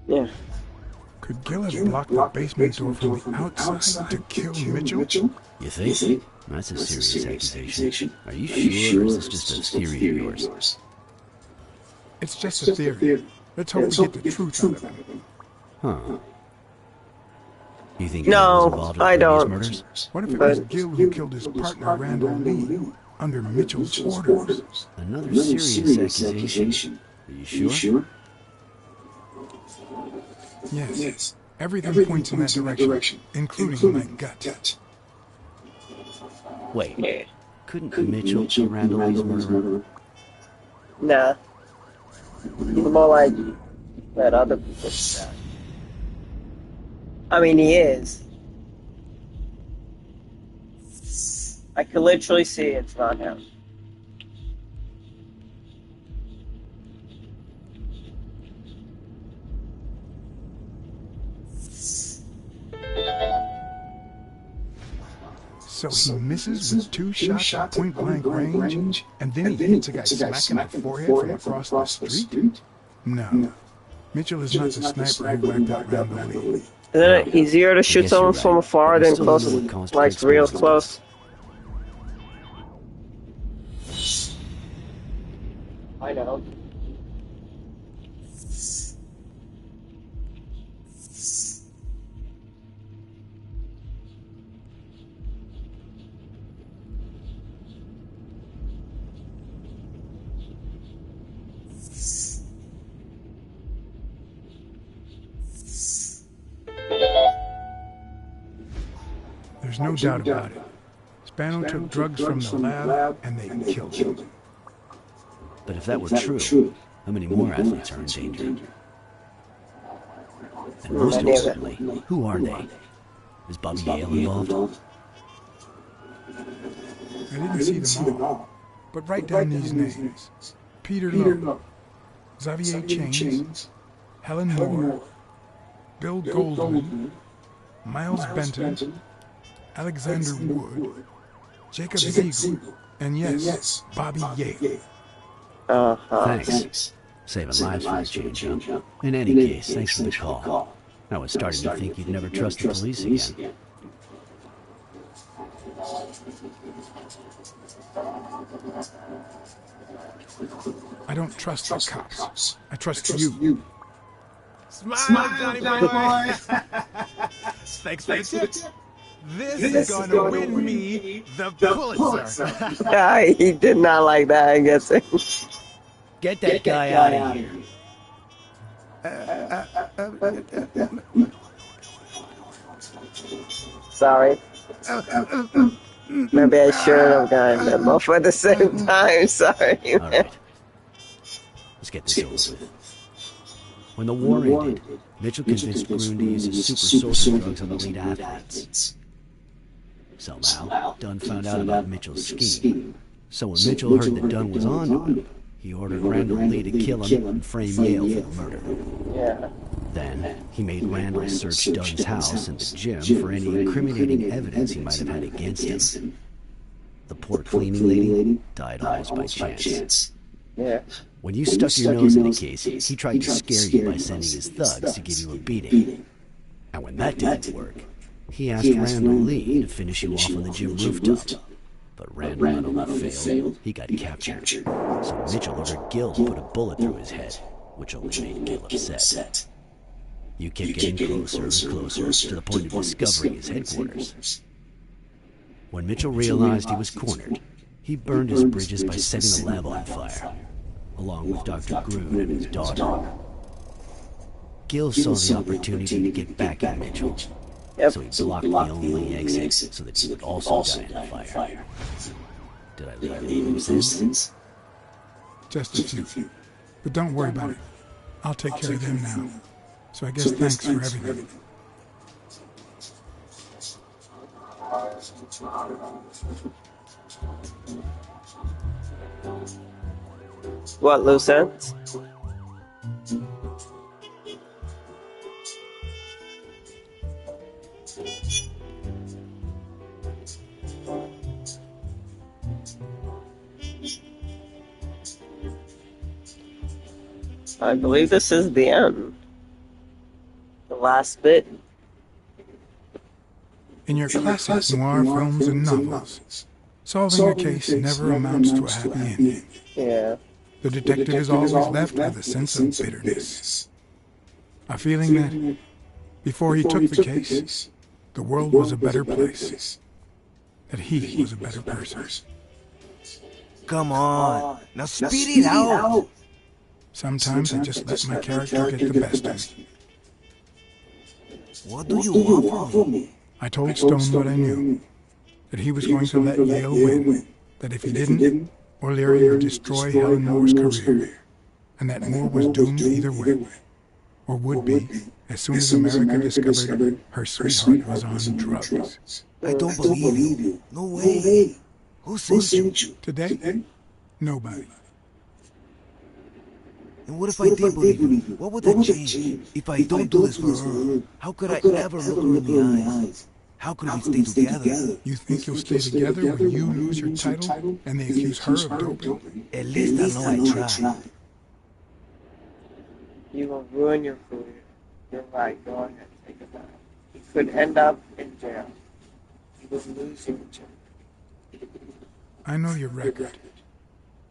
[SPEAKER 1] Yeah.
[SPEAKER 3] Could Gil have blocked the basement door from the outside to kill Mitchell?
[SPEAKER 2] You think? That's a serious accusation. Are you sure, or is this just a theory of yours?
[SPEAKER 3] It's just a theory. Let's hope we get the truth out of him.
[SPEAKER 2] Huh. You think
[SPEAKER 1] No,
[SPEAKER 2] Gil was involved in
[SPEAKER 1] I
[SPEAKER 2] previous
[SPEAKER 1] don't.
[SPEAKER 2] murders?
[SPEAKER 3] What if it was Gil who killed his partner Randall Lee under Mitchell's orders?
[SPEAKER 2] Another serious accusation. Are you sure?
[SPEAKER 3] Yes. Everything points in that direction, including my gut.
[SPEAKER 2] Wait. Couldn't Mitchell be Randall Lee's murderer?
[SPEAKER 1] Nah. He's more like that other people said. I mean, he is. I can literally see it's not him.
[SPEAKER 3] So he misses with 2 shots at point-blank range, and then he hits a guy smack in the forehead from across the street? No. Mitchell is not the sniper who wiped out Randall Lee.
[SPEAKER 1] Isn't it easier to shoot someone from afar than close, like real close? I know.
[SPEAKER 3] There's no doubt about it. Spano took drugs from the lab, and they killed him.
[SPEAKER 2] But if that were true, how many more athletes are in danger? And most importantly, who are they? Is Bobby Yale involved?
[SPEAKER 3] I didn't see them all, but write down these names. Peter Lowe, Xavier Chains, Helen Moore, Bill Goldman, Miles Benton, Alexander Wood, Jacob Ziegler, and yes, Bobby Yale.
[SPEAKER 2] Thanks. Saving lives for a change, huh? In any case, thanks for the call. I was starting to think you'd never trust the police again.
[SPEAKER 3] I don't trust the cops. I trust you.
[SPEAKER 8] Smile, Johnny boy! Thanks for the tip. This is gonna win me the Pulitzer.
[SPEAKER 1] Yeah, he did not like that, I guess.
[SPEAKER 2] Get that guy out of here.
[SPEAKER 1] Sorry. Maybe I should have gotten them off at the same time. Sorry.
[SPEAKER 2] All right. Let's get this over with. When the war ended, Mitchell convinced Grun to use his super soldier drugs on elite athletes. Somehow, Dunn found out about Mitchell's scheme. So when Mitchell heard that Dunn was on to him, he ordered Randall Lee to kill him and frame Yale for the murder.
[SPEAKER 1] Yeah.
[SPEAKER 2] Then, he made Randall search Dunn's house and the gym for any incriminating evidence he might have had against him. The poor cleaning lady died almost by chance.
[SPEAKER 1] Yeah.
[SPEAKER 2] When you stuck your nose in the case, he tried to scare you by sending his thugs to give you a beating. And when that didn't work, he asked Randall Lee to finish you off on the gym rooftop. But Randall not only failed, he got captured. So Mitchell ordered Gil to put a bullet through his head, which only made Gil upset. You kept getting closer and closer to the point of discovering his headquarters. When Mitchell realized he was cornered, he burned his bridges by setting the lab on fire, along with Dr. Grun and his daughter. Gil saw the opportunity to get back at Mitchell, so he blocked the only exit so that he would also die in the fire. Did I leave any loose ends?
[SPEAKER 3] Just a few. But don't worry about it. I'll take care of them now. So I guess thanks for everything.
[SPEAKER 1] What, loose ends? I believe this is the end. The last bit.
[SPEAKER 3] In your classic noir films and novels, solving a case never amounts to a happy ending.
[SPEAKER 1] Yeah.
[SPEAKER 3] The detective is always left with a sense of bitterness. A feeling that, before he took the case, the world was a better place. That he was a better person.
[SPEAKER 10] Come on, now speed it out.
[SPEAKER 3] Sometimes I just let my character get the best of me.
[SPEAKER 10] What do you want from me?
[SPEAKER 3] I told Stone what I knew. That he was going to let Yale win. That if he didn't, O'Leary would destroy Helen Moore's career. And that Moore was doomed either way. Or would be, as soon as America discovered her sweetheart was on drugs.
[SPEAKER 10] I don't believe you. No way. Who sent you?
[SPEAKER 3] Today? Nobody.
[SPEAKER 10] And what if I did believe you? What would that change? If I don't do this for her, how could I ever look her in the eyes? How could we stay together?
[SPEAKER 3] You think you'll stay together when you lose your title and they accuse her of doping?
[SPEAKER 10] At least I know I tried.
[SPEAKER 1] You will ruin your career. You're right. Go ahead. Take it back. You could end up in jail. You will lose your job.
[SPEAKER 3] I know your record.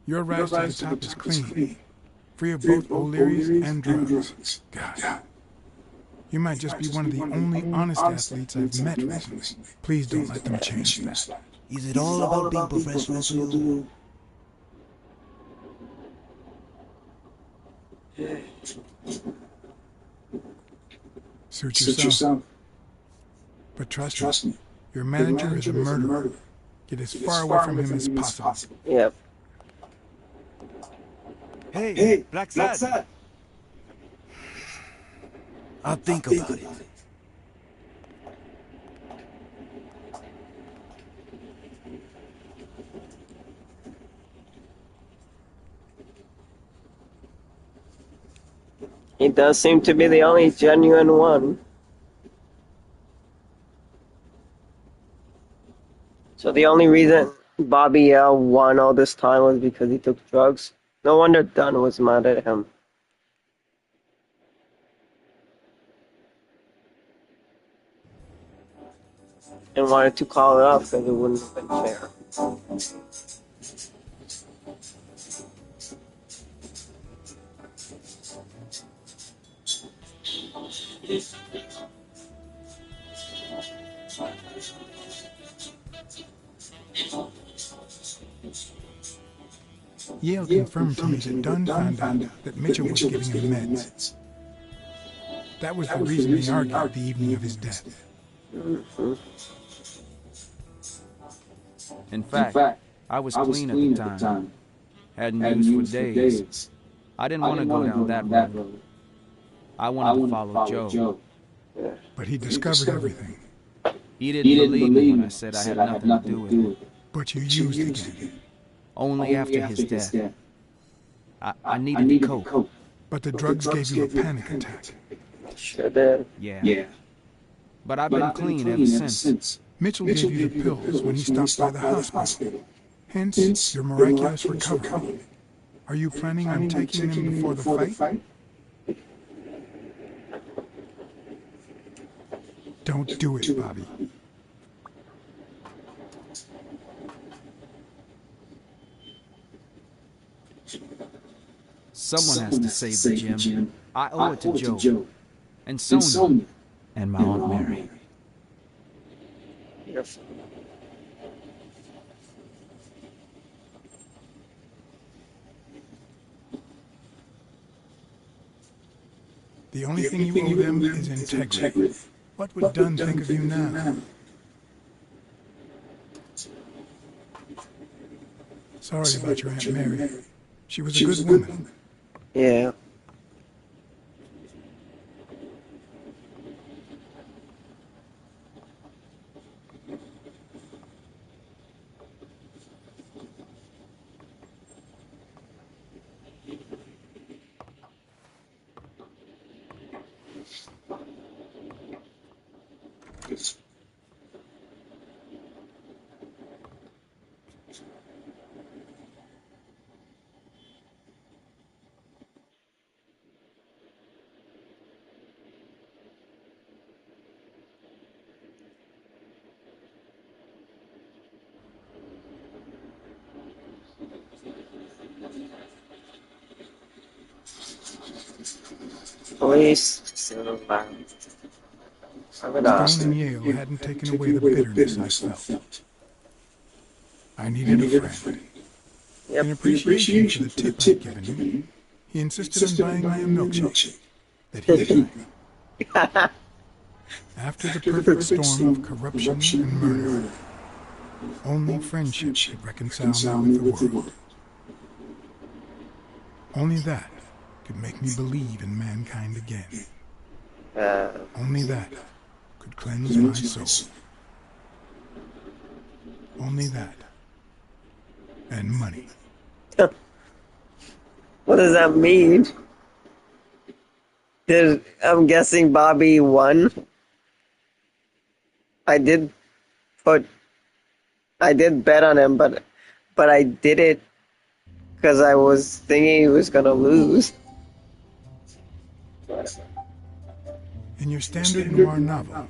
[SPEAKER 3] Your rise to the top is clean. Free of both O'Leary's and drugs. God. You might just be one of the only honest athletes I've met recently. Please don't let them change that.
[SPEAKER 10] Is it all about being professional to you?
[SPEAKER 3] Suit yourself. But trust me, your manager is a murderer. Get as far away from him as possible.
[SPEAKER 1] Yep.
[SPEAKER 10] Hey, Blacksad. I'll think about it.
[SPEAKER 1] He does seem to be the only genuine one. So the only reason Bobby L won all this time was because he took drugs. No wonder Dunn was mad at him. And wanted to call it off because it wouldn't have been fair.
[SPEAKER 3] Yale confirmed to me that Dunn found out that Mitchell was giving him meds. That was the reason they argued the evening of his death.
[SPEAKER 13] In fact, I was clean at the time. Hadn't used for days. I didn't want to go down that road. I wanted to follow Joe.
[SPEAKER 3] But he discovered everything.
[SPEAKER 13] He didn't believe me when I said I had nothing to do with it.
[SPEAKER 3] But you used again.
[SPEAKER 13] Only after his death. I needed to cope.
[SPEAKER 3] But the drugs gave you a panic attack.
[SPEAKER 1] Sure did.
[SPEAKER 13] Yeah. But I've been clean ever since.
[SPEAKER 3] Mitchell gave you the pills when he stopped by the hospital. Hence, your miraculous recovery. Are you planning on taking them before the fight? Don't do it, Bobby.
[SPEAKER 13] Someone has to save the gym. I owe it to Joe. And Sonia. And my Aunt Mary.
[SPEAKER 1] Yes.
[SPEAKER 3] The only thing you owe them is integrity. What would Dunn think of you now? Sorry about your Aunt Mary. She was a good woman.
[SPEAKER 1] Yeah. Police.
[SPEAKER 3] Stone and Yale hadn't taken away the bitterness I felt. I needed a friend. In appreciation for the tip I'd given him, he insisted on buying me a milkshake that he drank. After the perfect storm of corruption and murder, only friendship could reconcile me with the world. Only that could make me believe in mankind again. Only that could cleanse my soul. Only that. And money.
[SPEAKER 1] What does that mean? I'm guessing Bobby won. I did put, I did bet on him, but I did it because I was thinking he was gonna lose.
[SPEAKER 3] In your standard noir novel,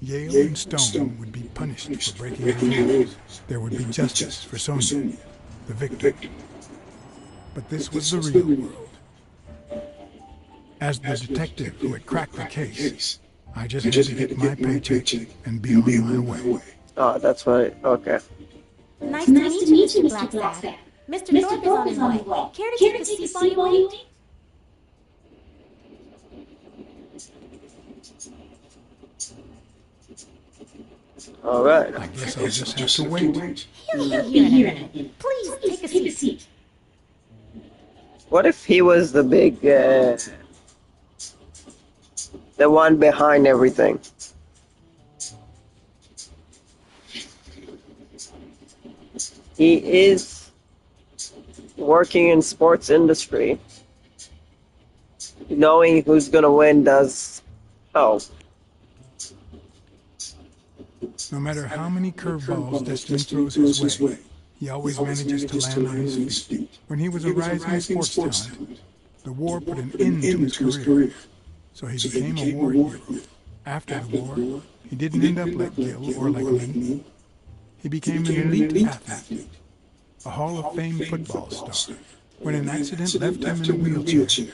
[SPEAKER 3] Yale and Stone would be punished for breaking the rules. There would be justice for Sonia, the victim. But this was the real world. As the detective who had cracked the case, I just had to get my paycheck and be on my way.
[SPEAKER 1] Oh, that's right. Okay.
[SPEAKER 9] Nice to meet you, Mr. Blacksad. Mr. Thorpe is on his way. Care to take a seat while you wait?
[SPEAKER 1] All right.
[SPEAKER 3] I guess I'll just have to wait.
[SPEAKER 9] He'll be here in a minute. Please, take a seat.
[SPEAKER 1] What if he was the big, the one behind everything? He is working in sports industry. Knowing who's gonna win does help.
[SPEAKER 3] No matter how many curveballs Destiny throws his way, he always manages to land on his feet. When he was a rising sports talent, the war put an end to his career, so he became a war hero. After the war, he didn't end up like Gil or like me. He became an elite athlete, a Hall of Fame football star. When an accident left him in a wheelchair,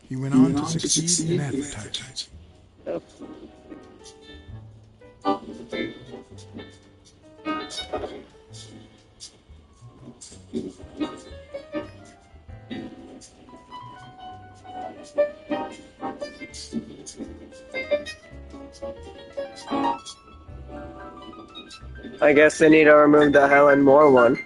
[SPEAKER 3] he went on to succeed in advertising.
[SPEAKER 1] I guess they need to remove the Helen Moore one.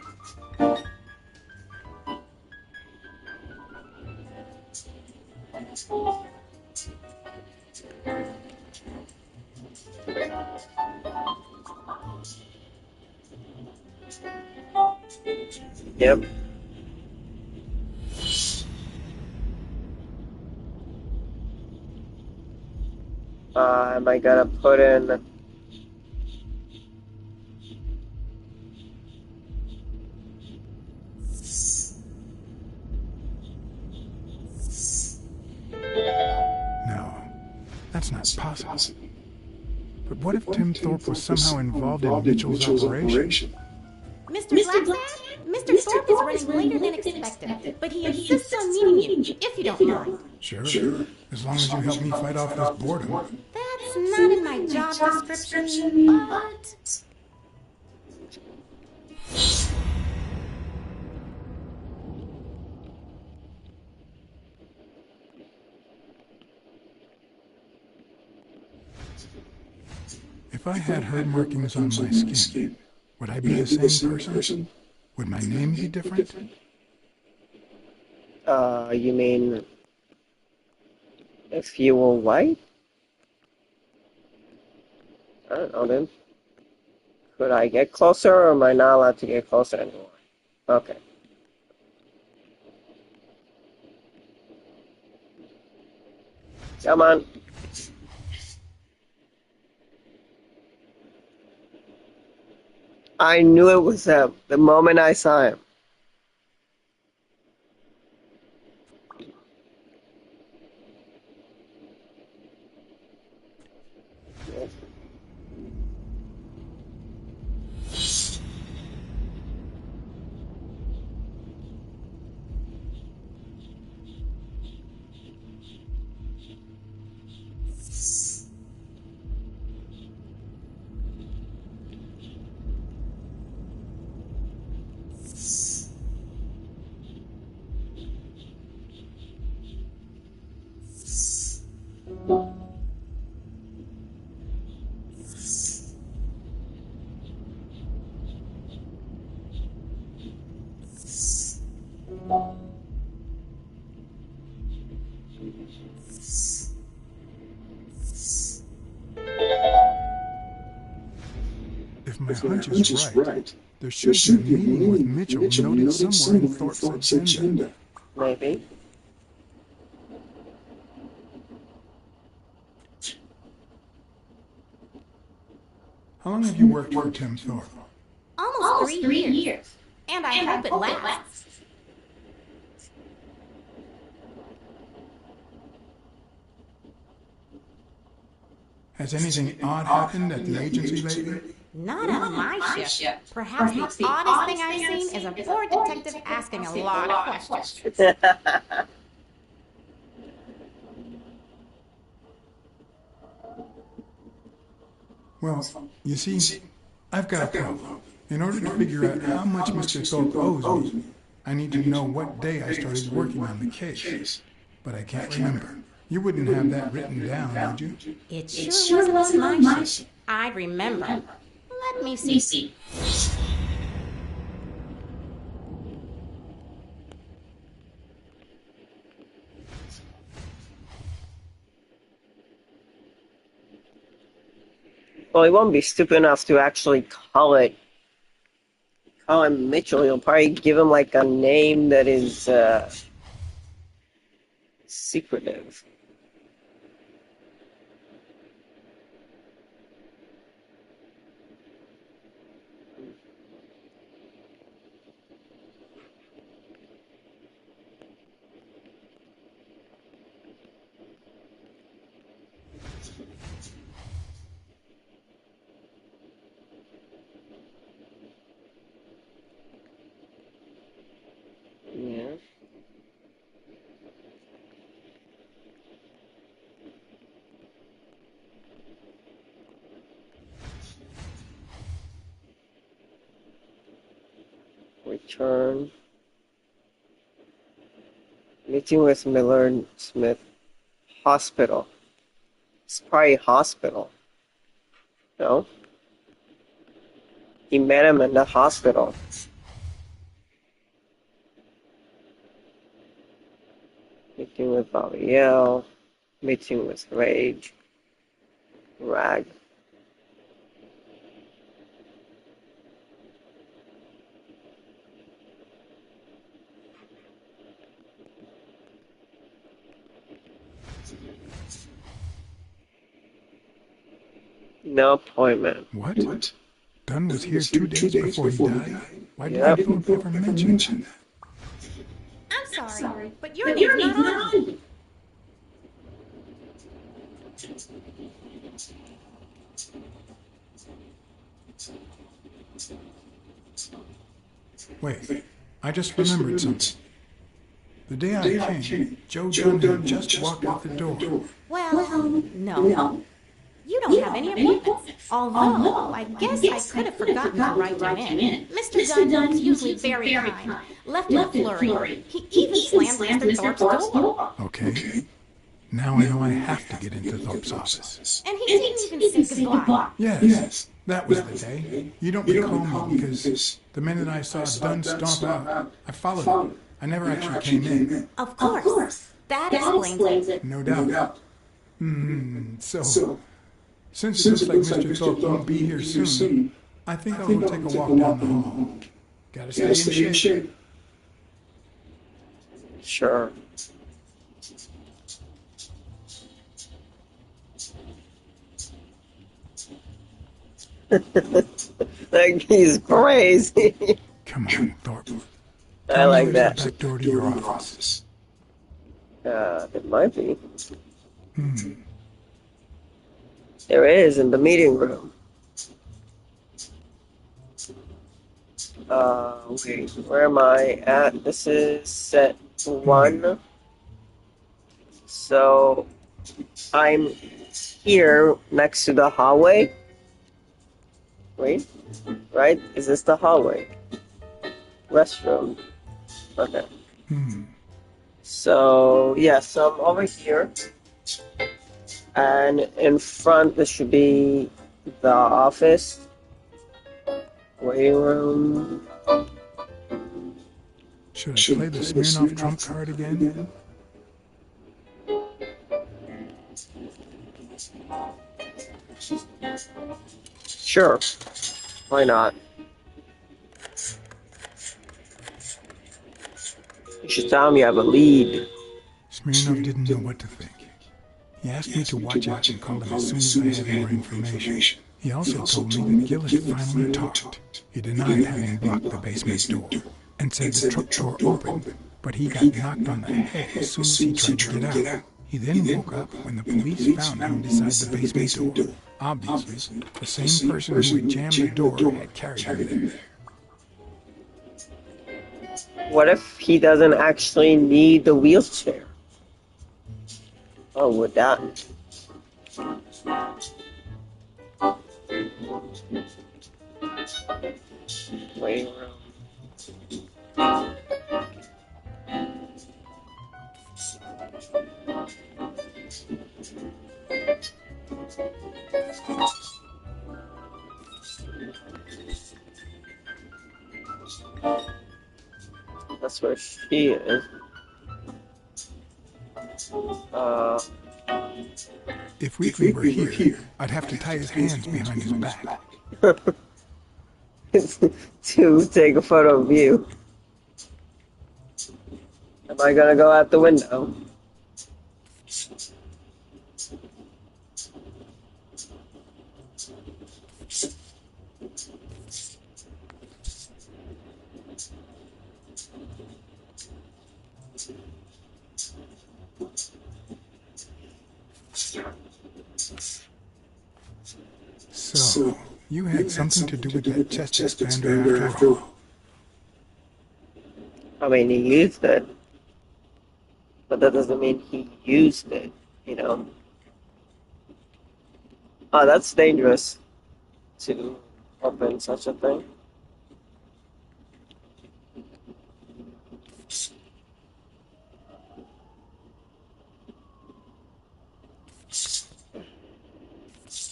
[SPEAKER 1] Yep. Am I gonna put in...
[SPEAKER 3] No, that's not possible. But what if Tim Thorpe was somehow involved in Mitchell's operation?
[SPEAKER 9] Mr. Blacksad? Mr. Thorpe is running later than expected, but he insists on meeting you, if you don't mind.
[SPEAKER 3] Sure, as long as you help me fight off this boredom.
[SPEAKER 9] That's not in my job description, but...
[SPEAKER 3] If I had herd markings on my skin, would I be the same person? Would my name be different?
[SPEAKER 1] You mean... if you were white? I don't know, then. Could I get closer, or am I not allowed to get closer anymore? Okay. Come on. I knew it was him the moment I saw him.
[SPEAKER 3] If my hunch is right, there should be a meeting with Mitchell noted somewhere in Thorpe's agenda.
[SPEAKER 1] Maybe.
[SPEAKER 3] How long have you worked for Tim Thorpe?
[SPEAKER 9] Almost 3 years. And I hope it lasts.
[SPEAKER 3] Has anything odd happened at the agency lately?
[SPEAKER 14] Not on my shift. Perhaps the oddest thing I've seen is a bored detective asking a lot of questions.
[SPEAKER 3] Well, you see, I've got a problem. In order to figure out how much Mr. Thorpe owes me, I need to know what day I started working on the case. But I can't remember. You wouldn't have that written down, would you?
[SPEAKER 14] It sure wasn't on my shift. I'd remember. Let me see.
[SPEAKER 1] Well, he won't be stupid enough to actually call him Mitchell. He'll probably give him like a name that is secretive. Yeah. Return. Meeting with Miller and Smith. Hospital. It's probably hospital. No? He met him in the hospital. Meeting with Valiel. Meeting with Rag. No appointment.
[SPEAKER 3] What? Dunn was here 2 days before he died? Why didn't Thorpe ever mention that?
[SPEAKER 14] I'm sorry, but your name's not on.
[SPEAKER 3] Wait, I just remembered something. The day I came, Joe Dunn had just walked out the door.
[SPEAKER 14] Well, no. You don't have any appointments. Although, I guess I could have forgotten to write him in. Mr. Dunn is usually very kind. Left in a flurry. He even slammed Mr. Thorpe's door.
[SPEAKER 3] Okay. Now I know I have to get into Thorpe's office.
[SPEAKER 14] And he didn't even say goodbye.
[SPEAKER 3] Yes, that was the day. You don't recall me because the minute I saw Dunn stomp out, I followed him. I never actually came in.
[SPEAKER 14] Of course. That explains it.
[SPEAKER 3] No doubt. So, since it looks like Mr. Thorpe won't be here soon, I think I'll go take a walk down the hall. Gotta stay in shape.
[SPEAKER 1] Sure. Like he's crazy.
[SPEAKER 3] Come on, Thorpe.
[SPEAKER 1] I like that.
[SPEAKER 3] Back door to your office.
[SPEAKER 1] It might be. There is in the meeting room. Wait, where am I at? This is set 1. So I'm here next to the hallway. Wait, right? Is this the hallway? Restroom. Okay. So, yes, I'm over here. And in front, this should be the office. Waiting room.
[SPEAKER 3] Should I play the Smirnoff trump card again?
[SPEAKER 1] Sure. Why not? You should tell him you have a lead.
[SPEAKER 3] Smirnoff didn't know what to think. He asked me to watch out and call him as soon as I had more information. He also told me that Gil had finally talked. He denied having blocked the basement door and said the truck door opened, but he got knocked on the head as soon as he tried to get out. He then woke up when the police found him beside the basement door. Obviously, the same person who had jammed the door had carried him there.
[SPEAKER 1] What if he doesn't actually need the wheelchair? Oh, with that. Waiting room. That's where she is.
[SPEAKER 3] If Weekly were here, I'd have to tie his hands behind his back.
[SPEAKER 1] To take a photo of you. Am I gonna go out the window?
[SPEAKER 3] So, you had something to do with that chest expander after all.
[SPEAKER 1] I mean, he used it. But that doesn't mean he used it, you know? Oh, that's dangerous to open such a thing.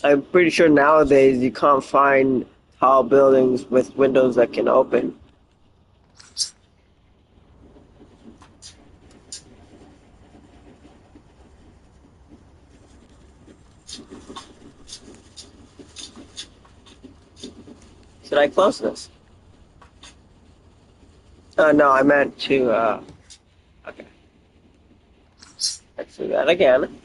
[SPEAKER 1] I'm pretty sure nowadays you can't find tall buildings with windows that can open. Should I close this? No, I meant to, okay. Let's do that again.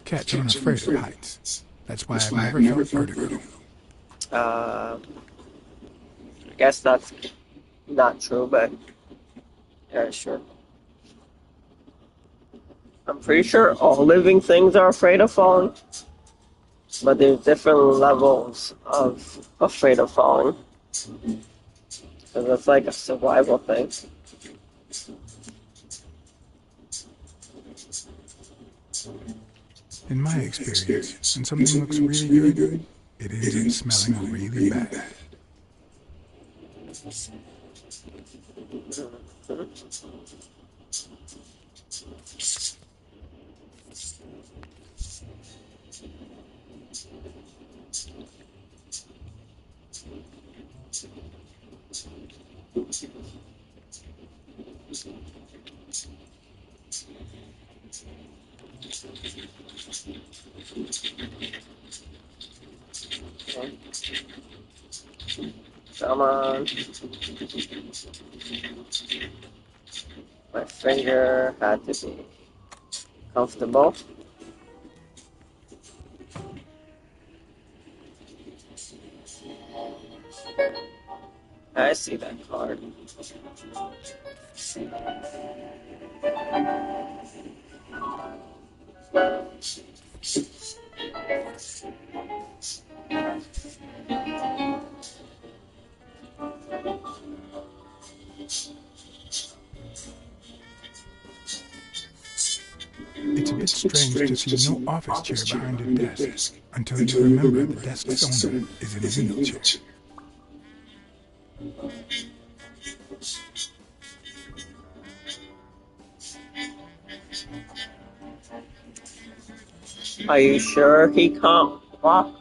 [SPEAKER 3] Cats aren't afraid of heights. That's why I've never felt vertigo.
[SPEAKER 1] I guess that's not true, but yeah, sure. I'm pretty sure all living things are afraid of falling, but there's different levels of afraid of falling. So that's like a survival thing.
[SPEAKER 3] In my experience, when something looks really good, it ends up smelling really bad.
[SPEAKER 1] Come on. My finger had to be comfortable. I see that card.
[SPEAKER 3] It's a bit strange to see no office chair behind a desk until you remember the desk's owner is in a wheelchair.
[SPEAKER 1] Are you sure he can't walk?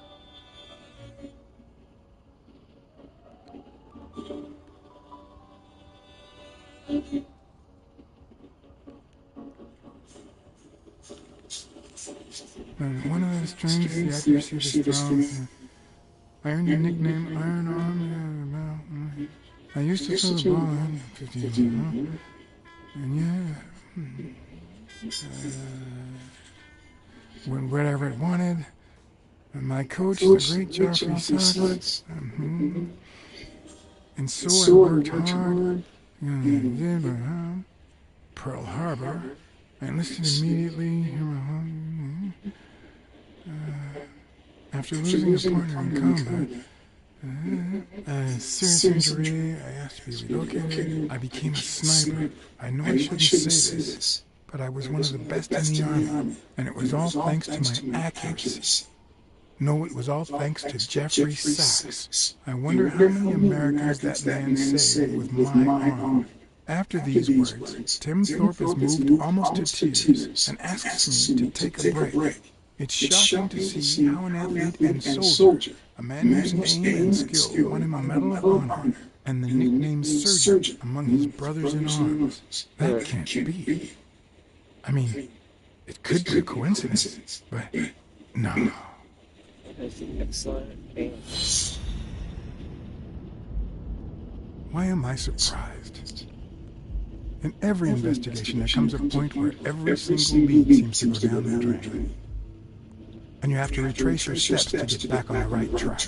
[SPEAKER 3] One of those strings, the accuracy is strong. I earned the nickname Iron Arm. I used to throw the ball 150 years ago. And yeah. went wherever it wanted. And my coach, the great Joffrey sucks. And so I worked hard. Pearl Harbor. I enlisted immediately. After losing a partner in combat, a serious injury, I asked to be relocated. I became a sniper. I know I shouldn't say this, but I was one of the best in the army, and it was all thanks to my accuracy. No, it was all thanks to Jeffrey Sachs. I wonder how many Americans that man saved with my arm. After these words, Tim Thorpe is moved almost to tears and asks me to take a break. It's shocking to see how an athlete and soldier, a man whose aim and skill won him a Medal of Honor, and the nickname Surgeon among his brothers in arms. That can't be. I mean, it could be a coincidence, but no.
[SPEAKER 1] Excellent.
[SPEAKER 3] Why am I surprised? In every investigation, there comes a point where every single lead seems to go down the drain. And you have to retrace your steps to get back on the right track.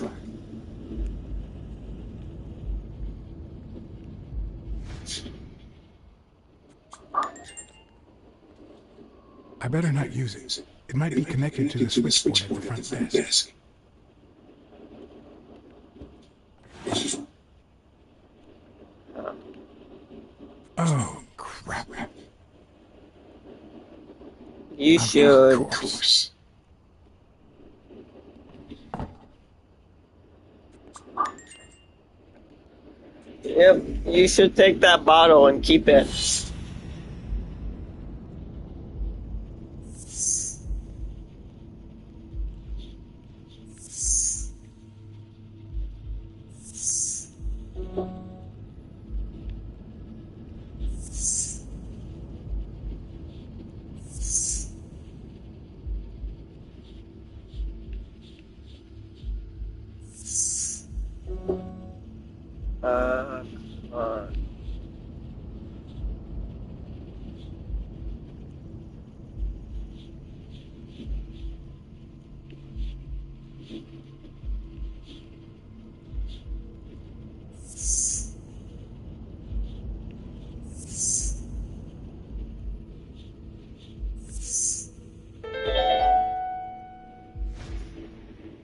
[SPEAKER 3] I better not use it. It might be connected to the switchboard at the front desk. Oh, crap.
[SPEAKER 1] You should.
[SPEAKER 3] Of course.
[SPEAKER 1] Yep, you should take that bottle and keep it. Come on.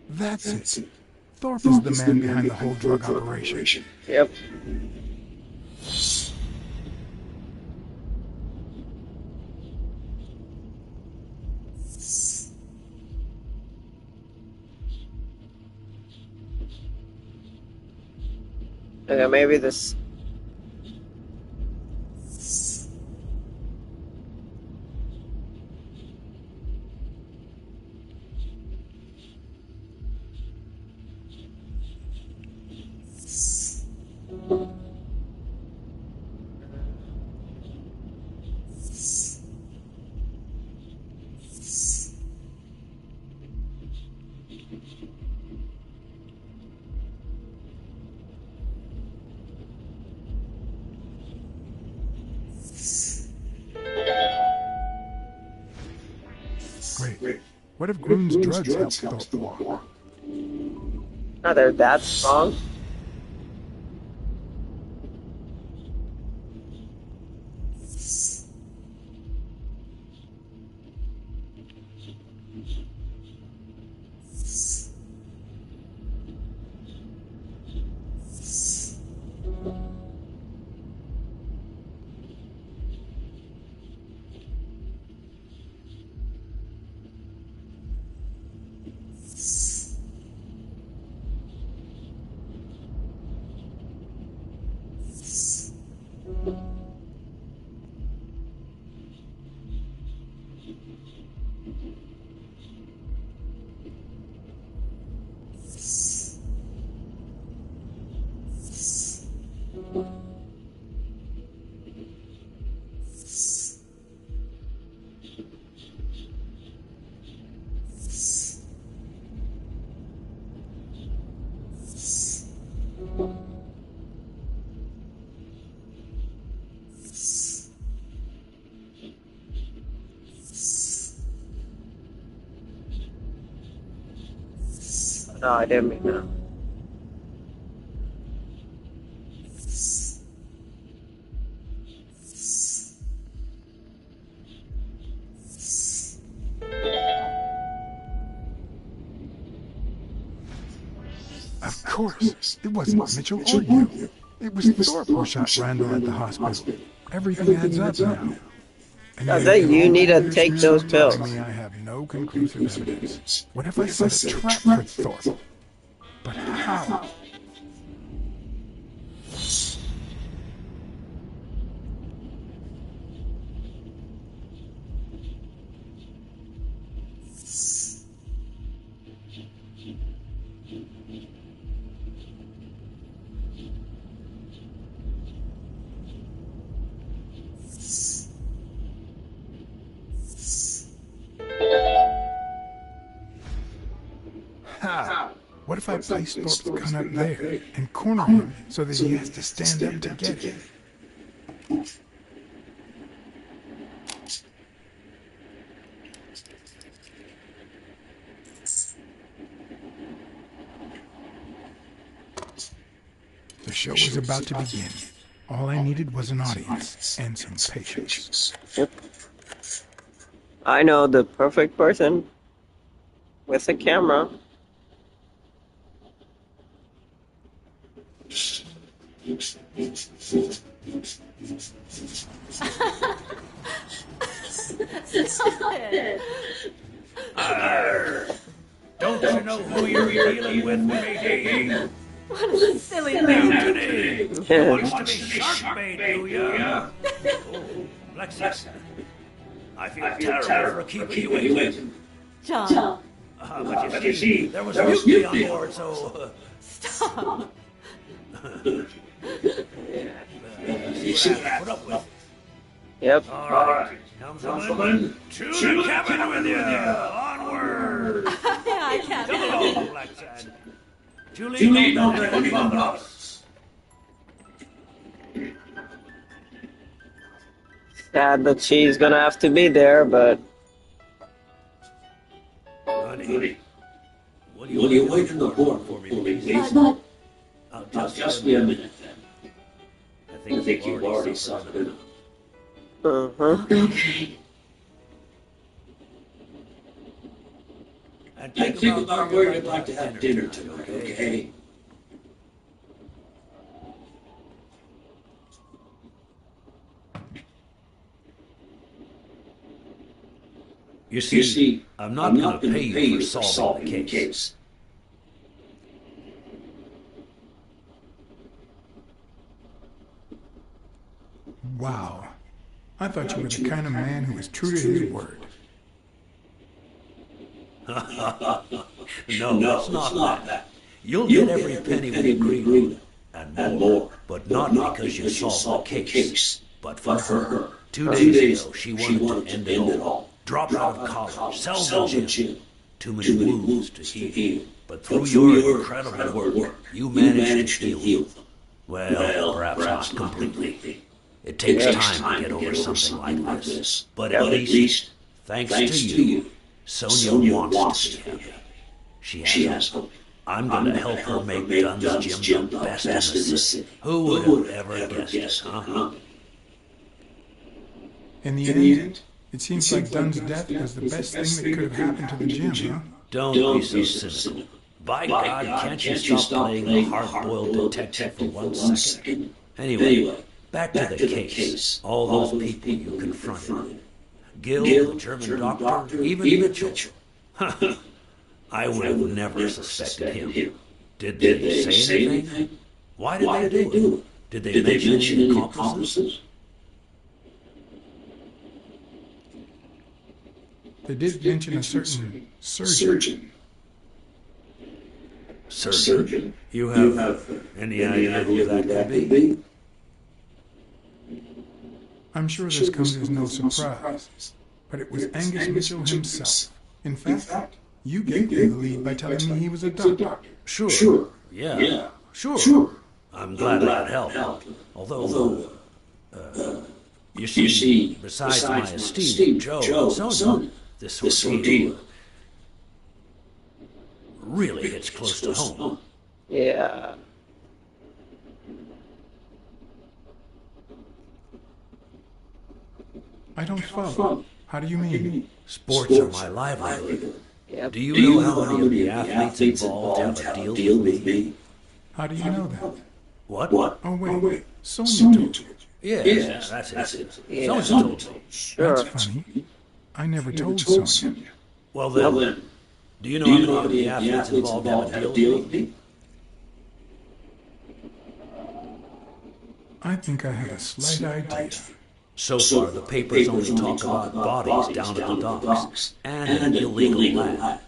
[SPEAKER 3] That's it. Thorpe is the man behind the whole drug operation.
[SPEAKER 1] Yep. Okay, maybe this.
[SPEAKER 3] Wait, what if Groon's drugs helped Thorpe walk?
[SPEAKER 1] Oh, they're that strong? No, I didn't mean that.
[SPEAKER 3] Of course. It wasn't Mitchell or you. It was Thorpe who shot Randall at the hospital. Everything adds up now. And
[SPEAKER 1] I think you need to take those pills.
[SPEAKER 3] I have no conclusive evidence. What if I set a trap for Thorpe? But how? How? What if I place Thorpe's gun up there and corner him so that he has to stand up to get it? The show was about to begin. All I needed was an audience and some patience.
[SPEAKER 1] Yep. I know the perfect person with a camera.
[SPEAKER 14] Stop it.
[SPEAKER 2] Don't you know who you're dealing with, matey?
[SPEAKER 14] What a silly thing.
[SPEAKER 2] Mutiny! Who wants to be shark bait, do ya? Oh, Blacksad. I feel terrible for keeping you waiting.
[SPEAKER 14] John.
[SPEAKER 2] But you see, there was mutiny on board, so...
[SPEAKER 14] Stop.
[SPEAKER 2] See what I have to put up with.
[SPEAKER 1] Yep.
[SPEAKER 2] All right. Councilman, to the cabin with you. Onward.
[SPEAKER 14] I can't.
[SPEAKER 2] Come along, Blacksad. Too late, don't let anyone bother us.
[SPEAKER 1] Sad that she's gonna have to be there, but...
[SPEAKER 2] Honey, what are you waiting for me, please? Just be a minute, then. I think you've already suffered enough.
[SPEAKER 1] Okay.
[SPEAKER 2] And think about where you'd like to have dinner tonight, okay? You see, I'm not going to pay you for solving the case.
[SPEAKER 3] Wow. I thought you were the kind of man who was true to his word.
[SPEAKER 2] No, it's not that. You'll get every penny we agreed on, and more, but not because you solved the case, but for her. 2 days ago, she wanted to end it all. Drop out of college, sell the gym. Too many wounds to heal. But through your incredible work, you managed to heal them. Well, perhaps not completely. It takes time to get over something like this. But at least, thanks to you, Sonia wants to be happy. She has hope. I'm going to help her make Dunn's gym the best in the city. Who would have ever guessed it, huh?
[SPEAKER 3] In the end, it seems like Dunn's death was the best thing that could have happened to the gym, huh?
[SPEAKER 2] Don't be so cynical. By God, can't you stop playing the hard-boiled detective for 1 second? Anyway, back to the case. All those people you confronted. Gil, the German doctor, even Mitchell. I would have never suspected him. Did they say anything? Why did they do it? Did they mention any accomplices?
[SPEAKER 3] They did mention a certain surgeon.
[SPEAKER 2] Surgeon? You have any idea who that could be?
[SPEAKER 3] I'm sure this comes as no surprise, but it was Angus Mitchell himself. In fact, you gave me the lead by telling me he was a doctor.
[SPEAKER 2] Sure. Yeah. Sure. I'm glad I could help. Although, you see, besides my esteemed Joe and Sonia, this ordeal really hits close to home.
[SPEAKER 1] Yeah.
[SPEAKER 3] I don't follow. How do you mean?
[SPEAKER 2] Sports are my livelihood.
[SPEAKER 1] Yep.
[SPEAKER 2] Do you know how many of the athletes involved have a deal with me?
[SPEAKER 3] How do you know that?
[SPEAKER 2] What?
[SPEAKER 3] Oh, wait. Sonia told you.
[SPEAKER 2] Yeah, that's it.
[SPEAKER 1] Yeah.
[SPEAKER 2] Someone told me.
[SPEAKER 1] Sure.
[SPEAKER 3] That's funny. I never told Sonia.
[SPEAKER 2] Well then, do you know how many of the athletes involved have a deal with me?
[SPEAKER 3] I think I have a slight idea.
[SPEAKER 2] So far, the papers only talk about bodies down at the docks and an illegal lab.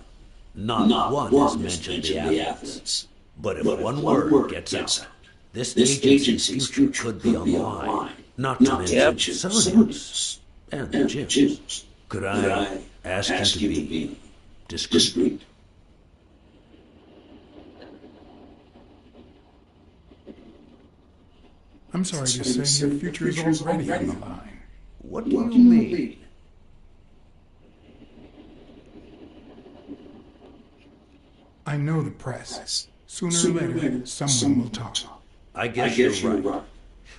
[SPEAKER 2] Not one has mentioned the athletes. But if one word gets out, this agency's future could be on the line. Not to mention Sonia's and the Jim's. Could I ask you to be discreet?
[SPEAKER 3] I'm sorry to say your future is already on the line.
[SPEAKER 2] What do you mean?
[SPEAKER 3] I know the press. Sooner or later, someone will talk.
[SPEAKER 2] I guess you're right.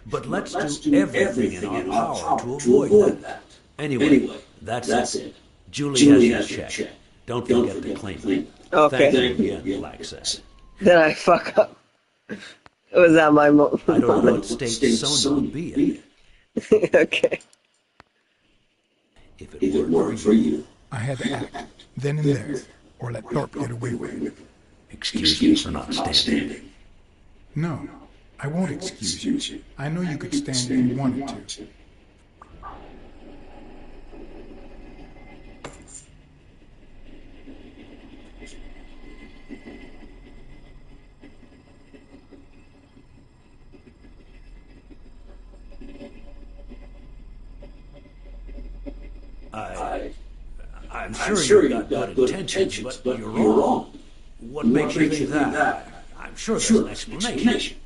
[SPEAKER 2] But let's do everything in our power to avoid that. Anyway, that's it. Julie has your check. Don't forget to claim it.
[SPEAKER 1] Okay.
[SPEAKER 2] Thank you again, Blacksad.
[SPEAKER 1] Then I fuck up. Was that my
[SPEAKER 2] I don't know what state Sonia would be in.
[SPEAKER 1] Okay.
[SPEAKER 2] If it weren't for you.
[SPEAKER 3] I had to act, then and there, or let Thorpe get away with it.
[SPEAKER 2] Excuse me for not standing.
[SPEAKER 3] No, I won't excuse you. I know you could stand if you wanted to.
[SPEAKER 2] I'm sure you got good intentions, but you're wrong. What makes you think that? I'm sure there's an explanation.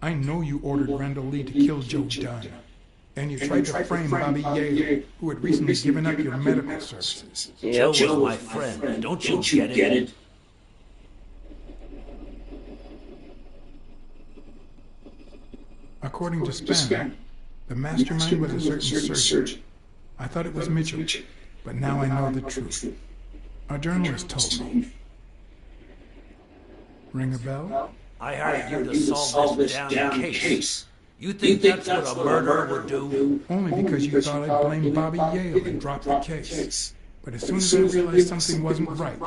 [SPEAKER 3] I know you ordered Randall Lee to kill Joe Dunn. And you tried to frame Bobby Yale, who had recently given up your medical services.
[SPEAKER 2] Joe was my friend. Don't you get it?
[SPEAKER 3] According to Span, the mastermind was a certain surgeon. I thought it was Mitchell, but now I know the truth. A journalist told me. Ring a bell?
[SPEAKER 2] I hired you to solve this damn case. You think that's what a murderer would do?
[SPEAKER 3] Only because you thought I'd blame Bobby Yale and drop the case. But as soon as I realized something wasn't right,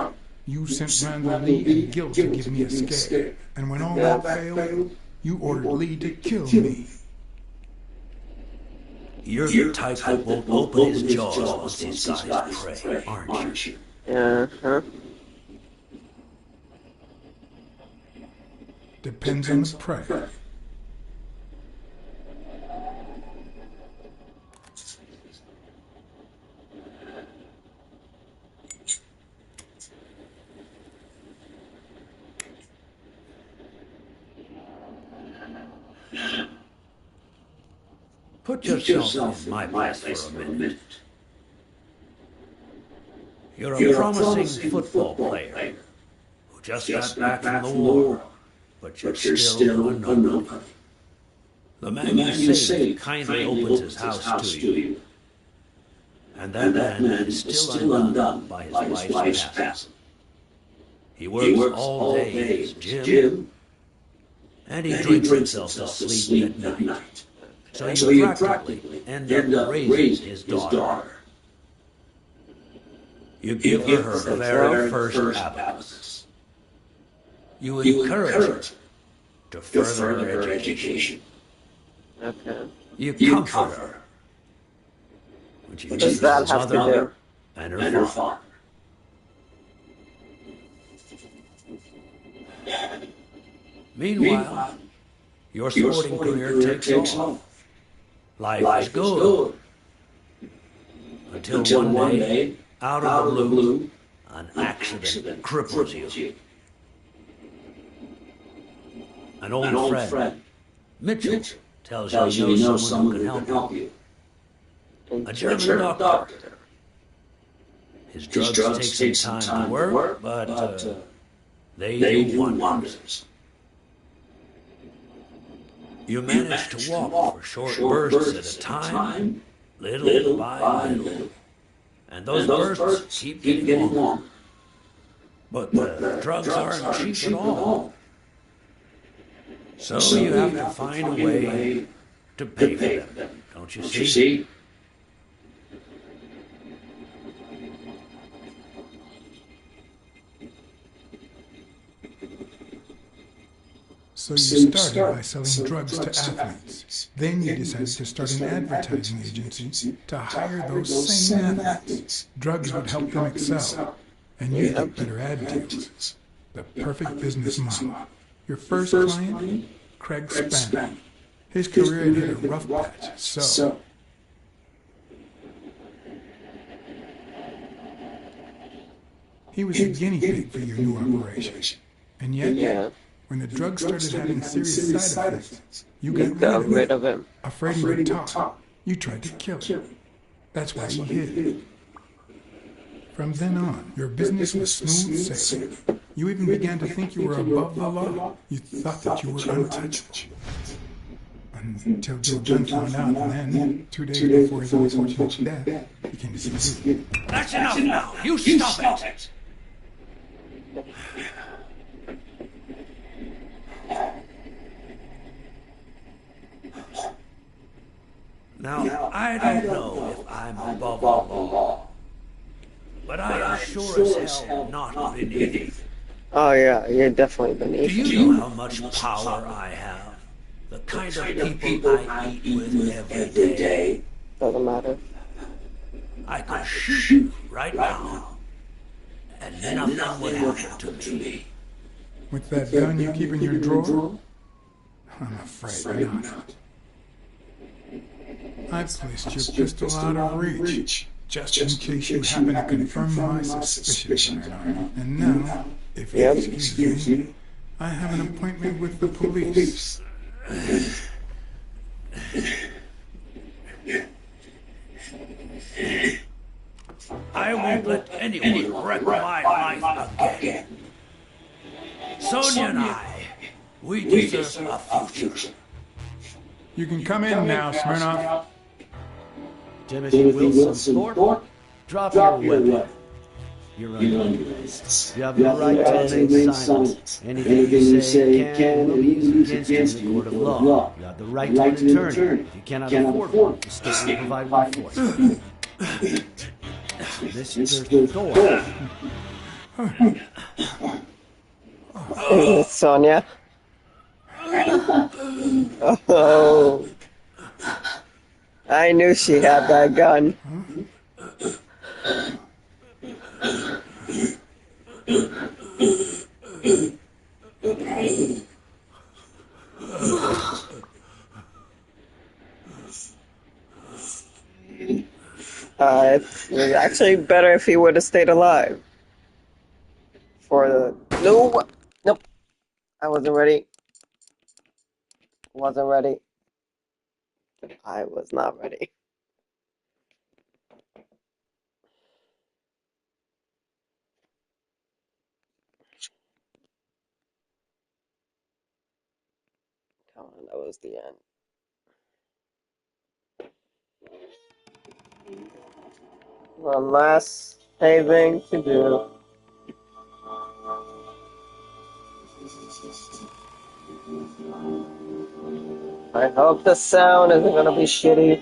[SPEAKER 3] you sent Randall Lee and Gil to give me a scare. And when all that failed, you ordered Lee to kill me.
[SPEAKER 2] You're the type that won't open his jaws once his guys pray, aren't you?
[SPEAKER 1] Uh-huh.
[SPEAKER 3] Depends on the prey.
[SPEAKER 2] Put yourself in my place for a minute. You're a promising football player who just got back from the war, but you're still unknown. The man you saved kindly opens his house to you, and that man is still undone by his wife's passing. He works all day as Jim, and he drinks himself to sleep at night. So you practically end up raising his daughter. You give her the very first abacus. You encourage her to further her education.
[SPEAKER 1] Okay.
[SPEAKER 2] You comfort her when she misses her mother and her father. Meanwhile, your sporting career takes off. Life is good. Until one day, out of the blue, an accident cripples you. An old friend, Mitchell, tells you someone who can help you. A German doctor.
[SPEAKER 15] His drugs take some time to work, but they do wonders. You manage to walk for short bursts at a time, little by little. And those bursts keep getting longer. But the drugs aren't cheap at all. So you have to find a way to pay for them, don't you see?
[SPEAKER 3] So you started by selling drugs to athletes. Then you decided to start an advertising agency to hire those same athletes. Drugs would help them excel, and you'd get better ad deals. The perfect business model. Your first client, Craig Spann. His career had hit a rough patch, so... He was a guinea pig for your new operation. And yet... When the drug started having serious side effects, you got rid of him. Afraid he would talk, you tried to kill him. That's why he hid. From then on, your business was smooth sailing. You even began to think you were above the law. You thought that you were untouchable. Until Joe Dunn found out, and then, 2 days before his unfortunate death, he came to see you.
[SPEAKER 15] That's enough now! You stop it! Now, I don't know if I'm above the law, but I am sure as hell not beneath it.
[SPEAKER 1] Oh yeah, you're definitely beneath.
[SPEAKER 15] Do you know how much power I have? The kind of people I eat with every day.
[SPEAKER 1] Doesn't matter.
[SPEAKER 15] I could shoot you right now, and nothing would happen to me.
[SPEAKER 3] With that gun you keep in your drawer? I'm afraid not. I've placed your pistol out of reach, just in case you happen to confirm my suspicions. And now, if you excuse me, I have an appointment with the police.
[SPEAKER 15] I won't let anyone wreck my life again. Sonia and I, we deserve a future.
[SPEAKER 3] You can come in now, Smirnoff.
[SPEAKER 2] Timothy Wilson Thorpe, drop your weapon. You're under arrest. You have the right to remain silent. Anything you say can will be used against you in the court of law. You have the right to an attorney. If you cannot afford one, the state will provide one for you. Mr. Thorpe.
[SPEAKER 1] Sonia. Oh. I knew she had that gun. It was actually better if he would have stayed alive. For the... No! Nope. I wasn't ready. Wasn't ready. I was not ready. Come on, that was the end. One last saving to do. I hope the sound isn't gonna be shitty.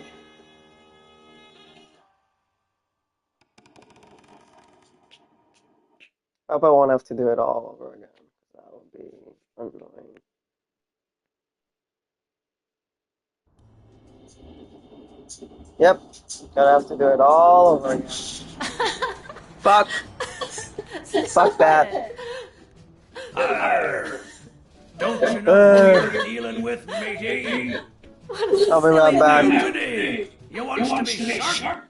[SPEAKER 1] I hope I won't have to do it all over again. That would be annoying. Yep, gonna have to do it all over again. Fuck. Fuck that.
[SPEAKER 15] Don't you know who you're dealing with, matey?
[SPEAKER 1] I'll be right back.
[SPEAKER 15] You want to be sharp?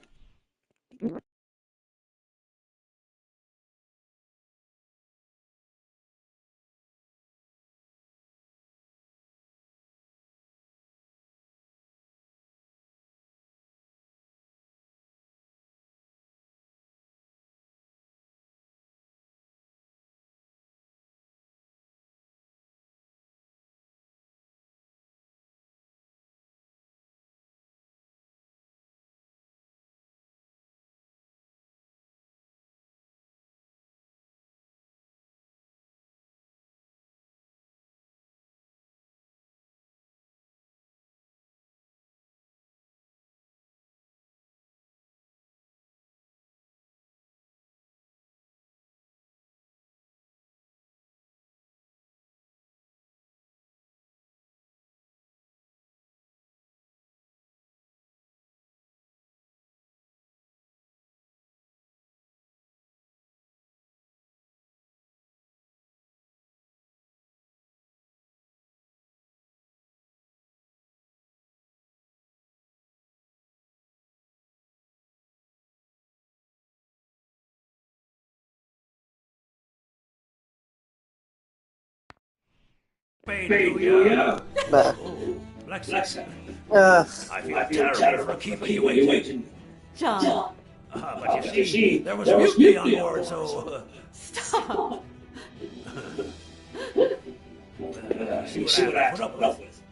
[SPEAKER 1] Bah.
[SPEAKER 15] Blacksad.
[SPEAKER 1] I
[SPEAKER 15] feel terrible for keeping you waiting.
[SPEAKER 14] John.
[SPEAKER 15] But you see, there was mutiny on board, so...
[SPEAKER 14] Stop.
[SPEAKER 15] See what I have to put up with.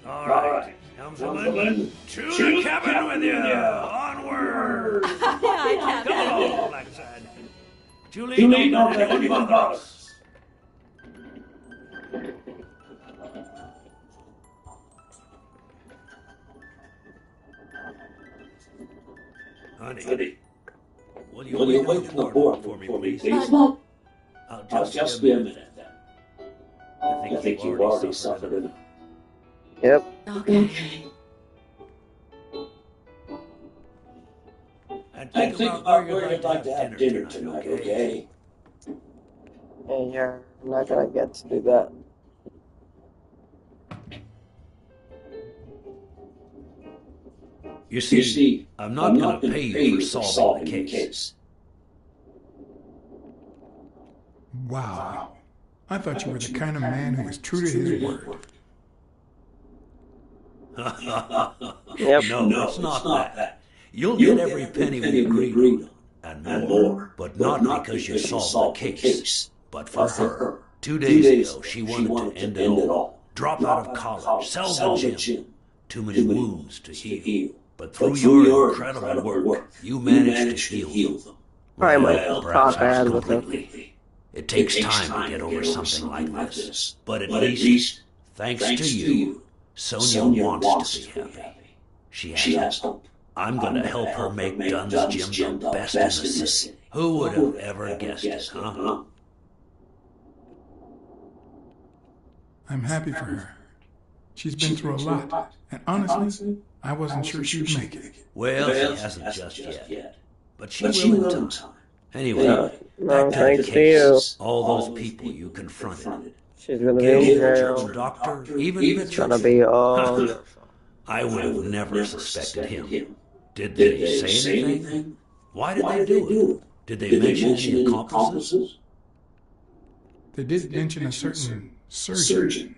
[SPEAKER 15] All right, helmsman, to the cabin with you. Onward.
[SPEAKER 14] Aye,
[SPEAKER 15] Come along, Blacksad. Julie, don't let anyone bother us. Honey, will you wait on the board for me, please? I'll just be a minute. I think you've already suffered enough.
[SPEAKER 1] Yep.
[SPEAKER 14] Okay.
[SPEAKER 15] And think about where you'd like to have dinner tonight, okay?
[SPEAKER 1] And you're not gonna get to do that.
[SPEAKER 15] You see, I'm not gonna pay you for solving the case.
[SPEAKER 3] Wow. I thought you were the kind of man who was true to his word.
[SPEAKER 1] Yep.
[SPEAKER 15] No, it's not that. You'll get every penny we agreed on, and more, but not because you solved the case, but for her. 2 days ago, she wanted to end it all. Drop out of college, sell the gym. Too many wounds to heal. But through your incredible work, you managed to heal them.
[SPEAKER 1] Well,
[SPEAKER 15] perhaps
[SPEAKER 1] bad
[SPEAKER 15] not
[SPEAKER 1] with it.
[SPEAKER 15] completely. It takes time to get over something like this. But at least, thanks to you, Sonia wants to be happy. She has hope. I'm going to help her make Dunn's gym the best in the city. Who would have ever guessed it, huh?
[SPEAKER 3] I'm happy for her. She's been through a lot, and honestly, I wasn't sure she'd make it.
[SPEAKER 15] Well, she hasn't just yet. But she will in time. Anyway, back to the
[SPEAKER 1] thanks to
[SPEAKER 15] case. All those people you confronted.
[SPEAKER 1] She's gonna be in
[SPEAKER 15] Gabriel,
[SPEAKER 1] jail.
[SPEAKER 15] doctor, even
[SPEAKER 1] It's
[SPEAKER 15] Mitchell.
[SPEAKER 1] gonna be all your fault.
[SPEAKER 15] I would have never suspected him. Did they say anything? Why did they do it? Did they mention any accomplices?
[SPEAKER 3] They did mention a certain surgeon.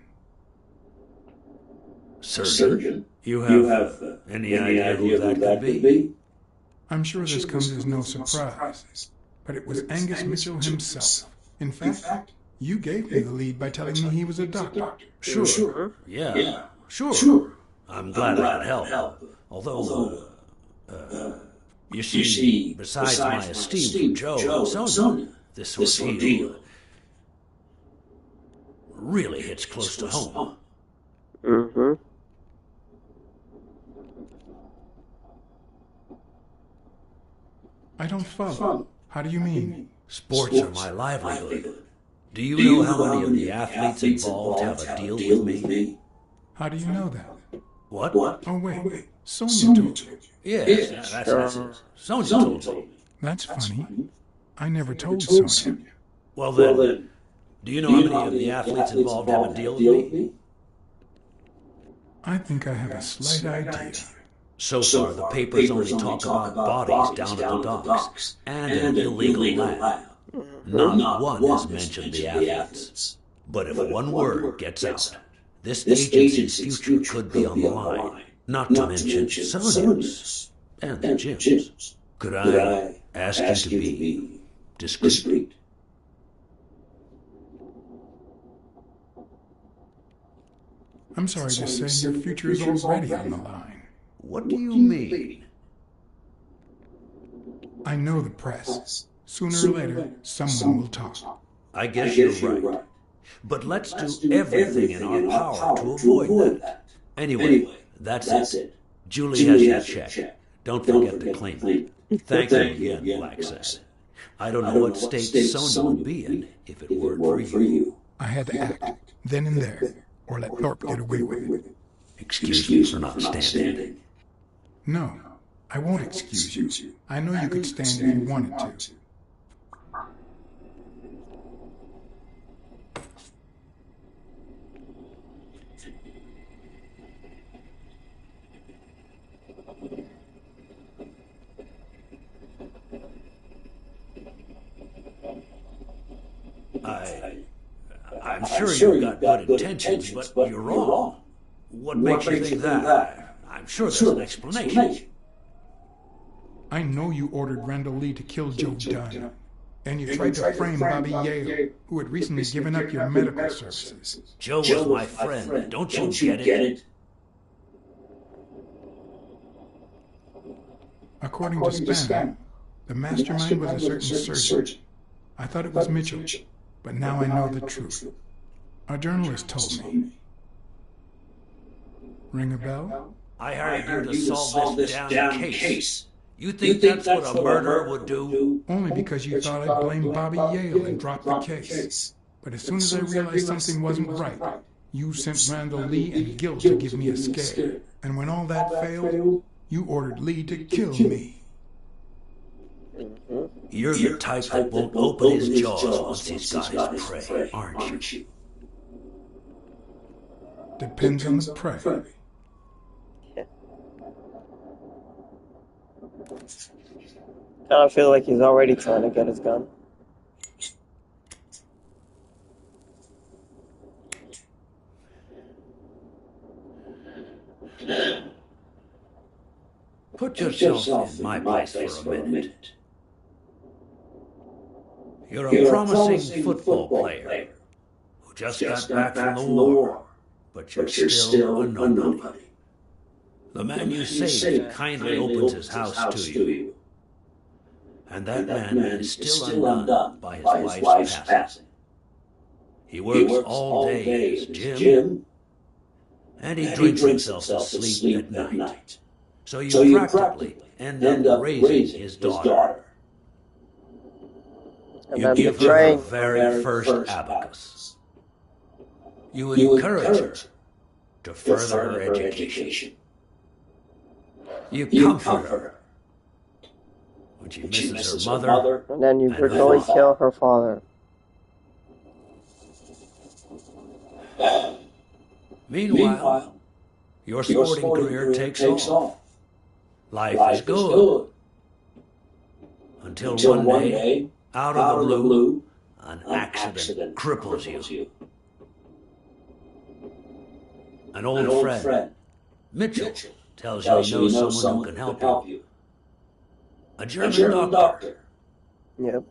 [SPEAKER 15] Surgeon? You have any idea who that could be?
[SPEAKER 3] I'm sure this comes as no surprise, but it was Angus Mitchell himself. In fact, you gave me the lead by telling me he was a doctor.
[SPEAKER 15] Sure. Yeah. Sure. I'm glad I could help. Although, you see, besides my esteem for Joe and Sonia, this ordeal really hits close to home.
[SPEAKER 1] Mm-hmm.
[SPEAKER 3] I don't follow. How do you mean?
[SPEAKER 15] Sports are my livelihood. Do you know how many of the athletes involved have a deal with me?
[SPEAKER 3] How do you know that?
[SPEAKER 15] What?
[SPEAKER 3] Oh, wait. Sonia told you.
[SPEAKER 15] Yes, that's it. Sonia told me.
[SPEAKER 3] That's funny. I never told Sonia.
[SPEAKER 15] Well then, do you know how many of the athletes involved have a deal with me?
[SPEAKER 3] I think I have a slight idea.
[SPEAKER 15] So far, the papers only talk about bodies down at the docks and an illegal lab. Not one has mentioned the athletes. But if one word gets out, this agency's future could be on the line. Not to mention Sonia's and the gym's. Could I ask you to be discreet?
[SPEAKER 3] I'm sorry to say your future is already on the line.
[SPEAKER 15] What do you mean?
[SPEAKER 3] I know the press. Sooner or later, someone will talk.
[SPEAKER 15] I guess you're right. But let's do everything in our power to avoid that. Anyway, that's it. Julie has your check. Don't forget to claim it. Thank you again, Blacksad. I don't know what state Sonia would be in if it weren't for you.
[SPEAKER 3] I had to act, then and there, or let Thorpe get away with it.
[SPEAKER 15] Excuse me for not standing.
[SPEAKER 3] No, I won't excuse you. I know you could stand if you wanted to.
[SPEAKER 15] I'm I'm sure you've got good intentions, but you're wrong. What makes you think that? I'm sure there's an explanation.
[SPEAKER 3] I know you ordered Randall Lee to kill Joe Dunn. And you tried to frame Bobby Yale, who had recently given up your medical services.
[SPEAKER 15] Joe was my friend. Don't you get it?
[SPEAKER 3] According to Span, the mastermind was a certain surgeon. I thought it was Mitchell, but now I know the truth. A journalist told me. Ring a bell?
[SPEAKER 15] I hired you to solve this damn case. You think that's what a murderer would do?
[SPEAKER 3] Only because you thought I'd blame Bobby Yale and drop the case. But as soon as I realized something wasn't right, you sent Randall Lee and Gil to give me a scare. And when all that failed, you ordered Lee to kill me.
[SPEAKER 15] You're the type that won't open his jaws once these guys pray, aren't you?
[SPEAKER 3] Depends on the prey.
[SPEAKER 1] I feel like he's already trying to get his gun.
[SPEAKER 15] Put yourself in my place for a minute. You're a promising football player who just got back from the war, but you're still a nobody. The man you saved kindly opens his house to you. And that man is still undone by his wife's passing. He works all day as Jim, and he drinks himself to sleep at night. So you practically end up raising his daughter. You give her the very first abacus. You encourage her to further her education. You comfort her when she misses her mother,
[SPEAKER 1] and then you brutally kill her father.
[SPEAKER 15] Meanwhile, your sporting career takes off. Life is good. Until one day, out of the blue, an accident cripples you. An old friend, Mitchell, tells you he knows someone who can help you. A German doctor.
[SPEAKER 1] Yep.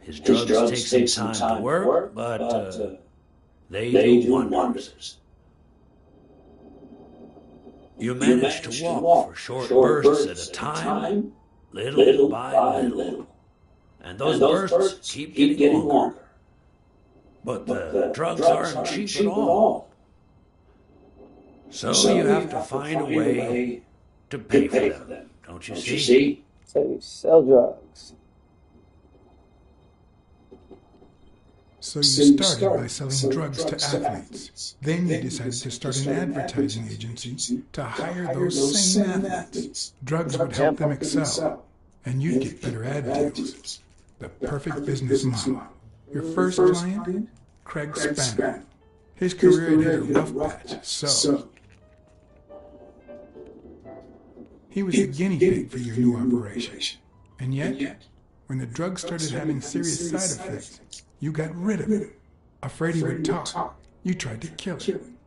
[SPEAKER 15] His drugs take some time to work, but they do wonders. You manage to walk for short bursts at a time, little by little. And those bursts keep getting longer. But the drugs aren't cheap at all. So you have to find a way to pay for them, don't you see?
[SPEAKER 1] So you sell drugs.
[SPEAKER 3] So you started by selling drugs to athletes. Then you decided to start an advertising agency to hire those same athletes. Drugs would help them excel, and you'd get better ad deals. The perfect business model. Your first client? Craig Spanner. His career had hit a rough patch, so he was the guinea pig for your new operation. And yet, when the drug started having serious side effects, you got rid of him. Afraid he would talk, you tried to kill him.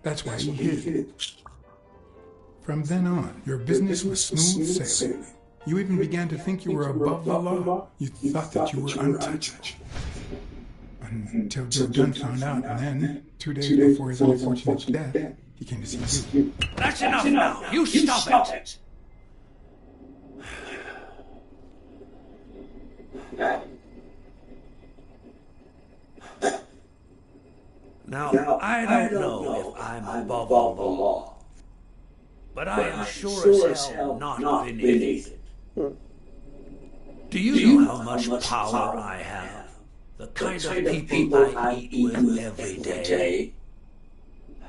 [SPEAKER 3] That's why he hid. From then on, your business was smooth sailing. You even began to think you were above the law. You thought that you were untouchable. Until Joe Dunn found out, and then, 2 days before his unfortunate death, he came to see you.
[SPEAKER 15] That's enough now! You stop it! Now, I don't know if I'm above all the law, but I am sure as hell not beneath it. Do you know how much power I have? The kind of people I eat with every day?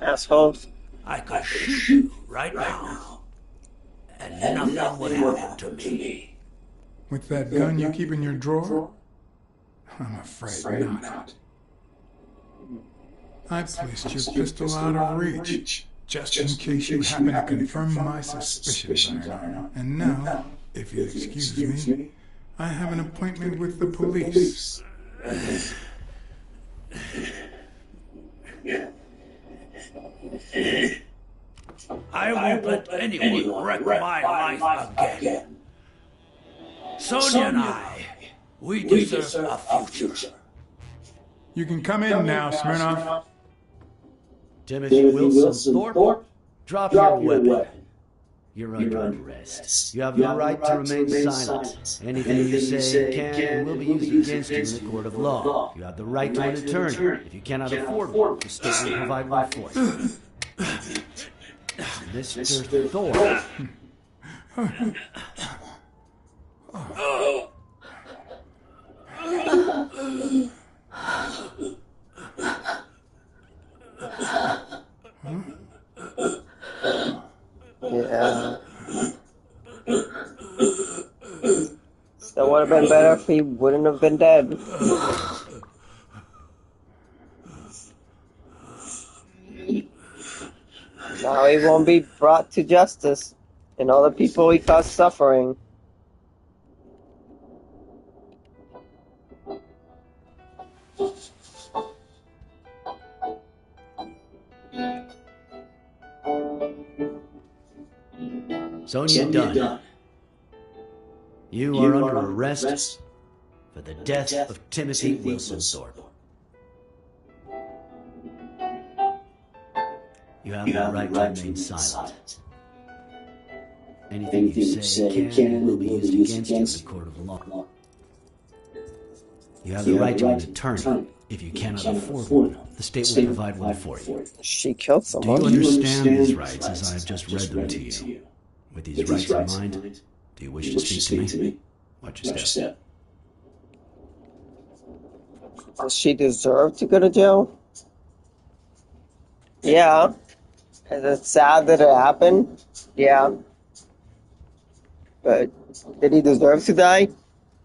[SPEAKER 1] Assholes.
[SPEAKER 15] I could shoot you right now, and nothing would happen to me.
[SPEAKER 3] With that gun you keep in your drawer? I'm afraid not. I placed your pistol out of reach, just in case you happen to confirm my suspicions, Arno. And now, if you'll excuse me, I have an appointment with the police.
[SPEAKER 15] I won't let anyone wreck my life again. Sonia and I, we deserve a future.
[SPEAKER 3] You can come in now, Smirnoff.
[SPEAKER 2] Timothy Wilson Thorpe, drop your weapon. You're under arrest. You have the right to remain silent. Anything you say can and will be used against you in a court of law. You have the right to an attorney. If you cannot afford one, the state will provide one for you. Mr. Thorpe.
[SPEAKER 1] Yeah. That would have been better if he wouldn't have been dead. Now he won't be brought to justice, and all the people he caused suffering.
[SPEAKER 2] Sonia Dunn, you are under arrest for the death of Timothy Wilson Thorpe. You have the right to remain silent. Anything you say can and will be used against you in a court of law. You have the right to an attorney. If you cannot afford one, the state will provide one for you.
[SPEAKER 1] She killed someone.
[SPEAKER 2] Do you understand these rights as I have just read them to you? With these rights in mind, do you wish to speak to me? Watch your step.
[SPEAKER 1] Does she deserve to go to jail? Yeah. Is it sad that it happened? Yeah. But did he deserve to die?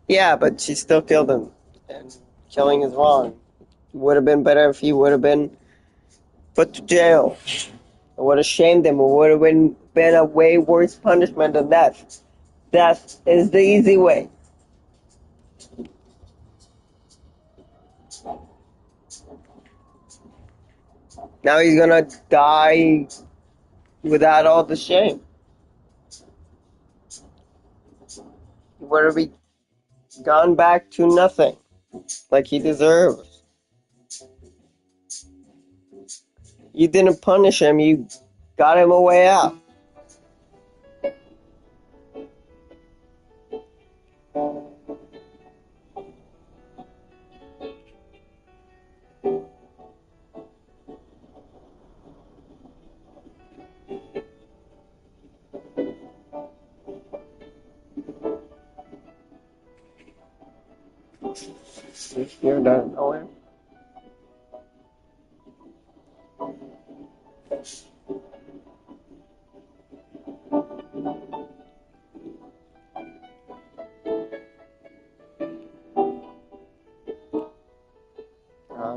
[SPEAKER 1] Yeah, but she still killed him. And killing is wrong. It would have been better if he would have been put to jail. It would have shamed him. It would have been a way worse punishment than death. Death is the easy way. Now he's gonna die without all the shame. He would have gone back to nothing, like he deserves. You didn't punish him, you got him a way out. You're done. Oh, yeah.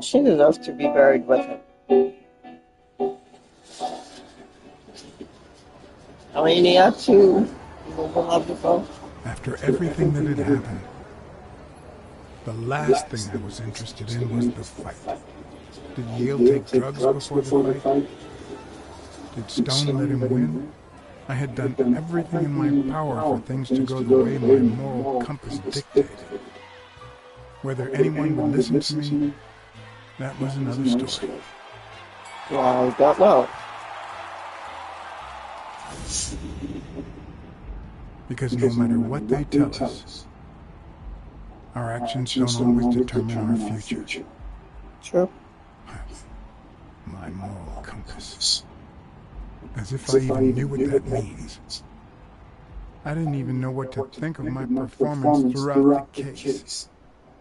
[SPEAKER 1] She deserves to be buried with him. I mean, he had to.
[SPEAKER 3] After everything that had happened, the last thing I was interested in was the fight. Did Yale take drugs before the fight? Did Stone let him win? I had done everything in my power for things to go the way my moral compass dictated. Whether anyone would listen to me, that was another story.
[SPEAKER 1] Well, I don't know.
[SPEAKER 3] Because no matter what they tell us, our actions don't always determine our future.
[SPEAKER 1] True.
[SPEAKER 3] My moral compass. As if I even knew what that means. I didn't even know what to think of my performance throughout the case.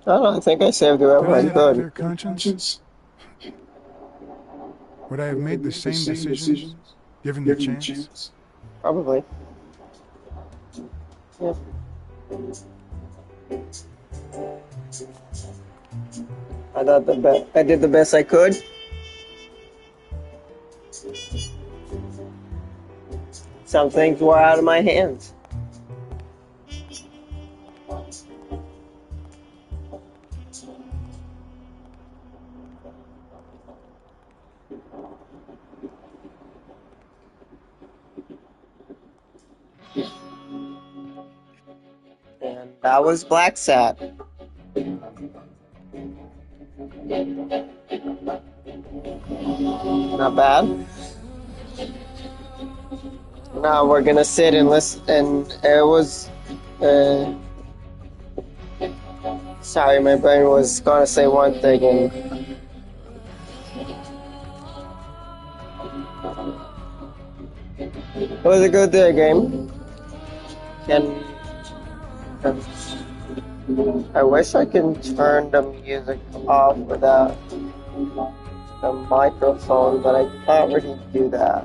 [SPEAKER 1] I don't think I saved whoever I
[SPEAKER 3] Did I have a clear
[SPEAKER 1] could.
[SPEAKER 3] conscience? Would I have made the same decision, given the chance?
[SPEAKER 1] Probably. Yeah. I did the best I could. Some things were out of my hands. And that was Blacksad. Not bad. Now we're gonna sit and listen. And it was. Sorry, my brain was gonna say one thing and. It was a good game. And I wish I can turn the music off without the microphone, but I can't really do that.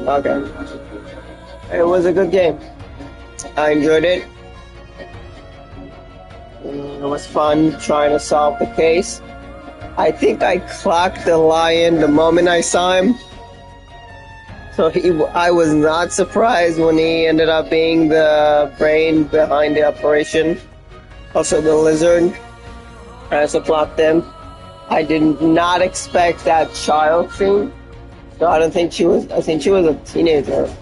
[SPEAKER 1] Okay. It was a good game. I enjoyed it. It was fun trying to solve the case. I think I clocked the lion the moment I saw him. So I was not surprised when he ended up being the brain behind the operation. Also the lizard. I also clocked him. I did not expect that child scene. So I think she was a teenager.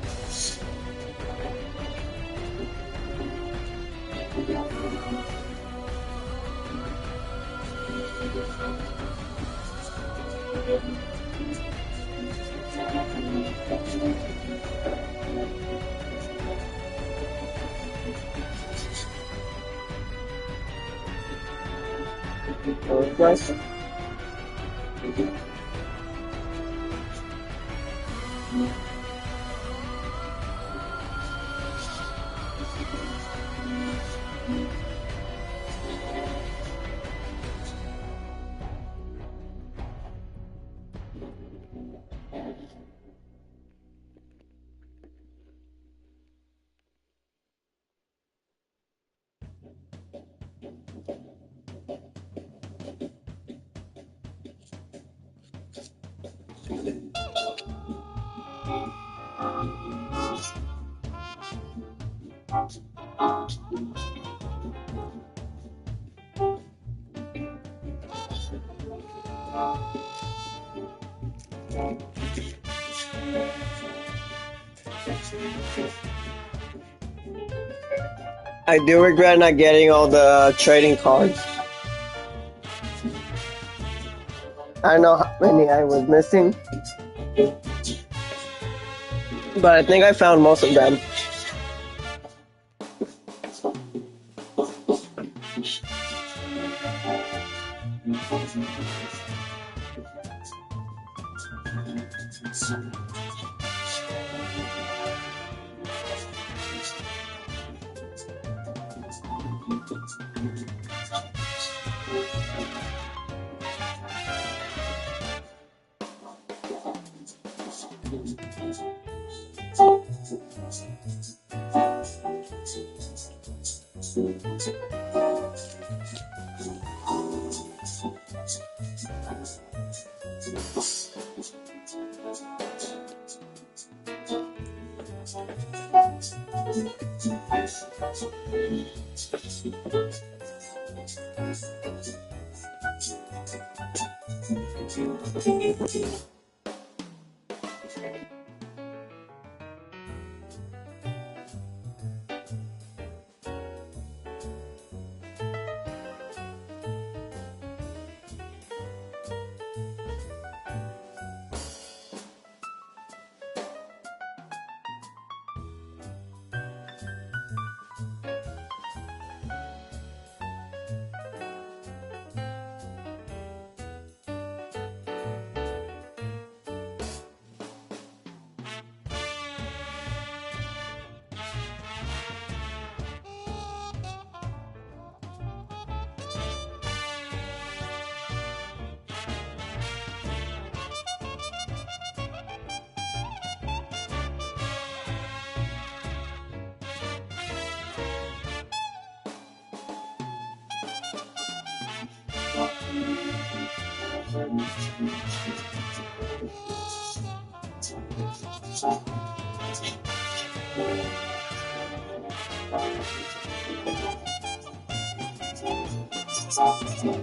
[SPEAKER 1] Yes. I do regret not getting all the trading cards. I don't know how many I was missing, but I think I found most of them. Okay.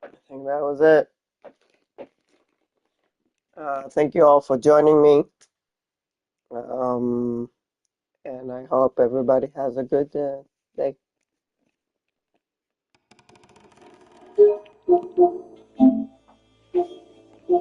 [SPEAKER 1] I think that was it. Thank you all for joining me. And I hope everybody has a good day.